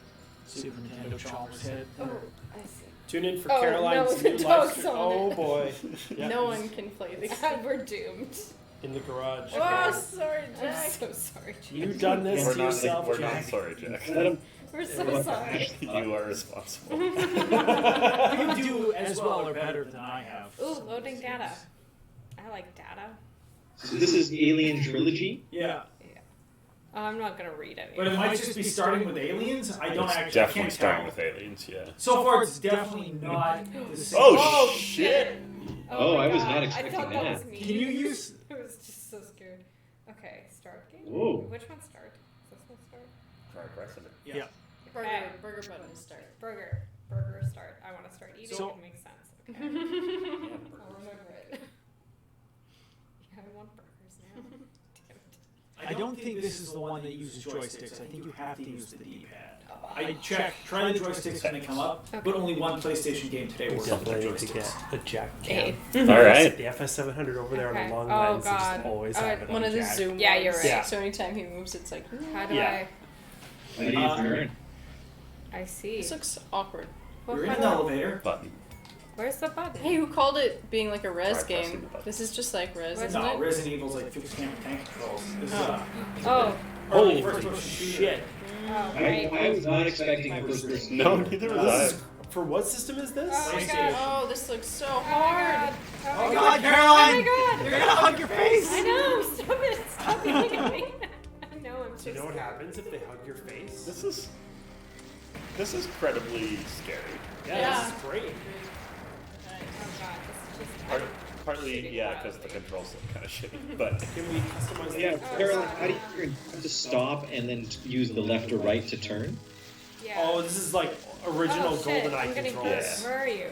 Super Nintendo Chalmers head. Oh, I see. Tune in for Oh, Caroline's no, new don't live stream. summon Oh it. boy. Yeah. No one can play the game. We're doomed. In the garage. Oh, sorry, I'm Jack. so sorry, Jack. You've done this We're to not, yourself, we're not Jack. sorry, Jack. Let 'em- We're so sorry. You are responsible. You do as well or better than I have. Ooh, loading data. I like data. So this is the Alien trilogy. Yeah, Oh, I'm not gonna read it. but it might just be starting with aliens. I don't It's actually. I definitely can't starting tell. with aliens, yeah. So far, it's definitely not the same. Oh, shit! Oh, my I was God. not I expecting thought that. that. Was me. Can you use? I was just so scared. Okay, start game. Whoa. Which one start? Is this one start? Try pressing it. Yeah. Burger button is start. Burger start. I want to start eating. So- It makes sense. Okay. I'll remember it. Yeah, I want burgers now. Damn it. I don't think this is the one that uses joysticks. I think you have to use the D-pad. I checked. Try the joysticks when they come up, but only one PlayStation game today works with the Definitely need to get joysticks. a jack Okay. cam. All right. The FS700 over there on Okay. the long Oh, lens. They God. just always Oh, have it One on of the jack. zoom Yeah, you're ones. right. So anytime he moves, it's like, How do Yeah. How do you turn? I see. this looks awkward. Well, We're in how an do I- elevator. Button. Where's the button? Hey, who called it being like a res Try pressing game? the button. This is just like res, Where's isn't No, it? Resident Evil's like fixed camera tank controls. This is Oh, Holy first-person shit. oh, I right. was not expecting a first person. No, neither was This I. is, for what system is this? Oh my PlayStation. God. Oh, this looks so Oh my hard. God. Oh my God, God. Caroline! Oh my God. You're gonna hug your face! I know. Stop it. Stop eating at me. I know. I'm so Do you know what scared. happens if they hug your face? This is incredibly scary. Yeah, Yeah. this is great. Oh God. This is just. Partly, Shooting yeah, because the wildly. controls look kind of shitty. But Can we customize Yeah, the Caroline, how do you have to stop and then use the left or right to turn? Yeah. Oh, this is like original oh, shit. GoldenEye I'm getting controls. hurt. Where are you?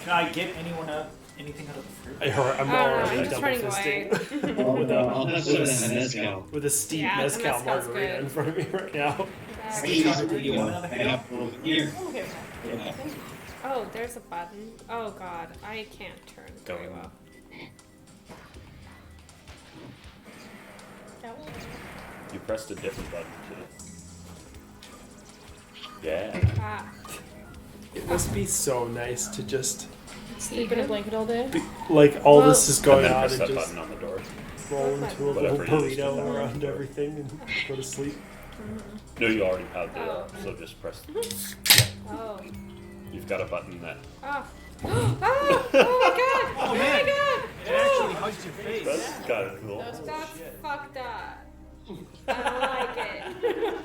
Can I get anything out of the fridge? I'm Oh, already I'm just double running fisting away. with I'll a have some of that mezcal. with a steep Yeah, the mezcal mezcal's margarita good. in front of me right now. Actually, do you want? I have one here. Okay. Yeah. Oh, there's a button. Oh God, I can't turn very Go. well. you pressed a different button too. Yeah. Ah. It must be so nice to just Sleep in a blanket all day. Like all Well- this is And going then on, press and that just button on the door. roll into a little Whatever you used to burrito do. around everything and go to sleep. No, you already have the Oh. so just press. Oh. You've got a button that. Ah. Oh my god! Oh man. my god! It actually hugs your face. That's kind of cool. That was That's fucked up. I don't like it.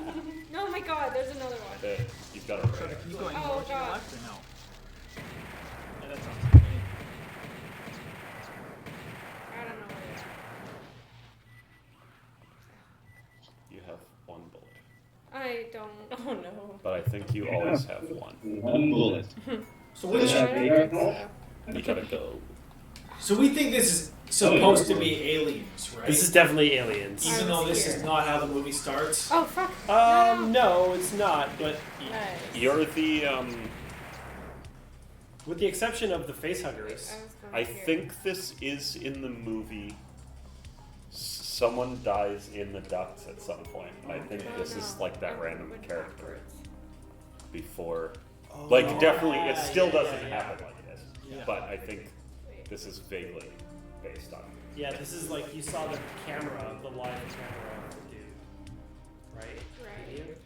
Oh my god, there's another one. You've got a So radar. he's going Oh, more to your God. left or no? Yeah, that sounds good. I don't know where You have one bullet, they are. I don't. Oh no. but I think you always have one. One bullet. So Is which? that radar call? You gotta go. So we think this is supposed to be aliens, right? This is definitely aliens. Even I though was this here. is not how the movie starts. Oh fuck. No, it's not. But Nice. You're the with the exception of the facehuggers, I think this is in the movie. Someone dies in the ducts at some point. I think this is like that random character before. Like definitely, it still doesn't happen like this. Yeah. But I think this is vaguely based on. yeah, this is like you saw the camera, the live camera of the dude, right? Right.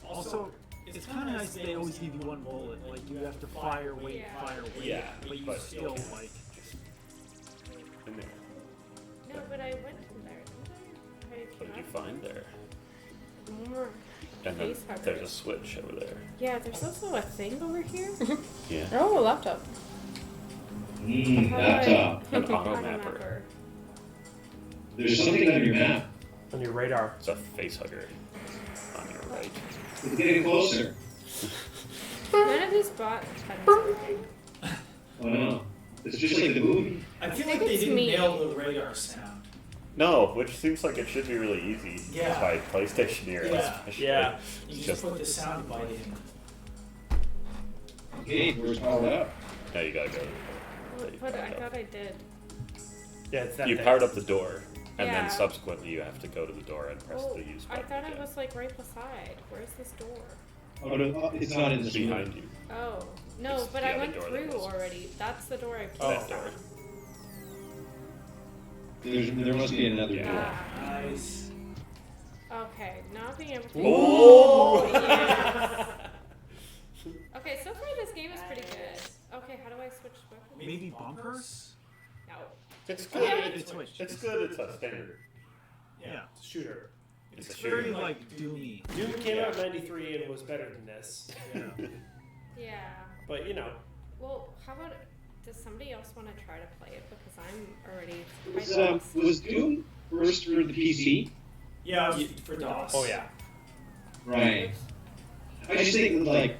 Also, it's kind of nice they always give you one bullet. Like, you have to fire, wait, Yeah. fire, wait. Yeah, But you but- still, like... In there. No, but I went in there. Didn't I? What did you find there? More And then face huggers. there's a switch over there. Yeah, there's also a thing over here. Yeah. Oh, a laptop. Laptop. An Auto auto mapper. mapper. There's something on your map. On your radar. It's a face hugger on your right. It's getting closer. None of these bought something. Oh no. It's just like the movie. I feel I like think they it's didn't me. nail the radar sound. No, which seems like it should be really easy Yeah. by PlayStation era, Yeah. especially. Yeah. You It's just just put the sound bite in. Okay, where's powered up? now you gotta go. But I thought I did. Yeah, it's that. You thing. powered up the door, and Yeah. then subsequently you have to go to the door and press Oh, the use I button thought again. it was like right beside. Where's this door? Oh, no, it's not in this Behind movie. you. Oh no, It's but the I other went door that through was- already. That's the door I Oh. That placed door. on. There must be another Yeah. door. Ah, Nice. okay, not being able to. Oh, yes. Okay, so far this game is pretty good. Okay, how do I switch weapons? Maybe bunkers? No. It's Oh, good. yeah. It's switch. It's good. It's a standard. Yeah. Shooter. It's a It's very, shooter. like, doomy. Doom came out in '93 and was better than this. Yeah. Yeah. But you know, Well, how about? Does somebody else want to try to play it? Because I'm already quite Was, lost. was Doom first for the PC? Yeah, it was for DOS. oh yeah. Right. I just think that, like,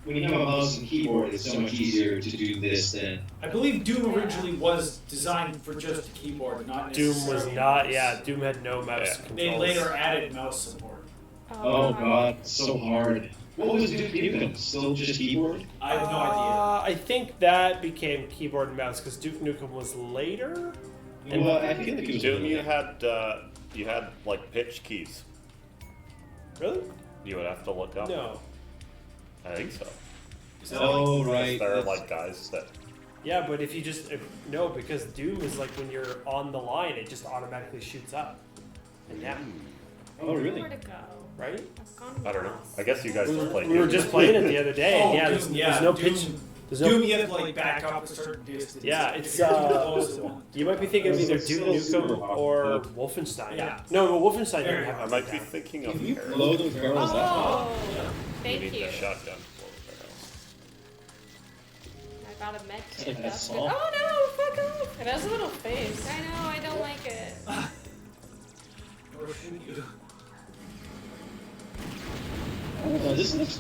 when you have a mouse and keyboard, it's so much easier to do this than. I believe Doom originally was designed for just a keyboard, not Doom was necessarily not. mouse. Yeah, Doom had no mouse Yeah. controls. They later added mouse support. Oh god, so hard. What was Duke Nukem? Still just keyboard? I have no idea. I think that became keyboard and mouse because Duke Nukem was later. And well, I feel like it was. Doom, you had like pitch keys. Really? You would have to look up. No. I think so. Oh right. There are that's- like guys that. Yeah, but if you just no, because Doom is like when you're on the line, it just automatically shoots up. And yeah, Oh really? Where to go? right? I've gone I don't know. lost. I guess you guys just played. We were Doom. just playing it the other day. Oh, yeah, Doom, there's no Doom, pitch. There's no. Doom, you have to like back up a certain distance. Yeah, If it's, you're too close, it uh, won't. You might be thinking of either It's Duke still super Nukem hot, or but- Wolfenstein. Yeah. No, but Wolfenstein didn't Very have I a might be down. thinking of Can you Paris. blow those barrels up? Oh, You thank need you. the shotgun. to blow the barrels. I got a med It's kit. like That's that good. song. Oh no! Fuck off! It has a little face. I know. I don't like it. Or should you? Oh, this looks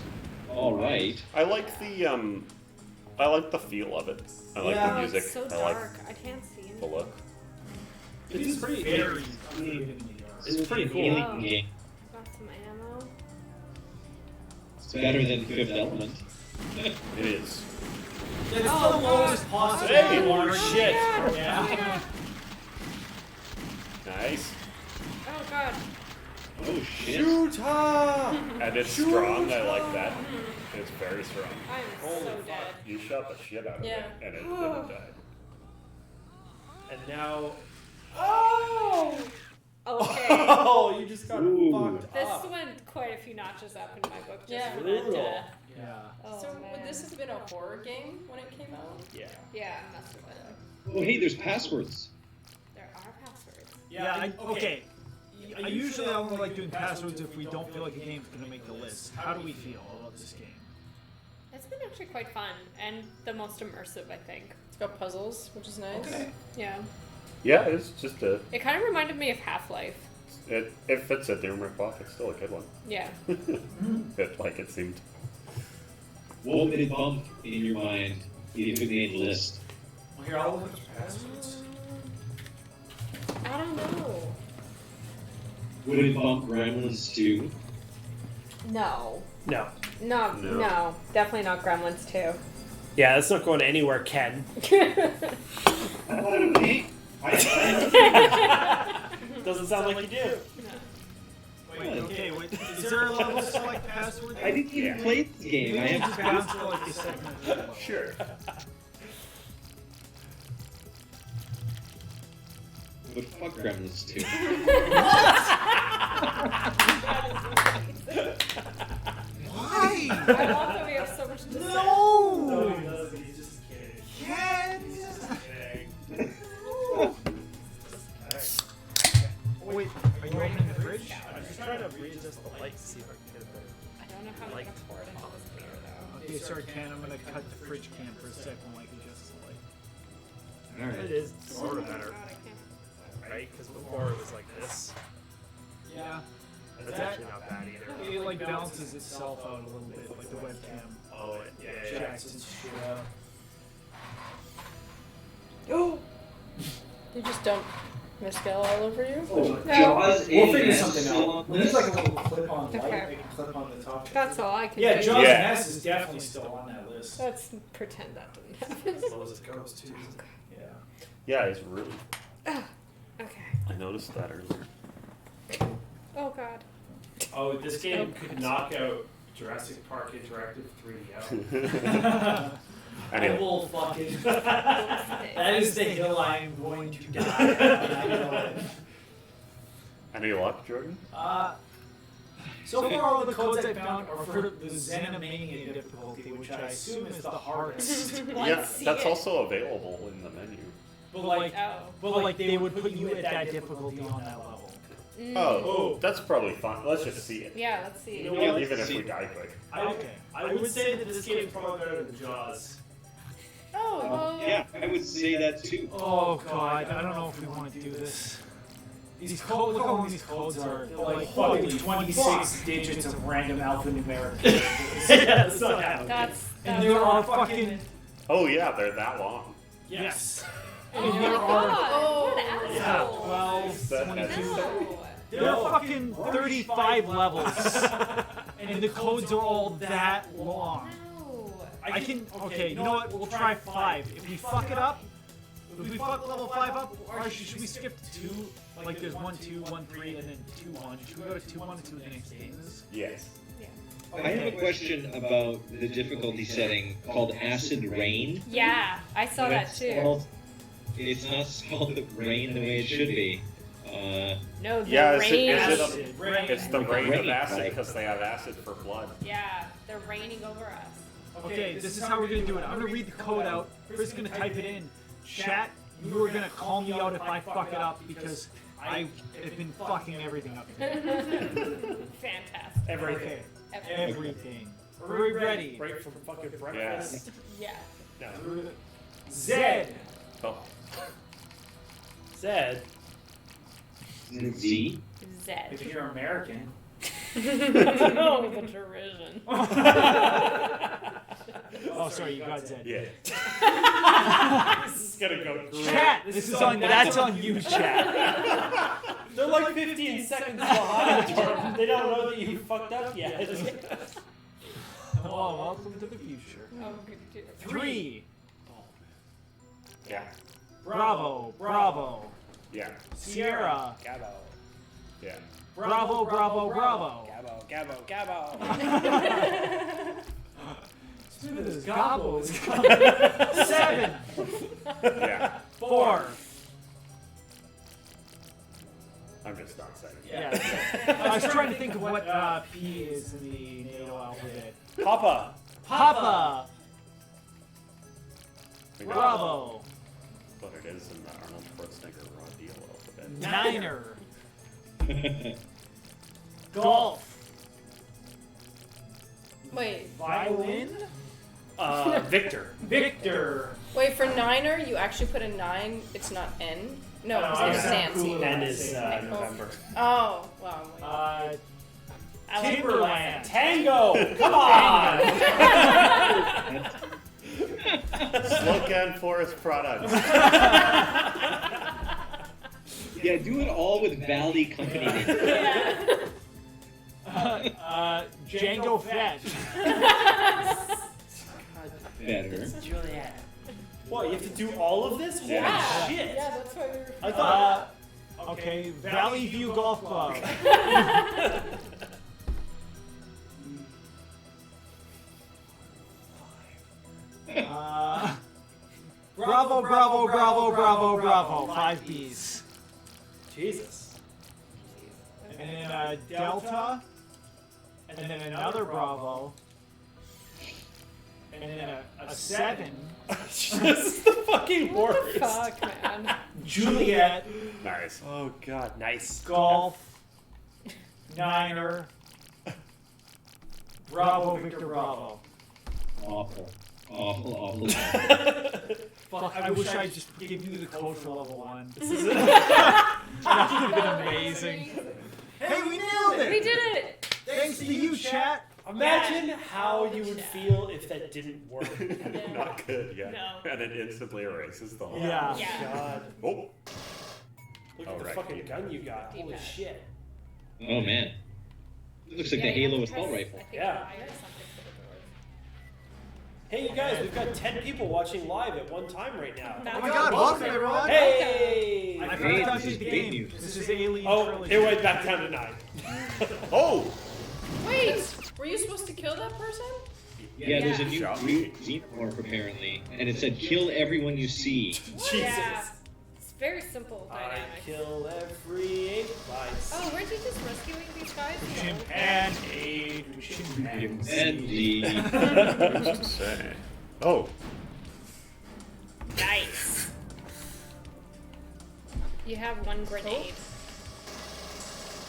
all right. I like the feel of it. I like Yeah, the music. It's so I like dark. I can't see the anything. look. It is pretty- very. It's pretty cool. Alien game. Got some ammo. It's better than Fifth Element. It is. It's Oh, the lowest possible. Hey, alarm. shit. Oh, Yeah. yeah. Nice. Oh god. Oh shit. And it's strong. I like that. It's very strong. I'm so dead. You shot the shit out of Yeah. it, and it didn't die. And now. Oh! Okay. Oh, you just got Ooh. fucked This up. went quite a few notches up in my book just Yeah. for that. Brutal. Yeah. Oh, So man. would this have been a horror game when it came out? Yeah. Yeah, it must have been. Oh, hey, there's passwords. There are passwords. Yeah, okay. I usually only like doing passwords if we don't feel like a game's gonna make the list. How do we feel about this game? It's been actually quite fun and the most immersive, I think. It's got puzzles, which is nice. Okay. Yeah. Yeah, it's just a. It kind of reminded me of Half-Life. If it's a Doom ripoff, it's still a good one. Yeah. It seemed. What would it bump in your mind if it made the list? Well, here, I'll look at the passwords. I don't know. Would it bump Gremlins 2? No. No. No, No. no. Definitely not Gremlins 2. Yeah, that's not going anywhere, Ken. Doesn't sound like you do. Wait, okay, wait. Is there a level select password? I didn't even play this game. I Just have bounce for like a second. Sure. But fuck Gremlins 2. Why? I love that we have so much to say. No! he doesn't. He's just kidding. Ken! Wait, are you opening the fridge? I'm just trying to readjust the light to see if I can get it better. I don't know how I'm going to pour it into this beer, though. Okay, sorry, Ken. I'm gonna cut the fridge can for a second while I can adjust the light. It Alright. is sort of better, God, I can't. right? Because before it was like this. Yeah. That's actually not bad either. It like balances itself out a little bit, like the webcam. Oh, yeah. Jacks and shit out. Oh! You just dumped mezcal all over you? Oh, No. Jaws We'll and figure S something still out. on We need this? like a little clip-on light Okay. that can clip on the top. That's all I can Yeah, do. Jaws Yeah. and S is definitely still on that list. Let's pretend that didn't happen. As low as it goes, too. Yeah. Yeah, it's really. Okay. I noticed that earlier. Oh, God. Oh, this game could knock out Jurassic Park Interactive 3D out. I Anyway, will fucking. That is the hill I am going to die. I know it. any luck, Jordan? So far, all the codes I found are for the Xenomania difficulty, which I assume is the hardest. Yeah, that's also available in the menu. But like, Oh. They would put you at that difficulty on that level. Oh, that's probably fine. Let's just see it. Yeah, let's see. You know what? Even if we die quick. I would say that this game's probably better than Jaws. Oh, well. Yeah, I would say that too. Oh god, I don't know if we want to do this. These codes, look how long these codes are. They're like fucking 26 digits of random alphanumeric characters. Yeah, it's not happening. That's And there are fucking, Oh yeah, they're that long. yes. Oh And my there are, God. What an yeah, asshole. 12, That 22. No. There are fucking 35 levels. And the codes are all that long. No. I can, okay, you know what, we'll try 5. If we fuck it up, if we fuck level 5 up, or should we skip 2? Like there's 1, 2, 1, 3, and then 2, 1. Should we go to 2, 1 and 2 the next games? Yes. I have a question about the difficulty setting called Acid Rain. Yeah, I saw that It's too. spelled- It's not spelled the rain the way it should be. No, the Yeah, rain. Acid rain. It's the rain of Rain, acid right. because they have acid for blood. Yeah, they're raining over us. Okay, this is how we're gonna do it. I'm gonna read the code out. Chris is gonna type it in. Chat, you are gonna call me out if I fuck it up because I have been fucking everything up here. Fantastic. Everything. Everything. Everything. Are we ready? Right from fucking breakfast. Yeah. No. Zed. Oh. Zed. Z? Zed. If you're American. Oh, the derision. Oh, sorry, you got Zed. Yeah. This is gonna go great. Chat, this is on. That's on you, chat. They're like 15 seconds behind, Jordan. They don't know that you fucked up yet. Oh, welcome to the future. Oh, good too. 3. Yeah. Bravo. Bravo. Yeah. Sierra. Gabo. Yeah. Bravo, bravo, bravo. Gabbo, Gabbo. Smithers Gobbo is coming. 7, Yeah. 4. I'm just not saying. Yeah. I was trying to think of what P is in the NATO alphabet. Papa. Papa. We know Bravo. what it is in the Arnold Schwarzenegger raw deal alphabet. Niner. Golf. Wait, Violin. Victor. Victor. wait, for Niner, you actually put a 9. It's not N. No, No, it's I was Nancy. cool. N is November. Oh, wow. Uh, I like Timberland. Tango. Come on. Slocan Forest Products. Yeah, do it all with Valley Company names. Yeah. Django Fett. Better. Juliet. What, you have to do all of this? Holy Yeah. shit. Yeah, that's why we were. I thought... Okay, Valley View Golf Club. Bravo, bravo, bravo, bravo, bravo. 5 Bs. Jesus. And then Delta. And then another Bravo. And then a 7. This is the fucking worst. Fuck, man. Juliet. Nice. Oh god, nice. Golf. Niner. Bravo, Victor, Bravo. Awful. Awful, awful. Fuck, I wish I just gave you the code for level 1. That would have been amazing. Hey, we nailed it! We did it! Thanks to you, chat. Imagine how you would feel if that didn't work. Not good, yeah. No. And it instantly erases the whole. Yeah. Yeah. God. Oh. Look Oh, at the right, fucking D-pad. gun you got. Holy D-pad. shit. Oh man. It looks like the Yeah, you have Halo to assault press, rifle. I think, Yeah. Y or something for the doors. Hey, you guys, we've got 10 people watching live at one time right now. Oh my god, welcome everyone. Hey! I Hey, forgot to this is update the big game. news. This is Alien Oh, Trilogy. it went back down to 9. Oh! Wait, were you supposed to kill that person? Yeah, there's a new Shall we? xenomorph apparently, and it said kill everyone you see. Jesus. Yeah. It's very simple I dynamic. kill every ape vice. Oh, weren't you just rescuing these guys? Chimpanzee. Chimpanzee. And the Say. Oh. Nice. You have one grenade.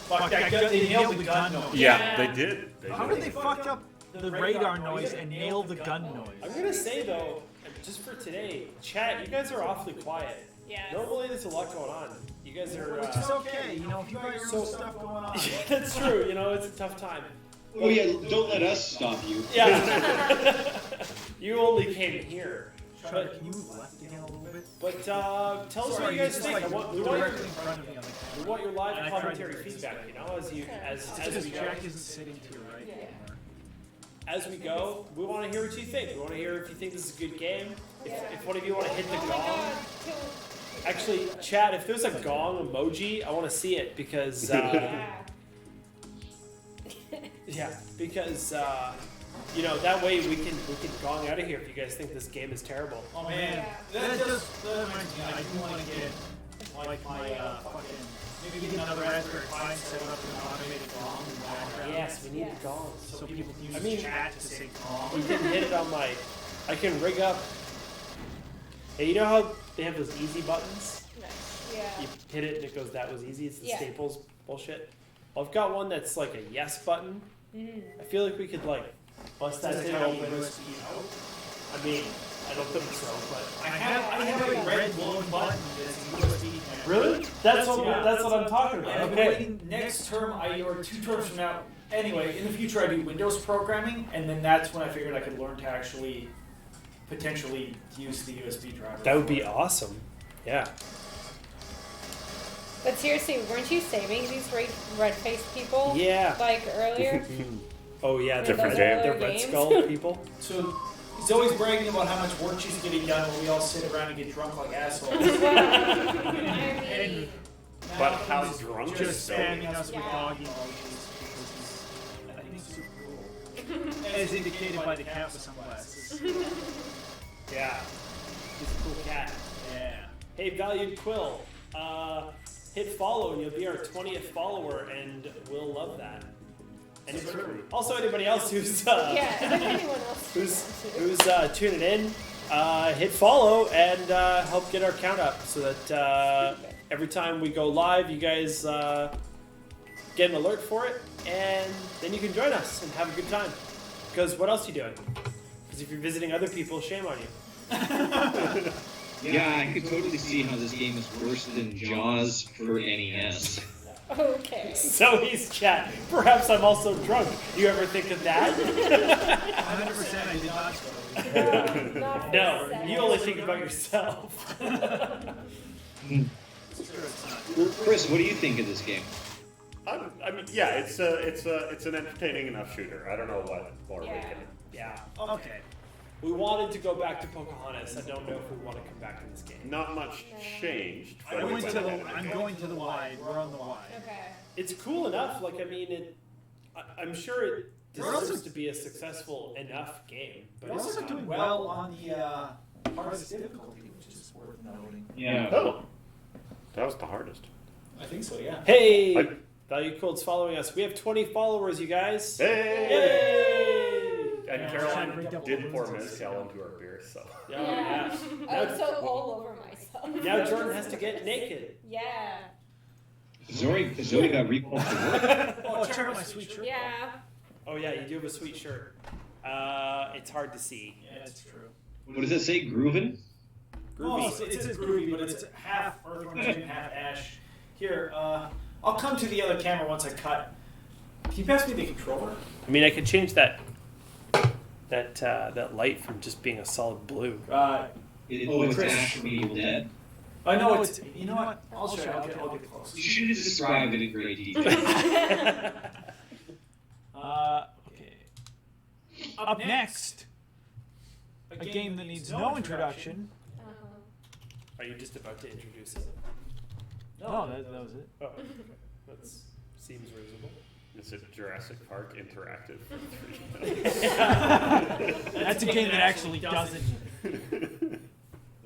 Fuck, that gun, they nailed the gun noise. Yeah, they did. How did they fuck up the radar noise and nail the gun noise? I'm gonna say though, just for today, chat, you guys are awfully quiet. Yeah. Normally there's a lot going on. You guys are. Which is okay, you know, if you got your own stuff going on. That's true. You know, it's a tough time. oh yeah, don't let us stop you. Yeah. You only came here. Trevor, can you move left again a little bit? But tell us what Sorry, you guys it's think. like we want your, directly in front of me on the we camera. want your live And I tried to commentary fix feedback. it. You know, as Because we go. Jack isn't sitting to your right anymore. As we go, we want to hear what you think. We want to hear if you think this is a good game. If one of you want to hit the Oh my gong. god. Kill. Actually, chat, if there's a gong emoji, I want to see it because Yeah. yeah, because you know that way we can gong out of here if you guys think this game is terrible. Oh man, that reminds me, I do want to get like my fucking, maybe get another Raspberry Pi and set it up with an automated gong in the background. Yes, we need Yes. a gong. So people can use I mean- chat to say gong. You can hit it on my. I can rig up. Hey, you know how they have those easy buttons? Nice. Yeah. You hit it and it goes, that was easy. It's the Yeah. Staples bullshit. Well, I've got one that's like a yes button. I feel like we could like bust that Does it thing have open. USB out? I mean, I don't think so, but I have a red glowing button that's USB connected. really, that's what Yeah. that's what I'm talking about. I've been Okay. waiting next term, or 2 terms from now. Anyway, in the future I do Windows programming, and then that's when I figured I could learn to actually potentially use the USB driver. That would be awesome. Yeah. But seriously, weren't you saving these red-faced people? Yeah. Like earlier? Oh yeah, In Different those game. other they're red games? skull people. So he's always bragging about how much work she's getting done while we all sit around and get drunk like assholes. Well, I mean, But how drunk is just Zoe? spamming us with Yeah. doggy emojis because he's, I think, super cool. As indicated by the cat with sunglasses. Yeah. He's a cool cat. Yeah. Hey, Valued Quill. Hit follow and you'll be our 20th follower, and we'll love that. Also, anybody else who's Yeah, if anyone else who's tuning in, hit follow and help get our count up so that every time we go live, you guys get an alert for it, and then you can join us and have a good time. Because what else are you doing? Because if you're visiting other people, shame on you. Yeah, I could totally see how this game is worse than Jaws for NES. Okay. So he's chat. Perhaps I'm also drunk. You ever think of that? 100% I did not. Not for No, sex. you only think about yourself. Well, Chris, what do you think of this game? I mean, yeah, it's an entertaining enough shooter. I don't know what more we Yeah. can. Yeah. Okay. We wanted to go back to Pocahontas. I don't know if we want to come back to this game. Not much changed. I but we went to went the. ahead and I'm did. going to the wide. We're on the wide. Okay. It's cool enough. Like, I mean, I'm sure it deserves to be a successful enough game. But We're it's also not. doing well on the hardest difficulty, which is worth noting. Yeah. Oh, that was the hardest. I think so. Yeah. Hey, I- Value Code's following us. We have 20 followers, you guys. Hey! Yay! And Yeah, Caroline trying to double did pour wins. mezcal into our beer, so. Yeah. I'm so all over myself. Now Jordan has to get naked. Yeah. Zoe got recalled from work. Oh, check out my sweet shirt. Yeah. Oh yeah, you do have a sweet shirt. It's hard to see. Yeah, it's true. What does it say? Groovin'? Oh, it says groovy, but it's half earthworm jim, half ash. Here, I'll come to the other camera once I cut. Can you pass me the controller? I mean, I could change that light from just being a solid blue. It's Chris. Ash from Evil Dead. I know it's. You know what? I'll show you. I'll get close. You should have described it in great detail. Okay. Up next, a game that needs no introduction. Are you just about to introduce it? No, that was it. Oh, that seems reasonable. Is it Jurassic Park Interactive? That's a game that actually doesn't.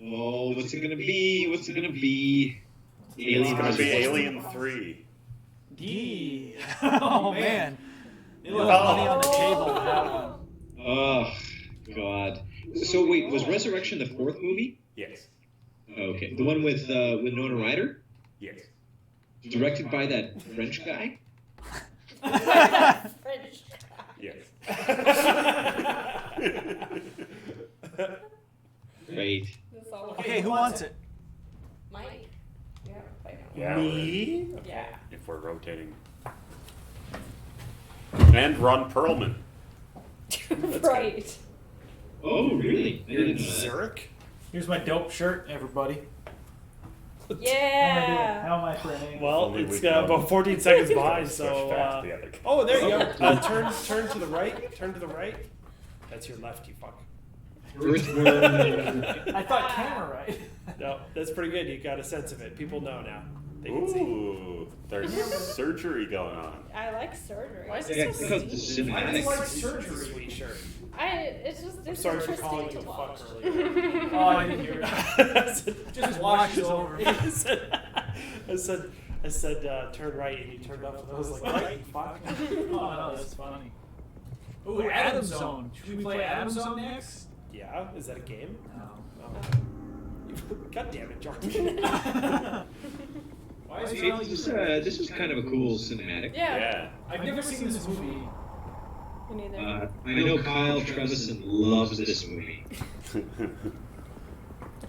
Oh, what's it gonna be? What's it gonna be? It's Alien gonna be versus- Alien 3. D. Oh man. They left money on the table with that one. Oh, God. So wait, was Resurrection the fourth movie? Yes. Okay, the one with Winona Ryder, Yes. directed by that French guy. French. Yes. Great. That's all. Okay, who wants it? Mike. Yeah. I know. Yeah. Me? Yeah. If we're rotating. And Ron Perlman. Right. Oh, really? I didn't know that. Zurich? Here's my dope shirt, everybody. Yeah. How am I printing? Well, Only it's we can- about 14 seconds Gotta behind, switch so. back to the other. Oh, there you go. Turn to the right. Turn to the right. That's your left, you fuck. Earthworm. I thought camera right. No, that's pretty good. You got a sense of it. People know now. They can see. Ooh, there's surgery going on. I like surgery. Why is Yeah, it so because the steamy? cinematics. Surgery. Sweet shirt. It's just it's Sorry for interesting calling to you a watch. fuck earlier. Oh, I didn't hear it. Just washes over. I said, turn right, and you turned up, and I was like, right, you fuck. Oh no, that's funny. Ooh, Adam Zone. Should we play Adam Zone next? Yeah, is that a game? No. God damn it, Jordan. Why is Hey, this is kind of a cool cinematic. Yeah. Yeah. I've never seen this movie. Me neither. I know Kyle Trevison loves this movie.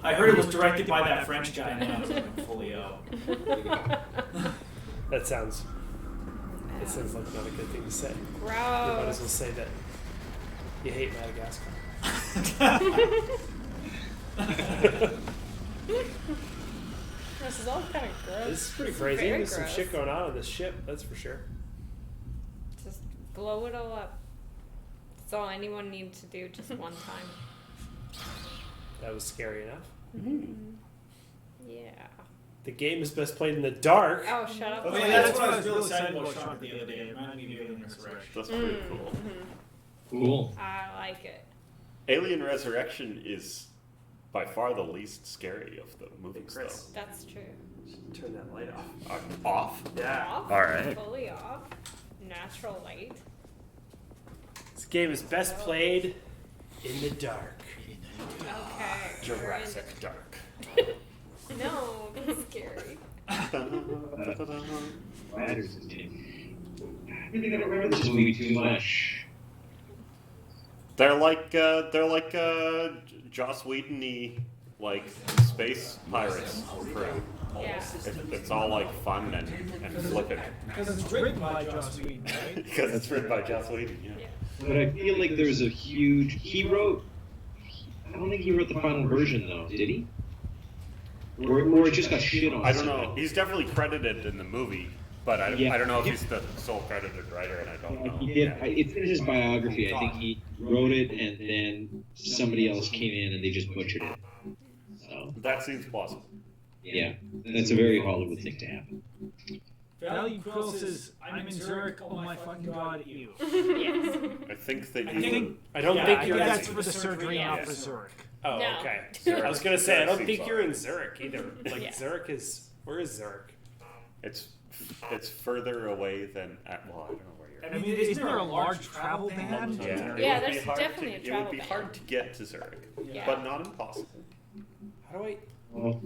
I heard it was directed by that French guy, and I was like fully out. That sounds like not a good thing to say. You might as well Gross. say that you hate Madagascar. This is all kind of gross. This is pretty This crazy. very There's some gross. shit going on this ship, that's for sure. Just blow it all up. That's all anyone needs to do just one time. That was scary enough. Yeah. The game is best played in the dark. Oh, shut up. Okay, that's what I was really excited about Sean the other day. It reminded me of Alien Resurrection. That's pretty cool. Cool. I like it. Alien Resurrection is by far the least scary of the movies, Chris. That's true. Turn that light off. Off? Yeah. Off, All right. fully off. Natural light. This game is best played in the dark. Okay. Jurassic Dark. No, that's scary. Matters is game. I think I don't remember this movie too much. They're like Joss Whedon-y, like space pirates. Correct. Yeah. It's all like fun and flippant. Because it's written by Joss Whedon, right? Because it's written by Joss Whedon. Yeah. But I feel like there's a huge. He wrote. I don't think he wrote the final version though. Did he? Or it just got shit on. I don't know. He's definitely credited in the movie, but I don't know if he's the sole credited writer, and I don't know. He did. It's in his biography. I think he wrote it, and then somebody else came in and they just butchered it. So That seems plausible. yeah, that's a very Hollywood thing to happen. Valley Quill says, I'm in Zurich, oh my fucking god, you. Yes. I think they I do. think, I don't yeah, think I you're. think that's for the surgery, not for Yes. Zurich. Oh, No. okay. Zurich. I was gonna say I don't Zurich think seems you're in alright. Zurich either. Like Yeah. Zurich is. Where is Zurich? It's further away than. Well, I don't know where you're. I mean, isn't there a large travel ban? Yeah, Yeah, it would there's be hard definitely a It travel would be ban. hard to get to Zurich, Yeah. but not impossible. How do I? Well,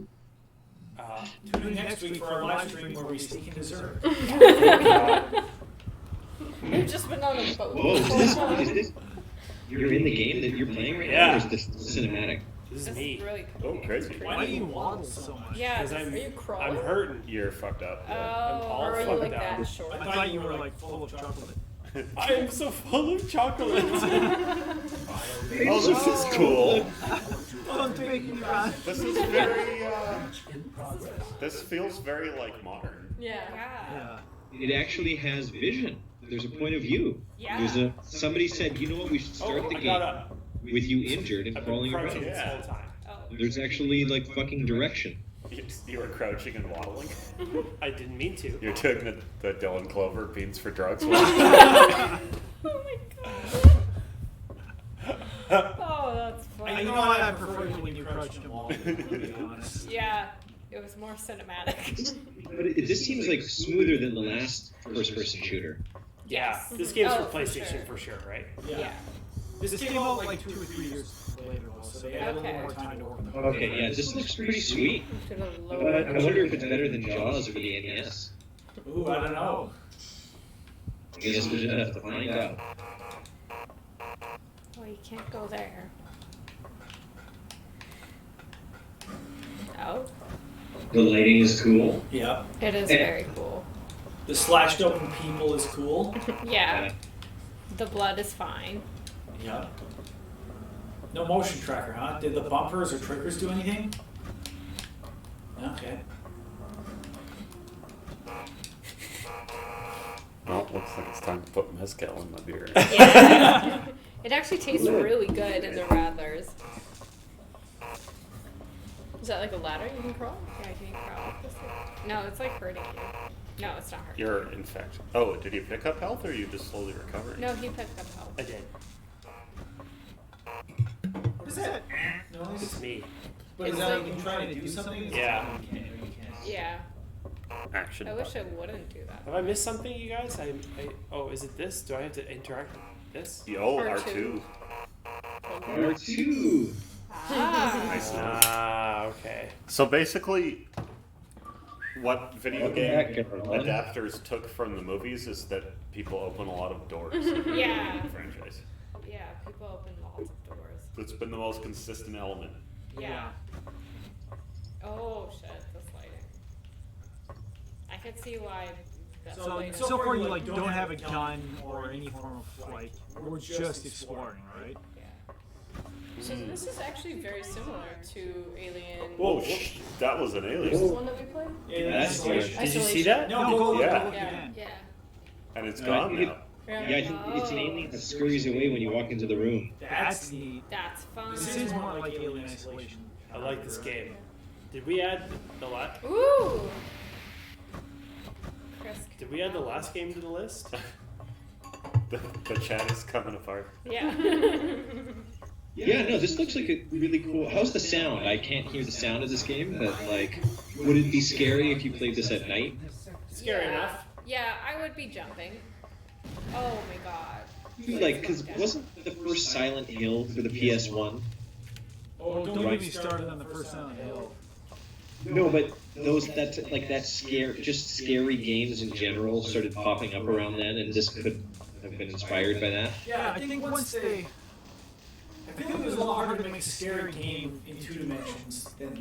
Tune in next week for our live stream where we sneak into Zurich. We've just been on a boat. whoa, is this? You're in the game that you're playing right now, Yeah. or is this cinematic? This is This me. is really cool. Oh, crazy. Why do you waddle so much? Yeah, Because are you I'm crawling? hurting. You're fucked up. Oh, all or are you fucked like up. that short? I thought you were like full of chocolate. I am so full of chocolate. Oh, this is cool. Don't make me run. This is very. This feels very like modern. Yeah. Yeah. Yeah. It actually has vision. There's a point of view. Yeah. There's somebody said, you know what, we should start the I game got up. with you injured and I've been crawling crouching around. this whole time. Oh. There's actually like fucking direction. You were crouching and waddling. I didn't mean to. You're doing the Dylan Clover beans for drugs. Oh my god. Oh, that's funny. You know what? I prefer it when you crouch and walk, to be honest. Yeah, it was more cinematic. But this seems like smoother than the last first-person shooter. Yeah. Yes. This game's Oh, for for PlayStation sure. for sure, right? Yeah. This came out like 2 or 3 years later, though, so they had a little Okay. more time to work on it. Okay, yeah, this looks pretty sweet. Should have But lowered I wonder if it's better than Jaws for the NES. Ooh, I don't know. I guess we'll just have to find out. Oh, you can't go there. Oh, The lighting is cool. Yeah. it is very cool. The slashed open people is cool. Yeah. The blood is fine. Yeah. No motion tracker, huh? Did the bumpers or triggers do anything? Okay. Well, looks like it's time to put mezcal in my beer. Yeah. It actually tastes really good in the Rattlers. Is that like a ladder you can crawl? Yeah, can you crawl up this thing? No, it's like hurting you. No, it's not hurting. You're infected. Oh, did you pick up health or are you just slowly recovering? No, he picked up help. I did. What is that? It's me. But is that like you trying to do something? Yeah. You can't, or you can't. Yeah. Action. I wish I wouldn't do that. Have I missed something, you guys? Oh, is it this? Do I have to interact with this? Oh, R2. R2. R2. Ah. Nice. Ah, okay. So basically, what video Welcome game back, everyone. adapters took from the movies is that people open a lot of doors in the Yeah. franchise. Yeah, people open lots of doors. It's been the most consistent element. Yeah. Oh shit, this lighting. I could see why that's So, lighting. so far you like don't have a gun or any form of like we're just exploring, right? Yeah. So this is actually very similar to Alien. Whoa, that was an This alien. one that we played. That's good. Did you see that? No, go look, Yeah. go look Yeah. again. Yeah. And it's gone now. Yeah, I think it's an alien that scurries away when you walk into the room. That's neat. That's fun. This is more like Alien Isolation. I like this game. Did we add the last? Ooh. Chris. Did we add the last game to the list? The chat is coming apart. Yeah. Yeah, no, this looks like a really cool. How's the sound? I can't hear the sound of this game. But like, would it be scary if you played this at night? Scary enough. Yeah, I would be jumping. Oh my god. Like, because wasn't the first Silent Hill for the PS1? Oh, don't get me started on the first Silent Hill. No, but that scary games in general started popping up around then, and this could have been inspired by that. Yeah, I think once they... I think it was a lot harder to make a scary game in 2 dimensions than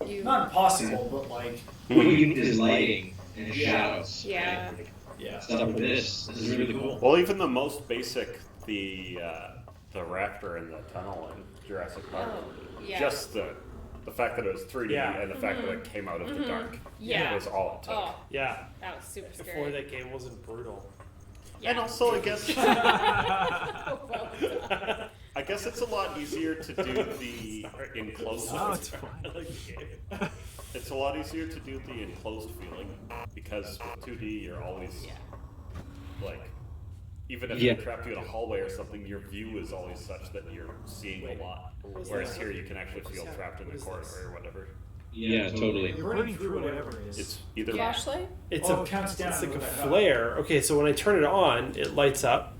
3. Not impossible, but like... What you need is lighting and shadows. Yeah. Right? Like, Yeah. stuff with this is really cool. Well, even the most basic, the raptor in the tunnel in Jurassic Park, yeah. just the fact that it was 3D Yeah. and the fact that it came out of the dark Yeah. was all it took. Oh, Yeah. that was super scary. Before that game wasn't brutal. Yeah. And also, I guess Well done. I guess it's a lot easier to do the enclosed. Oh, it's fine. I like the game. It's a lot easier to do the enclosed feeling because with 2D you're always like, even if Yeah. they trap you in a hallway or something, your view is always such that you're seeing a lot. Whereas here you can actually feel trapped in the corridor or whatever. Yeah, totally. You're burning through whatever it is. It's either Flashlight? It's Oh, it counts down it's like a with that. flare. Okay, so when I turn it on, it lights up,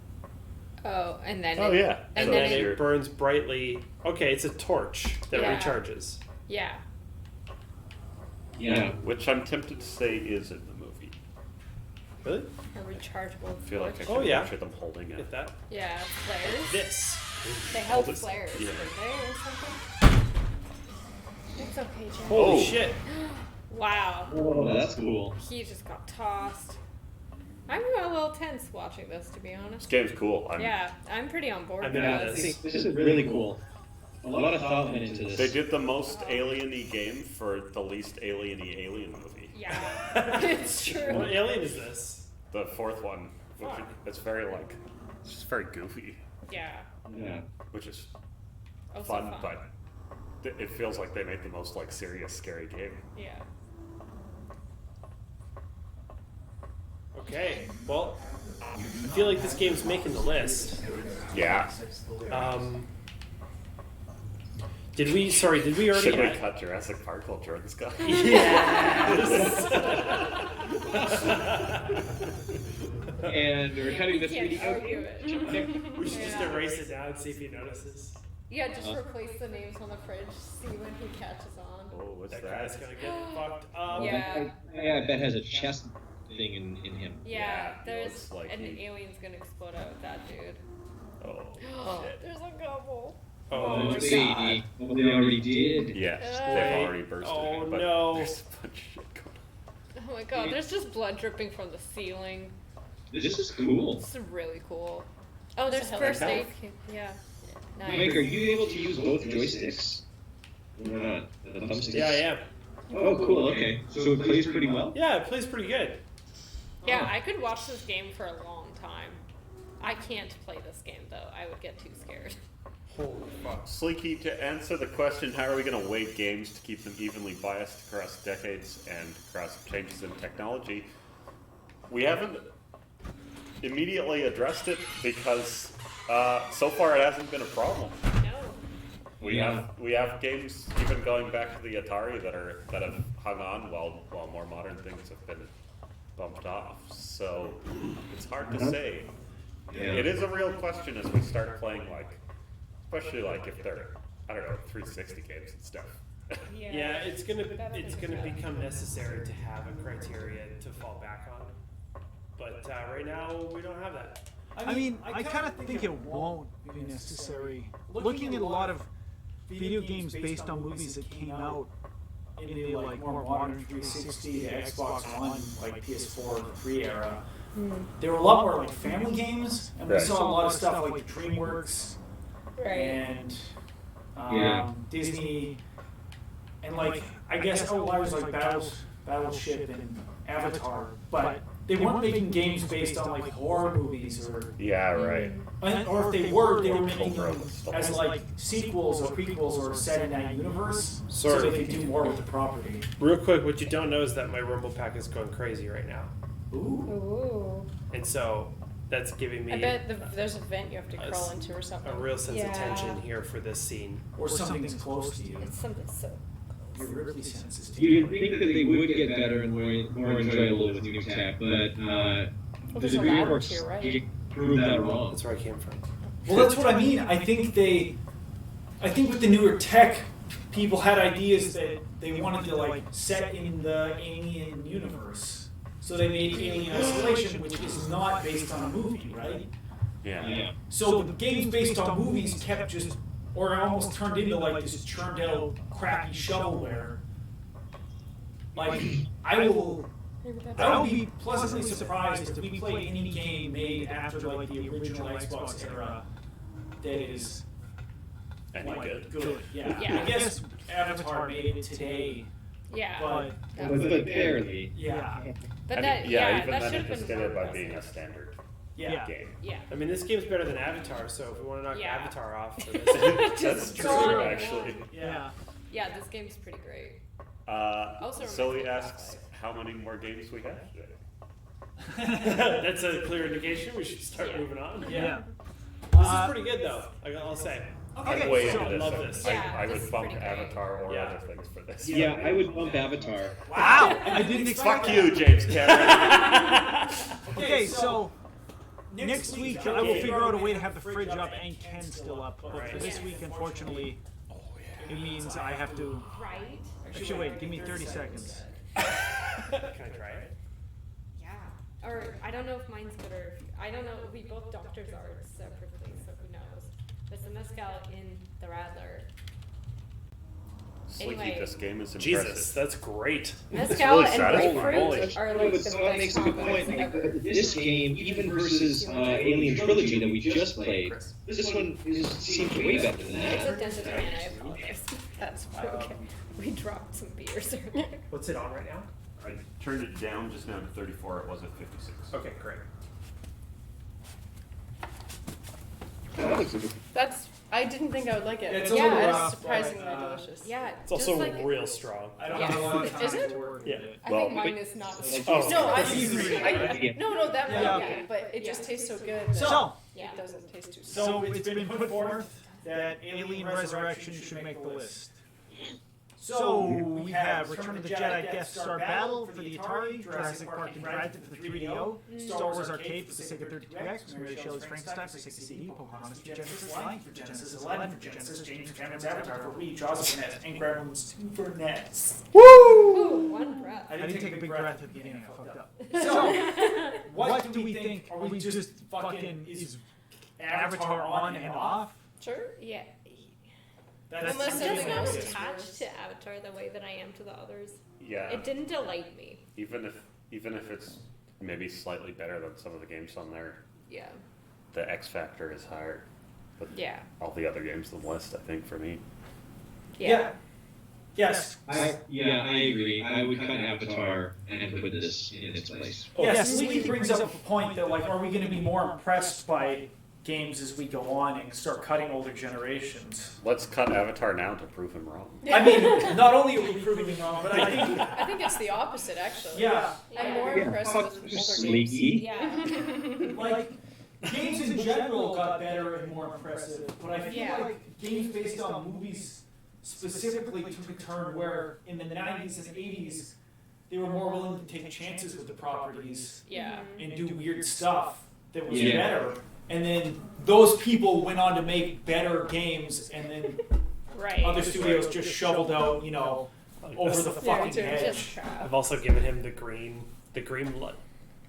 Oh, and then oh it, yeah, and and so then it- it burns brightly. Okay, it's a torch that Yeah. recharges. yeah. Yeah. which I'm tempted to say is in the movie. Really? A rechargeable I feel like I torch. can Oh, yeah. picture them holding it. Get that? Yeah, flares. This. They held Hold it. flares, Yeah. didn't they, or something? It's okay, Jen. Holy Oh. shit! Wow. Oh, that's cool. He just got tossed. I'm a little tense watching this, to be This honest. game's cool. Yeah, I'm pretty on board I'm with into this. this. This is really cool. A lot of thought went into this. They did the most alien-y game for the least alien-y alien movie. Yeah, it's true. What alien is this? The fourth one, which Fuck. it's very like, it's just very goofy, Yeah. Yeah. which is Also fun, but it feels like they made the most like serious, scary game. Yeah. Okay. Well, I feel like this game's making the list. Yeah. Did we? Sorry, did we already? Should we add- cut Jurassic Park while Jordan's gone? And we're cutting We the can't 3D argue it. We should just Yeah. erase it now and see if he notices. Yeah, just replace the names on the fridge, see when he catches on. Oh, what's That that? guy's gonna get fucked up. Yeah. I bet has a chest thing in him. Yeah, Yeah, there's looks like an he- alien's gonna explode out with that dude. Oh, shit. There's a couple. Oh, my Lady. Well, they already did. Yes, Uh, they've already bursted. Oh, but no. There's a bunch of shit going Oh my god, there's just blood dripping from the ceiling. This is cool. This is really cool. Oh, there's It's a first health. aid kit. Yeah. Nice. Mike, are you able to use both joysticks? Or not? The thumbsticks? yeah, I am. Oh, cool. Okay. So it plays pretty well. Yeah, it plays pretty good. Yeah, I could watch this game for a long time. I can't play this game though. I would get too scared. Holy fuck. on. Sleeky, to answer the question, how are we going to weight games to keep them evenly biased across decades and across changes in technology? We haven't immediately addressed it because so far it hasn't been a problem. No. We have games even going back to the Atari that have hung on while more modern things have been bumped off. So it's hard to say. Yeah. It is a real question as we start playing, like, especially like if they're, I don't know, 360 games and stuff. Yeah, it's gonna become necessary to have a criteria to fall back on. But right now we don't have that. I mean, I kind of think it won't be necessary. Looking at a lot of video games based on movies that came out in the like more modern 360 to Xbox One, like PS4 and 3 era, there were a lot more like family games, and we Right. saw a lot of stuff like DreamWorks and Disney, and like I guess outliers like Battleship and Avatar, but they weren't making games based on like horror movies or Yeah, right. or if they were making Over them the stuff. as like sequels or prequels or set in that universe, so Sorry. they could do more with the property. Real quick, what you don't know is that my Rumble Pack is going crazy right now, Ooh. Ooh. and so that's giving me I bet there's a vent you have to crawl into or something. a real sense Yeah. of tension here for this scene. Or something that's close to you. It's something so. Your Ripley senses. You'd think that they would get better and more enjoyable with new tech, but Well, the there's a ladder reworks to your right. proved that wrong. That's where I came from. Well, that's what I mean. I think with the newer tech, people had ideas that they wanted to like set in the Alien universe. So they made Alien Isolation, which is not based on a movie, right? Yeah. So the games based on movies kept just, or almost turned into like this churned out crappy shovelware. Like, I will be pleasantly surprised if we play any game made after like the original Xbox era that is Any like good. Yeah. Yeah. I guess Avatar made it today, Yeah. but But barely. yeah. But And that, yeah, yeah, even that then should it have just been did it more by being a aggressive. standard Yeah. game. Yeah. I mean, this game's better than Avatar, so if we want to knock Yeah. Avatar off for this, That's Just gone true, in actually. Yeah. Yeah, this game's pretty great. So Also reminds me he of asks Half-Life. how many more games we have today. that's a clear indication. We should start Yeah. moving on. Yeah. This is pretty good, though. I'll say. I'm way so into I this. love so this. Yeah, I this would is bump pretty great. Avatar or Yeah. other things for this. Yeah, I would bump Avatar. Wow. I didn't expect Fuck you, James Cameron. Okay, so next week I will figure out a way to have the fridge up and Ken still up. But for this week, unfortunately, it means I have to. Right? Actually, wait. Give me 30 seconds. Can I try it? Yeah. Or I don't know if mine's better. I don't know. We both doctors are separately, so who knows? There's the mezcal in the Radler. Sleeky, Anyway. this game is impressive. Jesus, that's great. Mezcal really and satisfying. grapefruit are like But the Scott makes a good best point. combos Like, ever. this game, even versus Alien Trilogy that we just played, this one seems way better than It's that. a dentist man, I apologize. That's okay. We dropped some beers earlier. What's it on right now? I turned it down just now to 34. It was at 56. Okay, great. That's. I didn't think I would like it. Yeah, it's but a yeah, little it's rough, surprisingly but, delicious. Yeah, It's just also like, real strong. I don't Yeah. have a lot of time Is it? to work Yeah. with it. I Well, think mine is not as Oh. No, I Easy. no, that Yeah. yeah. But it just tastes so good. That So, Yeah. it doesn't taste too. so it's been put forth that Alien Resurrection should make the list. So we have Return of the Jedi Death Star Battle for the Atari, Jurassic Park Interactive for the 3DO, Star Wars Arcade for the Sega 32X, Mary Shelley's Frankenstein for Sega CD, Pocahontas for Genesis, Lion for Genesis, Aladdin for Genesis, James Cameron's Avatar for Wii, Jaws for NES, and Gremlins 2 for NES. Ooh, one breath. I didn't take a big breath at the beginning. I fucked up. So, what do we think? Are we just fucking is Avatar on and off? Sure. Yeah. That's Unless I'm something just not else is attached worse. to Avatar the way that I am to the others. Yeah. It didn't delight me. Even if it's maybe slightly better than some of the games on there, Yeah. the X factor is higher. But Yeah. all the other games on the list, I think, for me. Yeah. Yes. I agree. I would cut Avatar and put this in its place. Yes, Sleeky brings up a point that, like, are we going to be more impressed by games as we go on and start cutting older generations? Let's cut Avatar now to prove him wrong. I mean, not only are we proving him wrong, but I think it's the opposite actually. yeah, I'm more impressed with older games. Sleeky. Yeah. like, games in general got better and more impressive, but I feel Yeah. like games based on movies specifically took a turn where in the 90s and 80s, they were more willing to take chances with the properties Yeah. and do weird stuff that was Yeah. better. And then those people went on to make better games, and then Right. other studios just shoveled out, you know, over the fucking Just edge. crap. I've also given him the green light,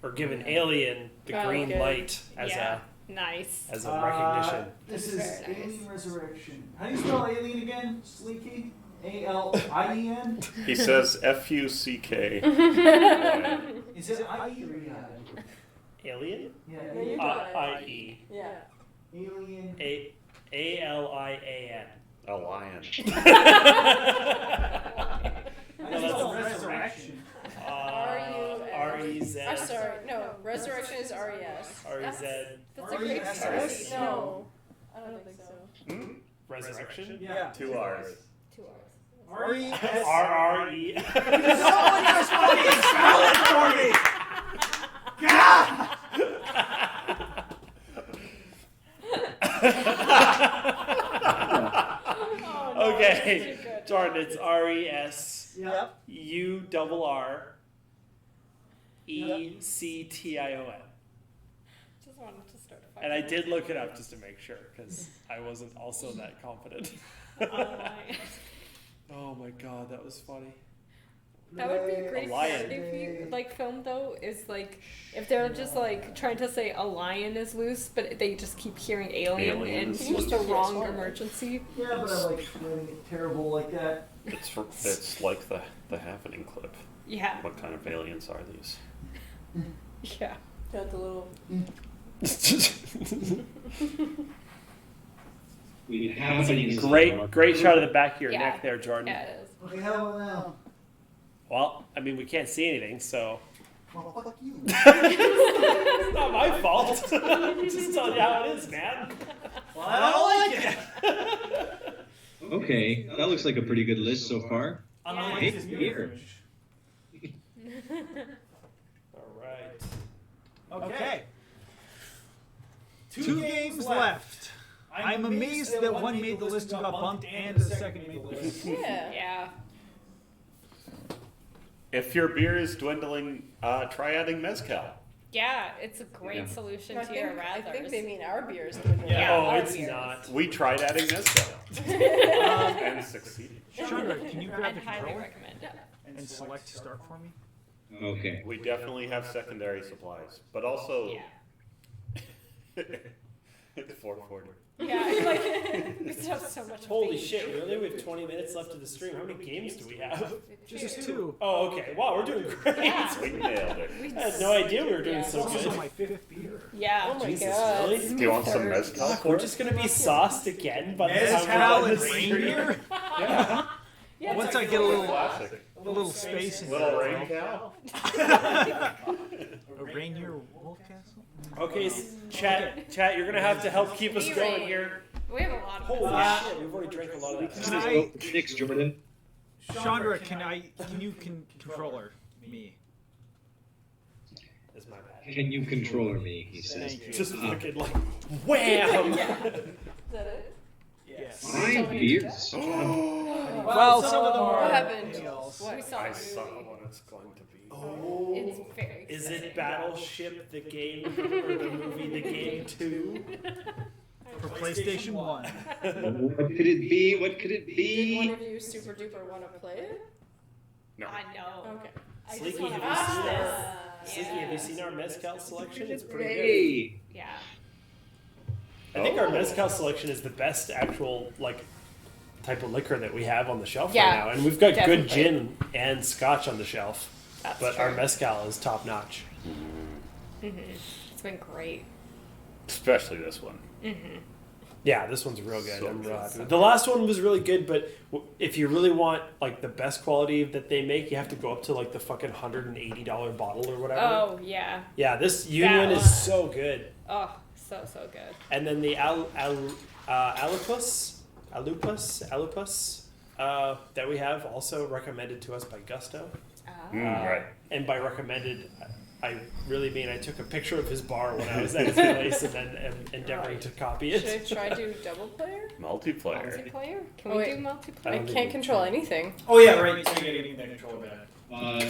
or given Alien the Oh, green good. light as Yeah. Nice. a recognition. This That's is very nice. Alien Resurrection. How do you spell Alien again? Sleeky? A-L-I-E-N? He says F-U-C-K. Is it I-E or E-I? Alien? Yeah, you got it. I-E. Yeah. Alien. A-L-I-A-N. A lion. I spell Resurrection. R-U-S. R-U R-E-Z. I'm sorry, no. Resurrection is RES. R-E-Z. That's a great R-E-S. start. No, I don't think so. Resurrection? Yeah. 2 R's. 2 hours. R-E-S. R-R-E. Someone just fucking spell it for me! God! Oh, no, Okay, that's too good. Jordan, it's R-E-S-U-R-R-E-C-T-I-O-N. Just wanted to start a And I did look it up just to make sure, because I wasn't also that confident. Oh my god, that was funny. That would be a great lion. parody if you like film though, is like if they're just like trying to say a lion is loose, but they just keep hearing alien, Alien and is it's the loose. wrong Yes, emergency. Yeah, but I like playing it terrible like that. It's like the happening clip. Yeah. What kind of aliens are these? Yeah. Got the little. Great shot of the back of your Yeah. neck there, Jordan. Yeah, it is. Okay, how about now? Well, I mean, we can't see anything, so Well, fuck you. it's not my fault. Just telling you how it is, man. Well, I don't like it. Okay, that looks like a pretty good list so far. Unlike Hey, this here. All right. Okay. 2 games left. I'm amazed that one made the list and got bumped, and the second made the list. Yeah. Yeah. If your beer is dwindling, try adding mezcal. Yeah, it's a great Yeah. solution I to your think, I rathers. think they mean our beers. Yeah. Oh, our it's beers. not. We tried adding mezcal and succeeded. Chandra, can you grab I'd the highly controller recommend it. and select start for me? Okay. We definitely have secondary supplies, but also Yeah. it's 440. Yeah, like we still have so much. Holy beef. shit, really? We have 20 minutes left of the stream. How many games do we have? Just 2. Oh, okay. Wow, we're doing great. Yeah. We nailed it. I had no idea we were doing Yeah. so This is good. my 5th beer. Yeah. Oh my Jesus, god. really? This is Do you my want some third. mezcal Fuck, for we're it? just gonna be sauced again by the time Mezcal we're done and this stream. reindeer. Yeah. Yeah, Once it's I get a little, Classic. a little space in Little here. rain cow. A reindeer wool castle? Okay, chat, you're gonna have to help keep us going here. We have a lot of Holy business. shit, we've already drank a lot of that. Can I, Next, Jordan. Chandra, can you controller me? That's my bad. Can you controller me? He says. Thank you. Just fucking like, wham! Is that it? Yes. 5 beers. Well, some of them are. What happened? ales. We saw I it. saw what it's going to be. Oh, It's very is exciting. it Battleship the game or the movie the game 2? For PlayStation 1. What could it be? What could it Did one be? of you super duper want to play it? No. I know. Okay. I just Sleeky, want have to you watch seen this. Sleeky, have you seen our mezcal selection? It's pretty good. Hey. Yeah. I think our mezcal selection is the best actual like type of liquor that we have on the shelf Yeah, right now, and we've got good definitely. gin and scotch on the shelf. That's But true. our mezcal is top notch. It's been great. Especially this one. Yeah, this one's real good. So I'm real good. happy. The last one was really good, but if you really want like the best quality that they make, you have to go up to like the fucking $180 bottle or whatever. Oh yeah. Yeah, this Union That is one. so good. Oh, so good. And then the Alupus that we have also recommended to us by Gusto. Right. And by recommended, I really mean I took a picture of his bar when I was at his place and then endeavoring to copy Should I it. try do double player? Multiplayer. Multiplayer? Can Oh, we wait. do I multiplayer? I don't think can't we control can. anything. Oh yeah, right. So you're getting the controller back.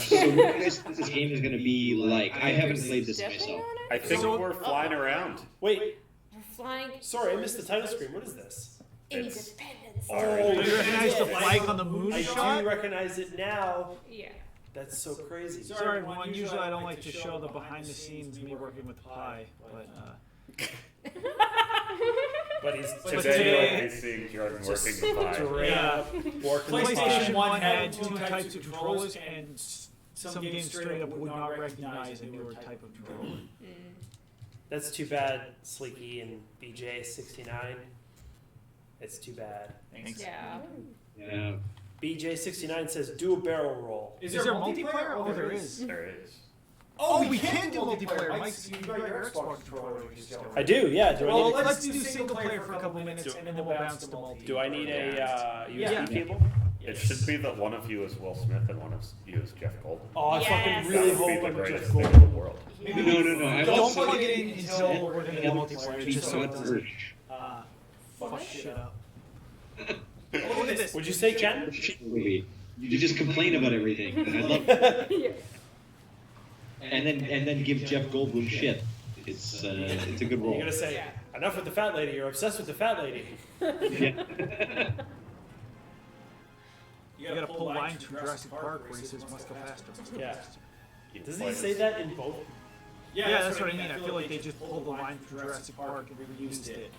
So what do you guys think this game is going to be like? I haven't played this Stepping myself. on I it? think So- we're flying around. Wait, We're flying. sorry, I missed the title screen. What is this? It's Independence. Oh, Do you recognize the flag on the moon I shot? do recognize it now. Yeah. That's so crazy. Sorry, everyone. Usually I don't like to show the behind the scenes me working with the pie, but But he's Today you'll be seeing Jordan working the pie. Yeah. working the PlayStation pie. 1 had 2 types of controllers, and some games straight up would not recognize a newer type of controller. That's too bad, Sleeky and BJ69. It's too bad. Thanks. Yeah. Yeah. BJ69 says do a barrel roll. Is there multiplayer? Oh, there is. There is. Oh, we can do multiplayer. Mike's, you got your Xbox controller. I do, yeah. Do I Well, need a, let's do single player for a couple minutes, and then we'll bounce to multi. do I need a USB Yeah. cable? It should be that one of you is Will Smith and one of you is Jeff Goldblum. Oh, I Yes. fucking That really would be hope the I'm greatest just thing in going. the world. No. I Don't also plug it in until we're gonna do multiplayer, just so it doesn't fuck shit up. Look at this. Would you say, Ken? movie. You just complain about everything. And I love it. And then give Jeff Goldblum shit. It's a good role. You're gonna say, enough with the fat lady. You're obsessed with the fat lady. Yeah. You gotta pull lines from Jurassic Park where he says must go faster. Yeah. Doesn't he say that in both? Yeah, that's what I mean. I feel like they just pulled the line from Jurassic Park and reused it.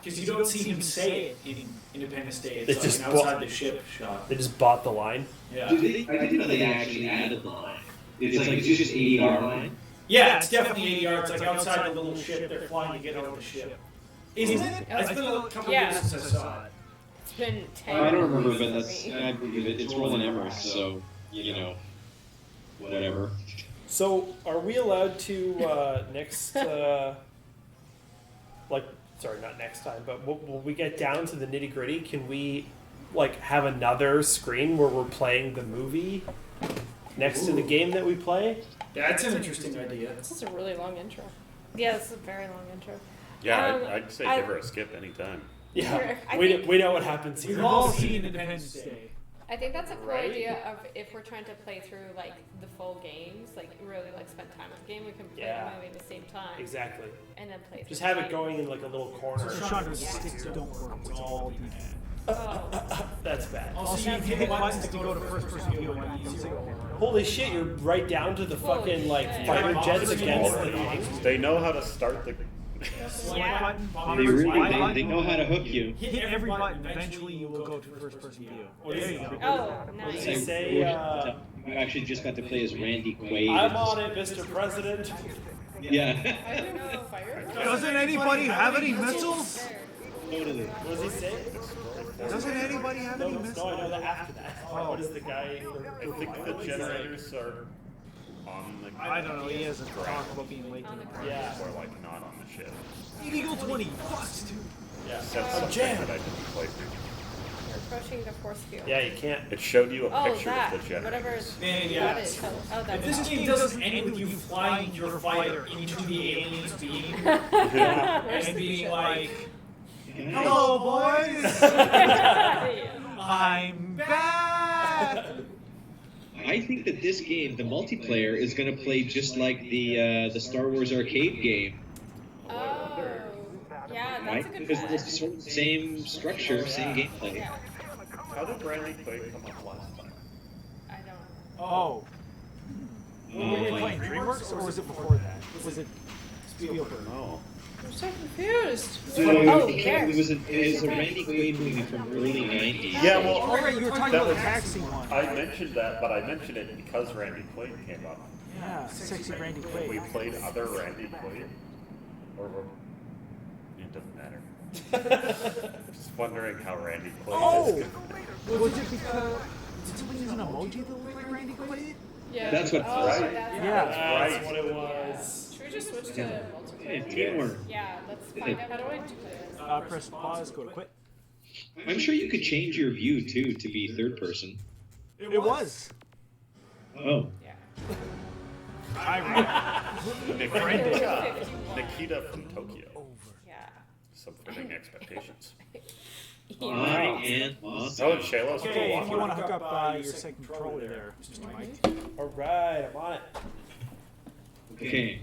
Because you don't see him say it in Independence Day. It's They like just an outside bought- the ship shot. They just bought the line. Yeah. I didn't know they actually added the line. It's just ADR line. Yeah, it's definitely ADR. It's like outside the little ship they're flying to get out of the ship. Isn't it? It's been a couple years since I saw it. It's been 10 I don't remember, but years. I believe it. It's Roland Emmerich, so whatever. So, are we allowed to next, sorry, not next time, but will we get down to the nitty gritty? Can we, have another screen where we're playing the movie next to the game that we play? That's an interesting idea. This is a really long intro. Yeah, it's a very long intro. Yeah, Um, I'd say I- give her a skip anytime. Yeah, Sure. I we think- know what happens here. We've all seen Independence Day. I think that's a cool Right. idea of if we're trying to play through the full games, really spend time with the game, we can play Yeah. the movie at the same time. Exactly. And then play through Just the have it game. going in a little corner. So Chandra's sticks don't work. It's all you can. Oh. That's bad. Also, you can hit buttons to go to first person view when you use it. Holy shit, you're right down to the fucking Holy shit. fighter jets against the Already. thing. They know how to start the. Yeah. Button, They bombers, really Y they button. know how to hook you. Hit every button. Eventually, you will go to first person view. There you go. Oh, What does nice. he say? You actually just got to play as Randy Quaid. I'm on it, Mr. President. Yeah. I don't know fire. Doesn't anybody have any missiles? Totally. What does he say? Doesn't anybody have any No, missiles? I know that after that. What is the guy? I think the generators are on the. I don't know. He hasn't talked about being late. On the to Yeah. Or not on the ship. Eagle 20. Bust. Yeah. Said I'm something jammed. that I didn't play through. You're approaching the force field. Yeah, you can't. It showed you a Oh, picture that. of the generator. Whatever is. Yeah. That is. Oh, If that's. this game doesn't end with you flying your fighter into the alien's beam and being like, Hello, boys. I'm back. I think that this game, the multiplayer, is going to play just like the Star Wars arcade game, Oh. Yeah, that's right? a good Because point. it's sort of the same structure, same gameplay. Yeah. How did Randy Quaid come up last time? I don't know. Oh. Were we playing DreamWorks or was it before that? Was it Spielberg? No. I'm so confused. Oh, it there. was a Randy Quaid movie from early '90s. Yeah, well, Oh, right, you were talking that about the was- taxi one. I mentioned that, but I mentioned it because Randy Quaid came up. Yeah, sexy Randy Have we Quaid. played other Randy Quaid? Or it doesn't matter. Just wondering how Randy Quaid Oh! is. Was it because... Did somebody use an emoji that looked like Randy Quaid? Yeah. That's what it Oh, was. Right. that's Yeah. That's Right. what it was. Should we just switch to Hey, multiplayer? teamwork. Yeah, let's find out. How do I do this? Press pause, go to quit. I'm sure you could change your view too to be third person. It was. Oh. Yeah. Nikita from Tokyo. Yeah. Subverting expectations. And Oh, Shayla's still Okay, if you want walking. to hook up your second controller there, Mr. Mike. Alright, I'm on it. Okay.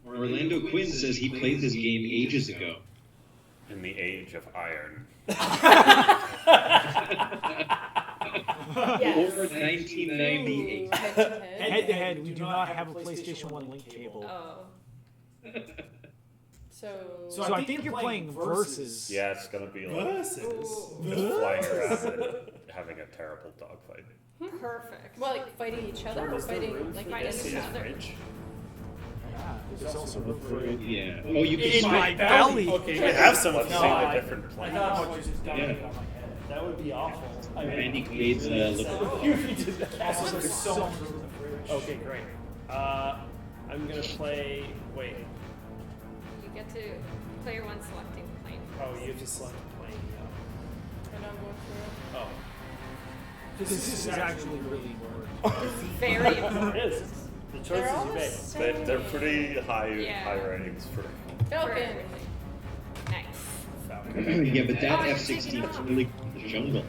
Orlando Quinn says he played this game ages ago. In the age of iron. Yes. Or 1998. Head to head, we do not have a PlayStation 1 link cable. Oh. So So I think you're playing versus. Yeah, it's gonna be like Versus. just flying around and having a terrible dogfight. Perfect. well, like fighting each other or fighting like Fighting fighting each each other. other? Yeah, there's also room for it. Yeah. Oh, you can In my belly. Okay, we have some Let's no, see the I- different I plans. thought I was just dumping Yeah. it on my head. That would be awful. I mean, Randy Quaid's look. if you did that. Also, there's so much room for it. Okay, great. I'm gonna play. Wait. You get to player one selecting plane. Oh, you have to select a plane. And I'm going through. Oh. This is actually really important. Very It important. is. The They're choices all you the make. same. They're pretty high Yeah. high ratings for. For Falcon. everything. Nice. Falcon. Yeah, but that Oh, you're F-16 taking is off. really the jungle.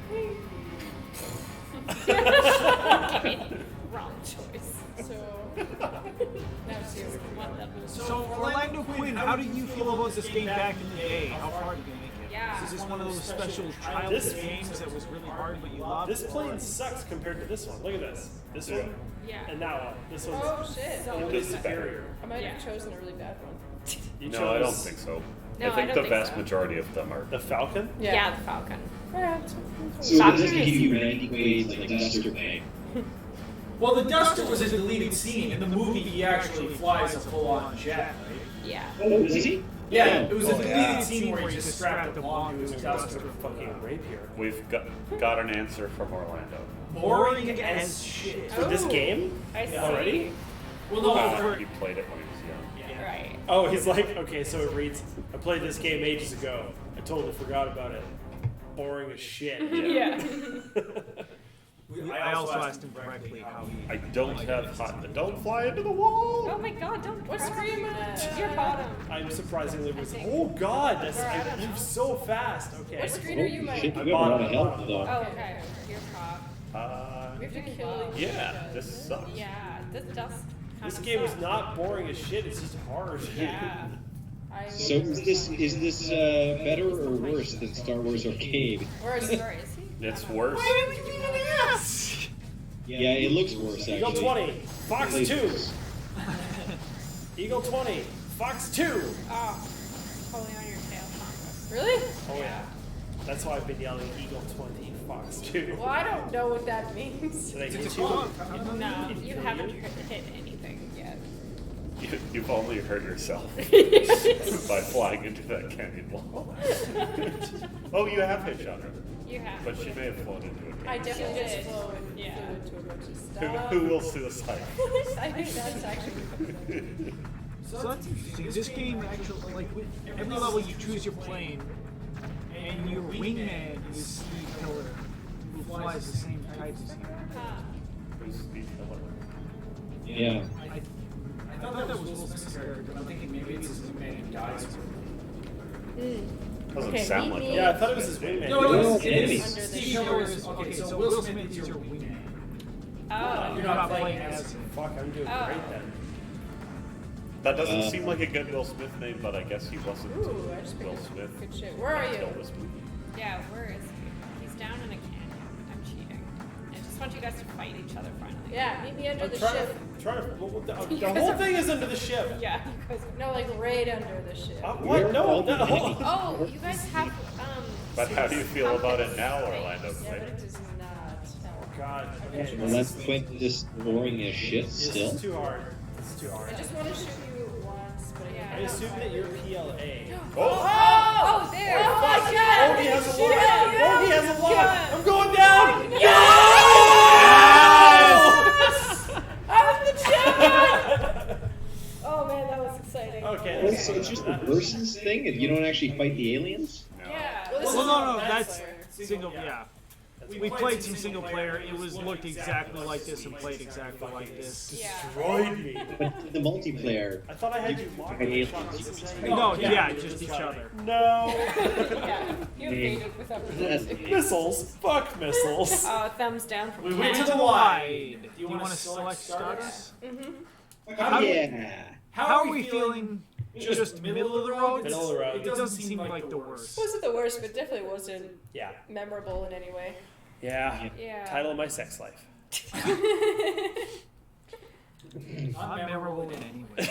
Okay. Wrong choice. So now it's you. One level. So, Orlando Quinn, how did you feel about this game back in the day? How far did you make it? Yeah. Is this one of those special childhood games that was really hard but you loved? This plane sucks compared to this one. Look at this. This one Yeah. and that one. This one's Oh shit! only This is superior. I might Yeah. have chosen a really bad one. You No, I don't chose think so. No, I I think don't the think vast so. majority of them are. the Falcon. Yeah, the Falcon. Yeah, So Falcon it doesn't is give you really ranking ways like Duster Bay. Well, the Duster was a deleted scene. In the movie, he actually flies a full-on jet, right? Yeah. Oh, is he? Yeah, it was a Oh, deleted yeah. scene where he just strapped them onto his Duster. Fucking rapier. We've got an answer from Orlando. Boring as shit. For this Oh. game I see. already? Well, no, He played it when he was young. Right. Oh, he's like, okay, so it reads, I played this game ages ago. I totally forgot about it. Boring as shit. Yeah. I also asked him directly how he. I don't have hot. Don't fly into the wall. Oh my god, don't What press screen me. am I? Your bottom. I'm surprisingly oh god, that's I move so fast. Okay. What screen are you, Shit, Mike? you have a lot of health though. Oh, okay. Your top. We have to kill each Yeah, other. this sucks. Yeah, this does kind This of game is suck. not boring as shit, it's just hard. Yeah. So is this better or worse than Star Wars Arcade? Where is Where is he? It's worse. Yeah, it looks worse actually. Eagle 20, Fox Plays 2. worse. Eagle 20, Fox 2. Oh, pulling on your tail, Congo. Really? Oh yeah. That's why I've been yelling Eagle 20, Fox 2. Well, I don't know what that means. Did I hit It's you? a club. No, you haven't hit anything yet. You've only hurt yourself by flying into that canyon wall. Oh, you have hit Chandra, You have. but she may have flown into it. I definitely did. just flew into Yeah. a bunch of stuff. Who will suicide? I think that's actually. So that's interesting. This game actually, like, with every level you choose your plane, and your wingman is Steve Killer, who flies the same type as you. Who's Steve Miller? Yeah. I thought that was Will Smith's character, but I'm thinking maybe it's his wingman who dies. Doesn't Okay, sound meet like me. it. Yeah, I thought it was his wingman. No, No, it it is. is. Under the Steve shirt. Miller is okay. So Will Smith is your wingman. Oh. You're not playing as him. Fuck, I'm doing Oh. great then. That doesn't seem like a good Will Smith name, but I guess he wasn't Ooh, I just Will picked Smith good shit. Where are you? until this movie. Yeah, where is he? He's down in a canyon. I'm cheating. I just want you guys to fight each other finally. Yeah, meet me under I'm the trying ship. to, the You guys whole are- thing is under the ship. Yeah, you guys. No, like right under the ship. What? We're No, all no. beginning. Oh, you guys have But how do you feel about it now, Orlando? Yeah, but it does not. Oh god. Okay, Well, that's Quint just boring as shit this still. is too hard. This is too I hard. just want to shoot you once, but Yeah. I assume that you're PLA. Oh, there! Oh my Fuck. god! Bogey has a Shoot lock! it! Bogey has a lock! Yeah. I'm going down! I was the champion! Oh man, that was exciting. Okay. Oh, so it's just a versus thing, and you don't actually fight the aliens? Yeah. Well, this Well, is no, not that's Manslayer. single. Yeah, we played some single player. It was looked exactly like this and played exactly like this. Yeah. Destroyed me. But the multiplayer, I thought I had you locked in the shot. This is No, yeah, just each other. No. Yeah, you evaded without that's Missiles. Fuck missiles. thumbs down from We Ken. went to the wide. Do you want to select Stardust? How, yeah. how are we feeling? Just middle of the road? Middle of the road. It doesn't seem like the worst. Wasn't the worst, but definitely wasn't Yeah. memorable in any way. Yeah. Yeah. Title of my sex life. Not memorable in any way.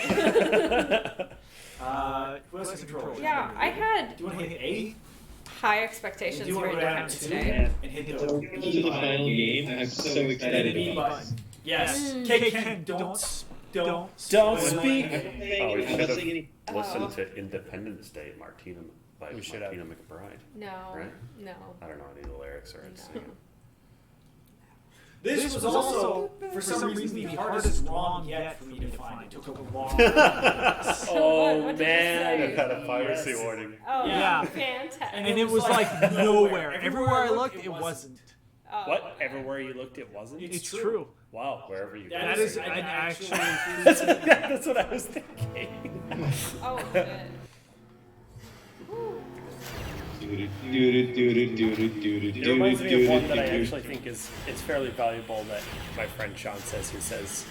Who has the controller? Yeah, I had Do you want to hit A? high expectations Do you for want to go down Independence to Day. and hit So the we're into the final game. I'm so and then excited the B about button? Yes. Mm. Okay, Okay, Ken, don't Don't it. speak. Oh, we I'm should not have saying any. listened to Independence Day by We should have. Martina McBride. No. Right? No. I don't know any of the lyrics or anything. This was also, for some reason, the hardest wrong yet for me to find. It took a long time. Oh What did you man. say? It had a piracy Yes. warning. Oh, Yeah. fantastic. And it was like nowhere. Everywhere I looked, it wasn't. Oh, What? Everywhere you looked, it wasn't. It's true. Wow. Wherever you That go. is an an actual. That's what I was thinking. Oh, shit. It reminds me of one that I actually think is fairly valuable that my friend Sean says. He says,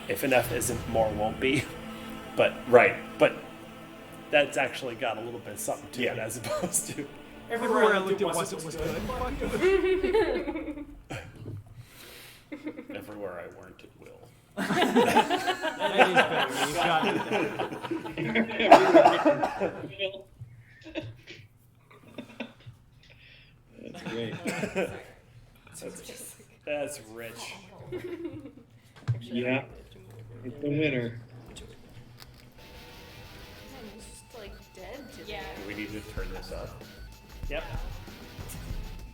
"If enough isn't, more won't be." But but that's actually got a little bit of something to it as opposed to. Everywhere I looked, it wasn't was good. Everywhere I weren't, it will. That is better. You got it. That's great. That's rich. Yeah, it's the winner. He's just like dead to Yeah. Do we need to turn this up? Yep.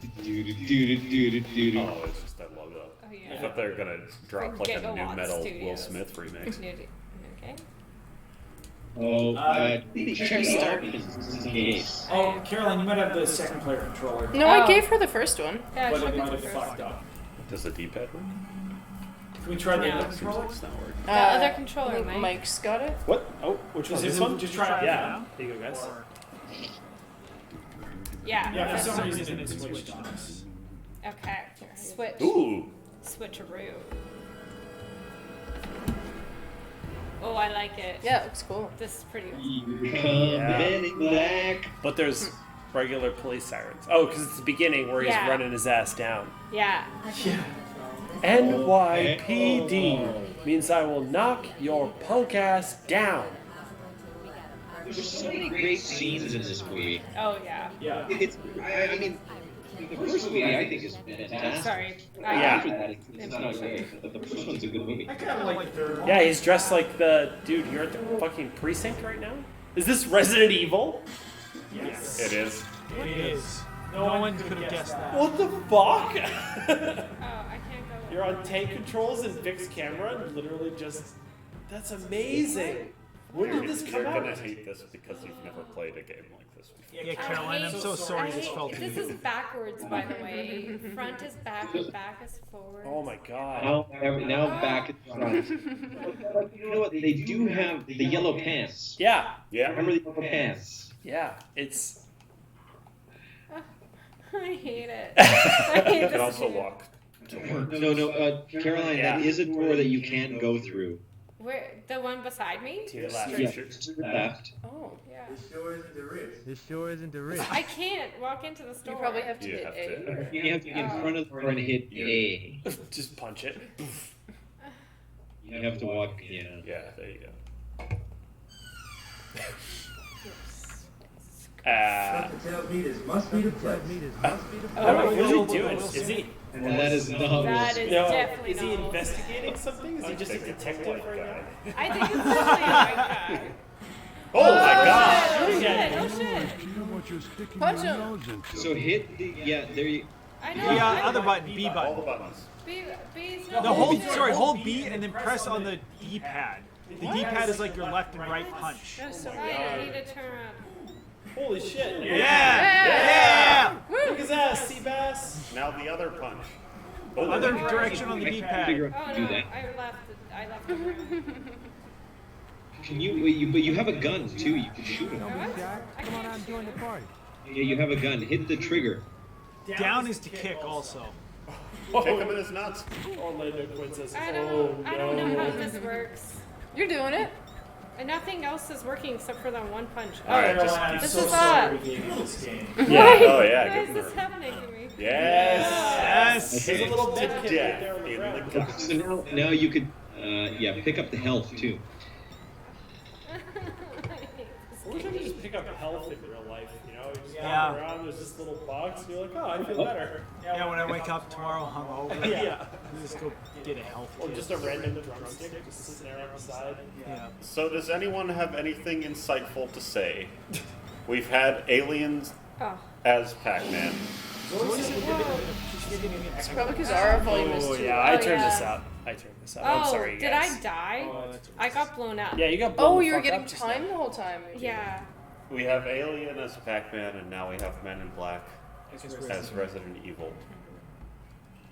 Oh, it's just that logo. Oh, I yeah. thought they were gonna drop like a new Gigawatt metal Will Studios. Smith remix. Okay. Oh, check it out in case. Oh, Caroline, you might have the second player controller. No, I gave her the first one. Yeah, But she it might was have the fucked first. up. Does the D-pad work? Can we try the No. other Seems controller? like it's not working. The other I controller, think Mike. Mike's got it. What? Oh, which Is one? it This one? just try it Yeah. now? There you go, guys. Yeah. Yeah, for that's some fine. reason it switched on us. Okay. Switch. Ooh! Switcheroo. Oh, I like it. Yeah, it looks cool. This is pretty. Men in black. But there's regular police sirens. Oh, because it's the beginning where he's Yeah. running his ass down. Yeah. NYPD means I will knock your punk ass down. There's so many great scenes in this movie. Oh, yeah. Yeah. I mean, the first movie I think is fantastic. Sorry. Yeah. After that, it's not great, but the first one's a good movie. I kind of like the third one. Yeah, he's dressed like the dude. You're at the fucking precinct right now. Is this Resident Evil? Yes. It is. It is. No one could have guessed that. What the fuck? Oh, I can't go. You're on tank controls and Vic's camera and literally just. That's amazing. When did this You're come gonna out? hate this because you've never played a game like this before. Yeah, Caroline, I'm so sorry this fell to This you. is backwards, by the way. Front is back, back is forward. Oh my god. Now back in front. You know what? They do have the yellow pants. Yeah, Yeah. Remember the yellow pants? yeah. It's. I hate it. I hate You this can also game. walk to work. No, Caroline, that Yeah. is a door that you can go through. Where the one beside me? To your left. Yeah, to the left. Oh. Yeah. This sure isn't the risk. I can't walk into the store. You probably have to You hit have A. to. You have to get in front of the door and hit A. Just punch it. You have to walk, yeah. Yeah, there you go. Must be the place. I don't know. What is he doing? Is he? And that is not That is No. definitely Is he not. investigating something? Is he just a detective right now? I think it's definitely a white guy. Oh my god! Oh shit! Oh shit! What you're sticking Punch your him. nose into. So hit the, yeah, there you, I know. The I other know. button, B All button. the buttons. B's No, not hold. bullshit. Sorry, hold B and then press on the D-pad. The D-pad is like your left and right punch. That's so Right, I need to turn around. Holy shit. Yeah! Yeah! Look at his ass, Seabass. Now the other punch. Other direction on the I can't figure D-pad. out how Oh to do no, that. I left it. Can you, but you have a gun too, you can shoot him. Come on out and join the party. Yeah, you have a gun, hit the trigger. Down is to kick also. Kick him in his nuts. Orlando Quinn says, I oh don't know how this works. You're doing it. And nothing else is working except for that one punch. Alright, Oh, just I'm this so is sorry up. we gave you this game. Yeah, oh yeah, Why give is him this a... happening to me? Yes! Yes! There's a little To dead kid right there death on the in ground. the gut. So now you could, yeah, pick up the health too. I hate this I wish I could game. just pick up health in real life, you know? You just Yeah. walk around, there's this little box, and you're like, oh, I feel better. Yeah, when I wake up tomorrow hungover, Yeah. just go get a health Or kit. just a random drumstick just sitting there on the side. Yeah. So does anyone have anything insightful to say? We've had aliens Oh, as Pac-Man. It's probably because our volume is Oh too yeah, loud. I turned this up. I'm sorry, did guys. I die? I got blown up. Yeah, you got blown Oh, the you were fuck getting up just now. time the whole time. Yeah. We have Alien as Pac-Man, and now we have Men in Black as Resident Evil.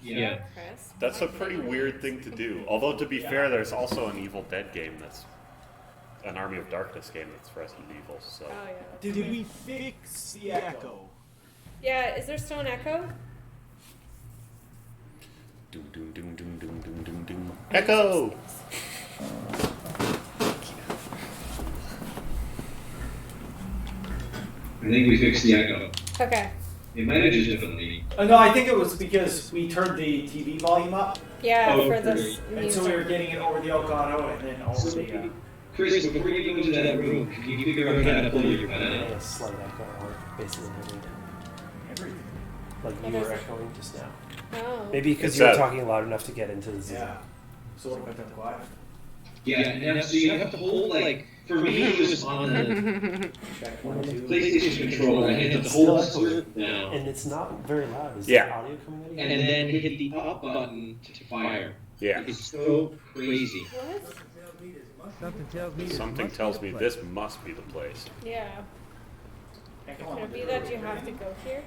Yeah. Chris. That's a pretty weird thing to do. Although, to be fair, there's also an Evil Dead game that's an Army of Darkness game that's Resident Evil. So Oh yeah. Did we fix the echo? Yeah. Is there still an echo? doom doom doom doom doom doom doom doom. Echo. I think we fixed the echo. Okay. It might have just been me. No, I think it was because we turned the TV volume up, Yeah, Oh, for this great. and music. so we were getting it over the Elgato and then over the. Chris, before you go into that room, can you figure out how to pull your pen out? A slight echo, or basically everything. Like you were echoing just now. Oh. Maybe because It's you were that- talking loud enough to get into the Zoom. Yeah. So what about that quiet? Yeah, now, so you have to hold, like, for me, it was on the Check 1, 2. PlayStation controller, I had to hold the down, And it's not very loud. Is Yeah. the audio coming out of and then hit the up button to fire. Yeah. It's so crazy. What? Something tells me this Something must be tells the me place. this must be the place. Yeah. Hey, come Could on. it be that you have to go here?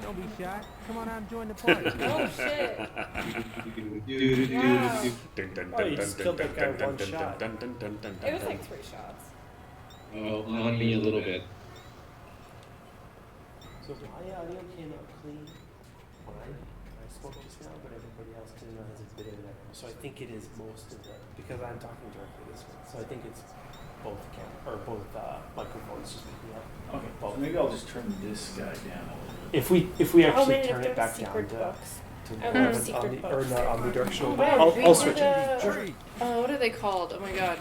Don't be shy. Come on out and join the party. Oh shit. Wow. Oh, you just killed that guy with one shot. It was like 3 shots. Oh, on me a little bit. So my audio came out clean when I spoke just now, but everybody else didn't know has a bit of an echo. So I think it is most of the, because I'm talking directly this way. So I think it's both both microphones just picking up. Okay, so maybe I'll just turn this guy down a little bit. If we Oh actually man, turn if it there's back down secret to books. to I 11 love on secret the, or books. not omnidirectional, Oh, but man, I'll we switch did, it. what are they called? Oh my god.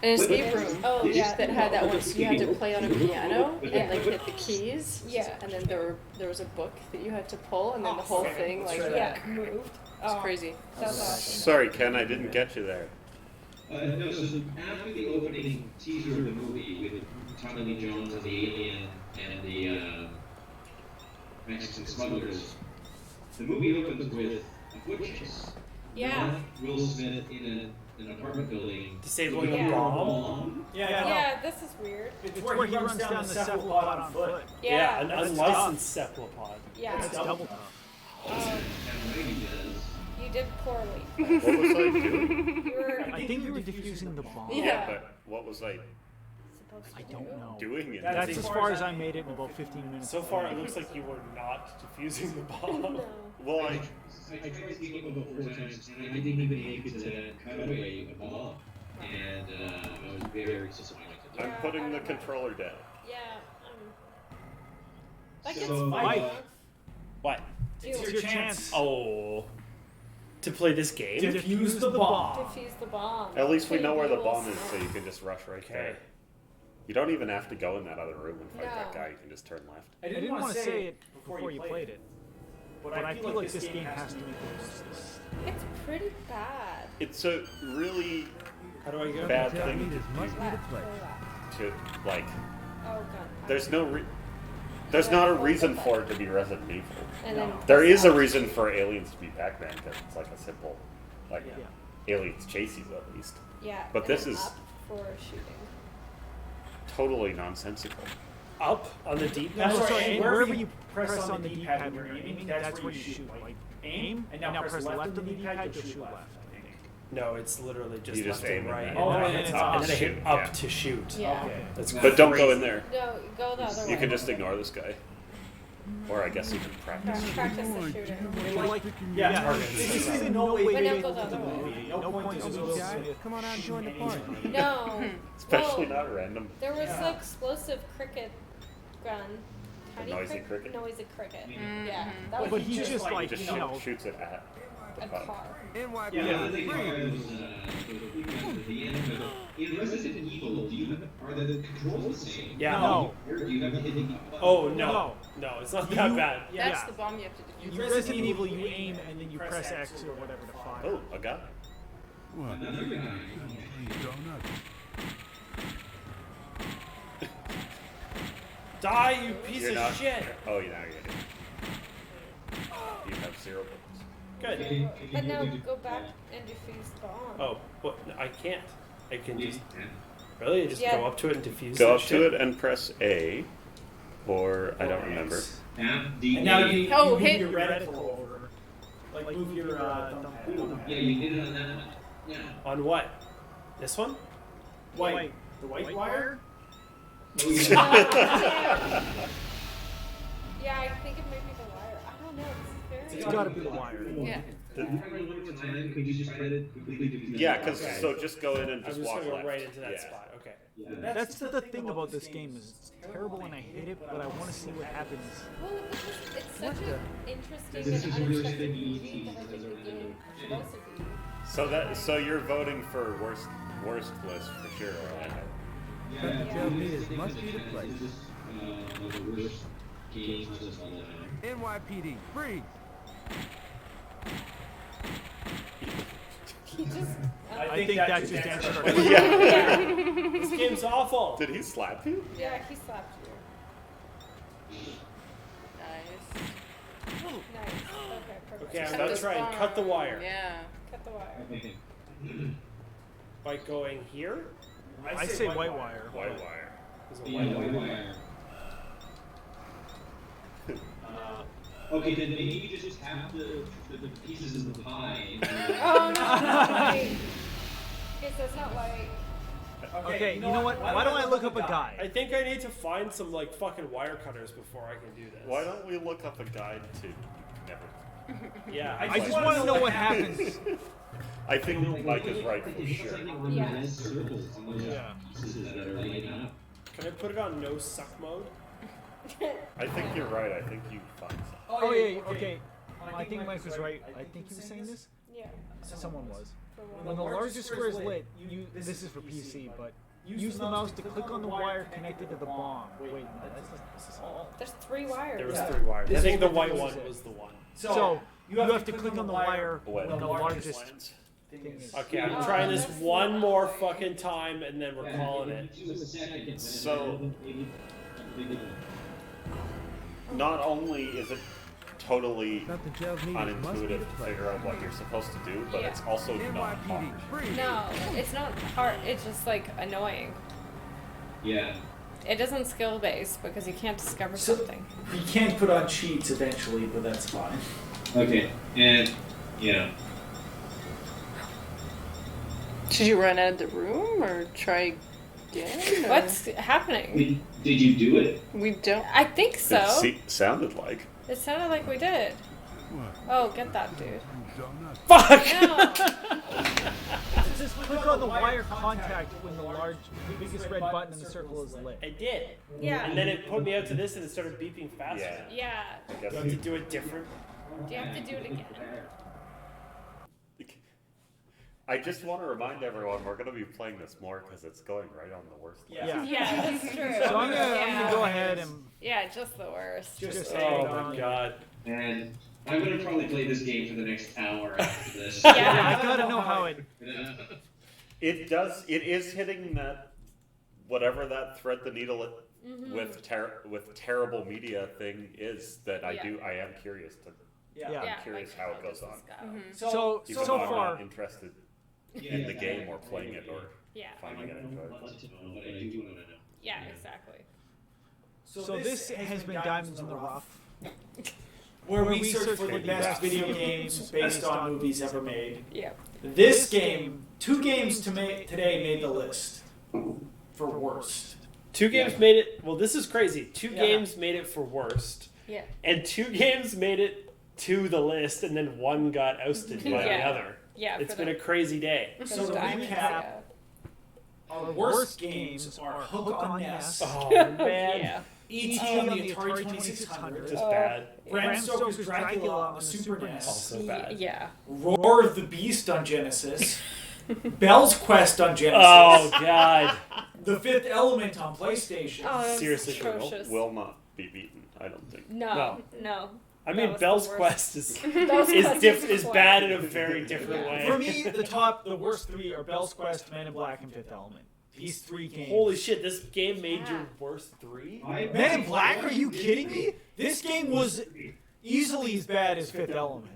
An escape room. Oh yeah. That had that one, so you had to play on a piano and like hit the keys. Yeah. And then there was a book that you had to pull, and then the whole thing like Yeah, moved. it's Oh, crazy. That's awesome. Sorry, Ken, I didn't get you there. No, so after the opening teaser of the movie with Tommy Lee Jones and the alien and the Mexican smugglers, the movie opens with a foot chase. Yeah. Will Smith in an apartment building. Disabling Yeah. a bomb. Yeah, Yeah, this is weird. It's where he runs down the cephalopod on foot. Yeah. An That's unlicensed cephalopod. Yeah. That's double. And Lady does. You did poorly. What was I doing? You were I think you were defusing the bomb. Yeah. But what was I supposed to I don't know. doing in That's this? as far as I made it in about 15 minutes. So far, it looks like you were not defusing the bomb. No. Well, I tried to keep him about 4 times, and I didn't even make it to that cutaway of bomb. And I was very disappointed. I'm Yeah, putting I the don't know. controller down. Yeah. That gets So, fun. Mike. What? It's your chance. Oh. To play this game? Defuse the bomb. Defuse the bomb. At least we Play know where the rules. bomb is, so you can just rush right Okay. there. You don't even have to go in that other room and fight that No. guy. You can just turn left. I I didn't want to say it before you played it, but I feel like this game has to make justice. It's pretty bad. It's a really How do I go? bad Tell me thing this must be the Left, place. go left. to like. Oh god. There's not a reason for it to be Resident Evil. And then There is a reason for aliens to be Pac-Man because it's like a simple, like Yeah. aliens chase you at least. Yeah. But and this then is- up for shooting. Totally nonsensical. Up on the deep That's pad? right. And Wherever wherever you you press press on the D-pad when you're aiming, that's where you shoot. Like, aim, and now press left on the D-pad, you'll shoot left, I think. No, it's literally just You just left aim and right. and Oh, then and it's it's up, up and then I to hit shoot, up yeah. to shoot. Yeah. Okay. That's But don't go crazy. in there. No, go the other way. You can just ignore this guy. Or I guess you can practice. Practice the shooting. Yeah, targets. this is in no way But now related go to the the other way. movie. No point to Don't Will be shy. Smith. Come on out and join the party. No. Especially Well, not random. There was the explosive cricket gun. Tiny noisy cricket? Noisy cricket. Mm-hmm. Yeah. That But was he just He like, just you know, shoots it at the a button. car. NYPD Yeah, the thing free. was, the end, but in Resident Evil, are the controls the same? Yeah. No. Or do you have to hit the up button? Oh, no. No, it's not that bad. Oh, That's Yeah. the bomb you have to defuse. you Resident Evil, you aim and then you press X or whatever to fire. Oh, a guy. What? Another guy. Please don't. Die, you piece You're of not. shit. Oh, yeah, now you're good. You have 0 bullets. Good. But now go back and defuse the bomb. Oh, what? No, I can't. I can just. Really? Just Yeah. go up to it and defuse Go that up shit? to it and press A, or I don't remember. And now you Oh, move hit- your reticle over. Like move your thumb pad. Yeah, you did it on that one. Yeah. On what? This one? White. The white wire? Yeah, I think it might be the wire. I don't know. This is It's very. got to be the wire. Yeah. Could you just try it quickly? Yeah, because so just go in and I'm just just walk gonna go left. right into that Yeah. spot. Okay. That's the thing about this game is it's terrible and I hate it, but I want to see what happens. Well, because it's such What an interesting This is and a really unexpected big movie ET that I think the game should also be. So you're voting for worst list for sure, Orlando. Battleship must be the place. The worst games of all time. NYPD, freeze! He just. I think that just answered our Yeah. This game's awful. Did he slap you? Yeah, he slapped you. Nice. Nice. Okay, perfect. Okay, I'm Cut gonna this try and bomb. cut the wire Yeah. Cut the wire. Okay. by going here. I say white wire. White wire. There's a Yeah, white white wire. wire. Okay, then maybe you just have the pieces of the pie. Oh no! Wait. Okay, so it's not white. Okay, you know what? Why don't I look up a I guide? think I need to find some like fucking wire cutters before I can do this. Why don't we look up a guide to never? Yeah, I just want to know what happens. I think Mike is right for It's sure. like on Yeah. those circles on those Yeah. pieces that are lighting up. Can I put it on no suck mode? I think you're right. I think you find something. Oh yeah, okay. I think Mike was right. I think he was saying this. Yeah. Someone was. For one. When the largest square is lit, this is for PC, but use the mouse to click on the wire connected to the bomb. Wait, no, this is all. There's 3 wires. There was 3 wires. I This think is the what white this one is. was the one. So you have to click on the wire When when the largest lands. thing is. Okay, I'm Oh, trying this that's one not more right. fucking time and then we're calling it. So- Not only is it totally Something tells me this must be the unintuitive to place. figure out what you're supposed to do, but Yeah. it's also not NYPD, hard. freeze! No, it's not hard. It's just like annoying. Yeah. It isn't skill based because you can't discover So- something. You can put on cheats eventually, but that's fine. Okay, and yeah. Should you run out of the room or try again? or- What's happening? Did you do it? We don't. I think so. It sounded like. It sounded like we did. Oh, get that dude. Fuck! No. Just click on the wire contact when the biggest red button in the circle is lit. I did. Yeah. And then it put me out to this and it started beeping faster. Yeah. Yeah. I Do I guess have to do it different? Do you have to do it again? I just want to remind everyone we're going to be playing this more because it's going right on the worst list. Yeah. Yeah, that's true. So I'm Yeah. gonna go ahead and Yeah, just the worst. just Oh my god. And I'm gonna probably play this game for the next hour after this. Yeah, Yeah. I gotta know how it. It does. It is hitting that whatever that thread the needle with terrible media thing is that I Yeah. do. I am curious to. Yeah. Yeah, curious like, how it does goes this on. go? So Even so though I'm far, not interested in the game or playing it or Yeah. finding it enjoyable. But I do want to know. Yeah, exactly. so this has been Diamonds in the Rough, Where we search for the best video games based on movies ever made. Yeah. This game, 2 games today made the list for worst. 2 games made it. Well, this is crazy. 2 Yeah. games made it for worst, Yeah. and 2 games made it to the list, and then 1 got ousted by the Yeah. other. Yeah. It's for been the, a crazy day. for So the to diamonds, recap, yeah. Our worst games are Hook on Ness, Oh man, Yeah. E.T. on the Atari 2600, just bad. Bram Stoker's Dracula on the Super NES, Also bad. Yeah. Roar of the Beast on Genesis, Bell's Quest on Genesis, Oh god. The Fifth Element on PlayStation. Oh, that was Seriously, atrocious. will not be beaten. I don't think. No. I That mean, was Bell's the Quest is Bell's is Quest is quite- bad in a very different way. For me, the worst 3 are Bell's Quest, Man in Black, and Fifth Element. These 3 games. Holy shit! This game made Yeah. your worst 3. Men in Black? Are you kidding me? This game was easily as bad as Fifth Element.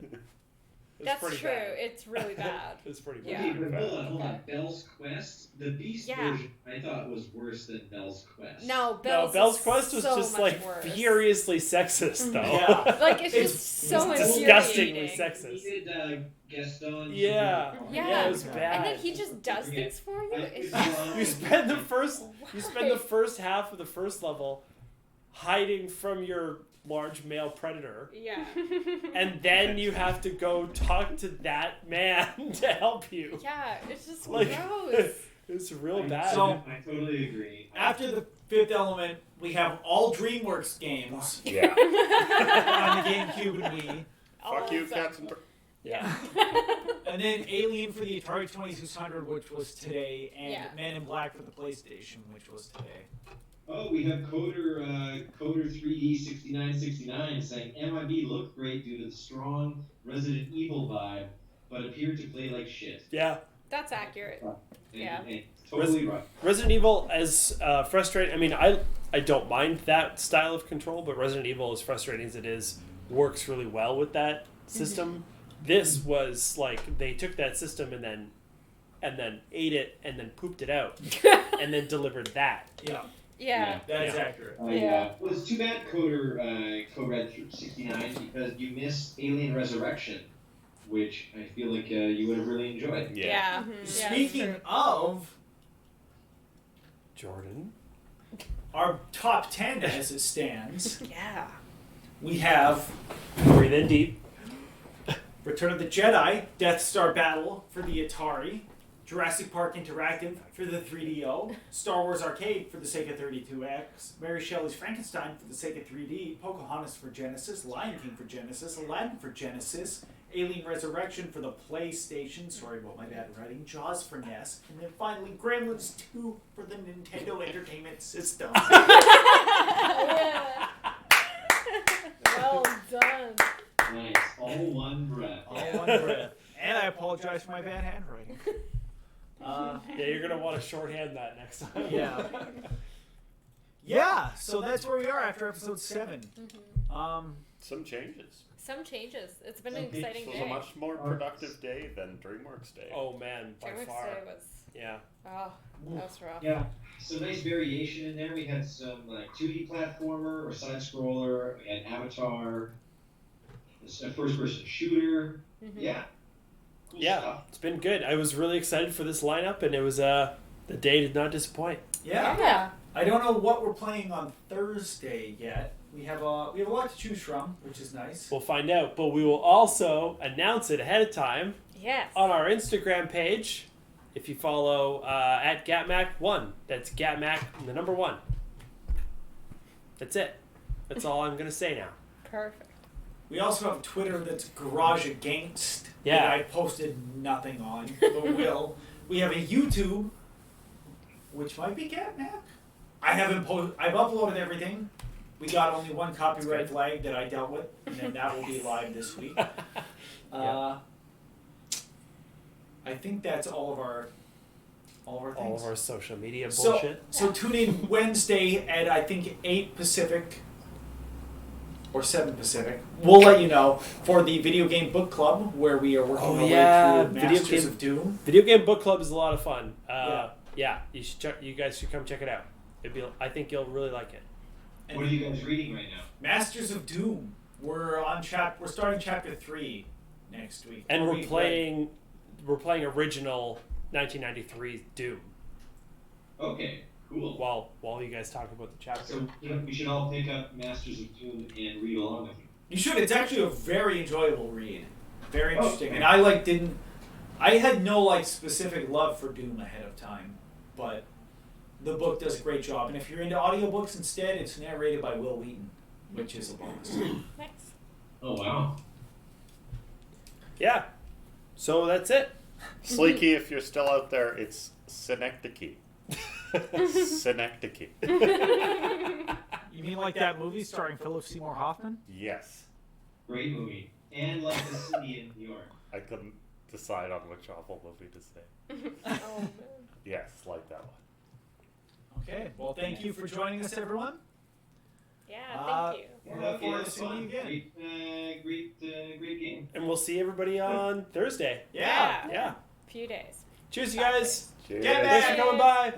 It's That's pretty true. bad. It's really bad. It's pretty bad. Yeah. Okay, but hold on. Bell's Quest, the Beast Yeah. version, I thought was worse than Bell's Quest. No, No, Bell's, Bell's is Quest was so just much like worse. furiously sexist, though. Yeah. Like it's It's- just so it's infuriating. disgustingly sexist. He did Gaston. Yeah. Yeah. it was bad. And then he just does things for you. It's just, You spend the first half of the first level hiding from your large male predator, yeah. and then you have to go talk to that man to help you. Yeah, it's just Like, gross. it's real bad. So- I totally agree. After the Fifth Element, we have all DreamWorks games Yeah. on the GameCube and Wii. Fuck you, All of them. cats and yeah. And then Alien for the Atari 2600, which was today, and Yeah. Man in Black for the PlayStation, which was today. Oh, we have Coder 3D 6969 saying MIB looked great due to the strong Resident Evil vibe, but appeared to play like shit. Yeah. That's accurate. Yeah. And totally right. Resident Evil, as frustrating. I mean, I don't mind that style of control, but Resident Evil, as frustrating as it is, works really well with that system. This was like they took that system and then ate it and then pooped it out and then delivered that. Yeah, Yeah. that is Yeah. accurate. Yeah. Well, it's too bad, Code Red 69, because you missed Alien Resurrection, which I feel like you would have really enjoyed. Yeah. Yeah. Speaking of Jordan. our top 10 as it stands, Yeah. we have Breathe in deep. Return of the Jedi, Death Star Battle for the Atari, Jurassic Park Interactive for the 3DO, Star Wars Arcade for the Sega 32X, Mary Shelley's Frankenstein for the Sega 3D, Pocahontas for Genesis, Lion King for Genesis, Aladdin for Genesis, Alien Resurrection for the PlayStation, sorry about my bad writing, Jaws for NES, and then finally Gremlins 2 for the Nintendo Entertainment System. Yeah. Well done. Nice. All one breath. All one breath. And I apologize for my bad handwriting. Yeah, you're gonna want to shorthand that next time. Yeah. Yeah, so that's where we are after episode 7. Some changes. Some changes. It's been Some an big exciting This was day. a much more productive day than DreamWorks Day. Oh man, by DreamWorks far. Day was. Yeah. Oh, that was rough. Yeah. Some nice variation in there. We had some like 2D platformer or side scroller. We had Avatar, a first person shooter. Mhm. Yeah. Cool Yeah, stuff. it's been good. I was really excited for this lineup, and it was the day did not disappoint. Yeah. Yeah. I don't know what we're playing on Thursday yet. We have a lot to choose from, which is nice. We'll find out, but we will also announce it ahead of time Yes. on our Instagram page. If you follow at GatMac1, that's GatMac the number 1. That's it. That's all I'm gonna say now. Perfect. We also have Twitter that's Garage Against. Yeah. That I posted nothing on, but will. We have a YouTube, which might be Catnap. I've uploaded everything. We got only one copyright flag that I dealt with, and then that will be live this week. I think that's all of our things. All of our social media So, bullshit. so tune in Wednesday at I think 8 Pacific or 7 Pacific. We'll let you know for the video game book club where we are working our way through Masters of Doom. Video game book club is a lot of fun. Yeah. Yeah, you guys should come check it out. I think you'll really like it. And What are you guys reading right now? Masters of Doom. We're starting chapter 3 next week. And We'll we're be playing original 1993 Doom Okay, cool. while you guys talk about the chapter. So we should all pick up Masters of Doom and read along with you. You should. It's actually a very enjoyable read. Very interesting. Okay. And I had no specific love for Doom ahead of time, but the book does a great job. And if you're into audiobooks instead, it's narrated by Will Wheaton, which is a bonus. Nice. Oh wow. Yeah. So that's it. Sleeky, if you're still out there, it's Synecdoche. Synecdoche. You mean like that movie starring Philip Seymour Hoffman? Yes. Great movie. And like the city in New York. I couldn't decide on which awful movie to say. Oh man. Yes, like that one. Okay. Well, thank you for joining us, everyone. Yeah, thank you. We look forward to seeing you again. Great game. And we'll see everybody on Thursday. Yeah. Yeah. Few days. Cheers, you guys. Cheers. Get Thanks for back. coming by.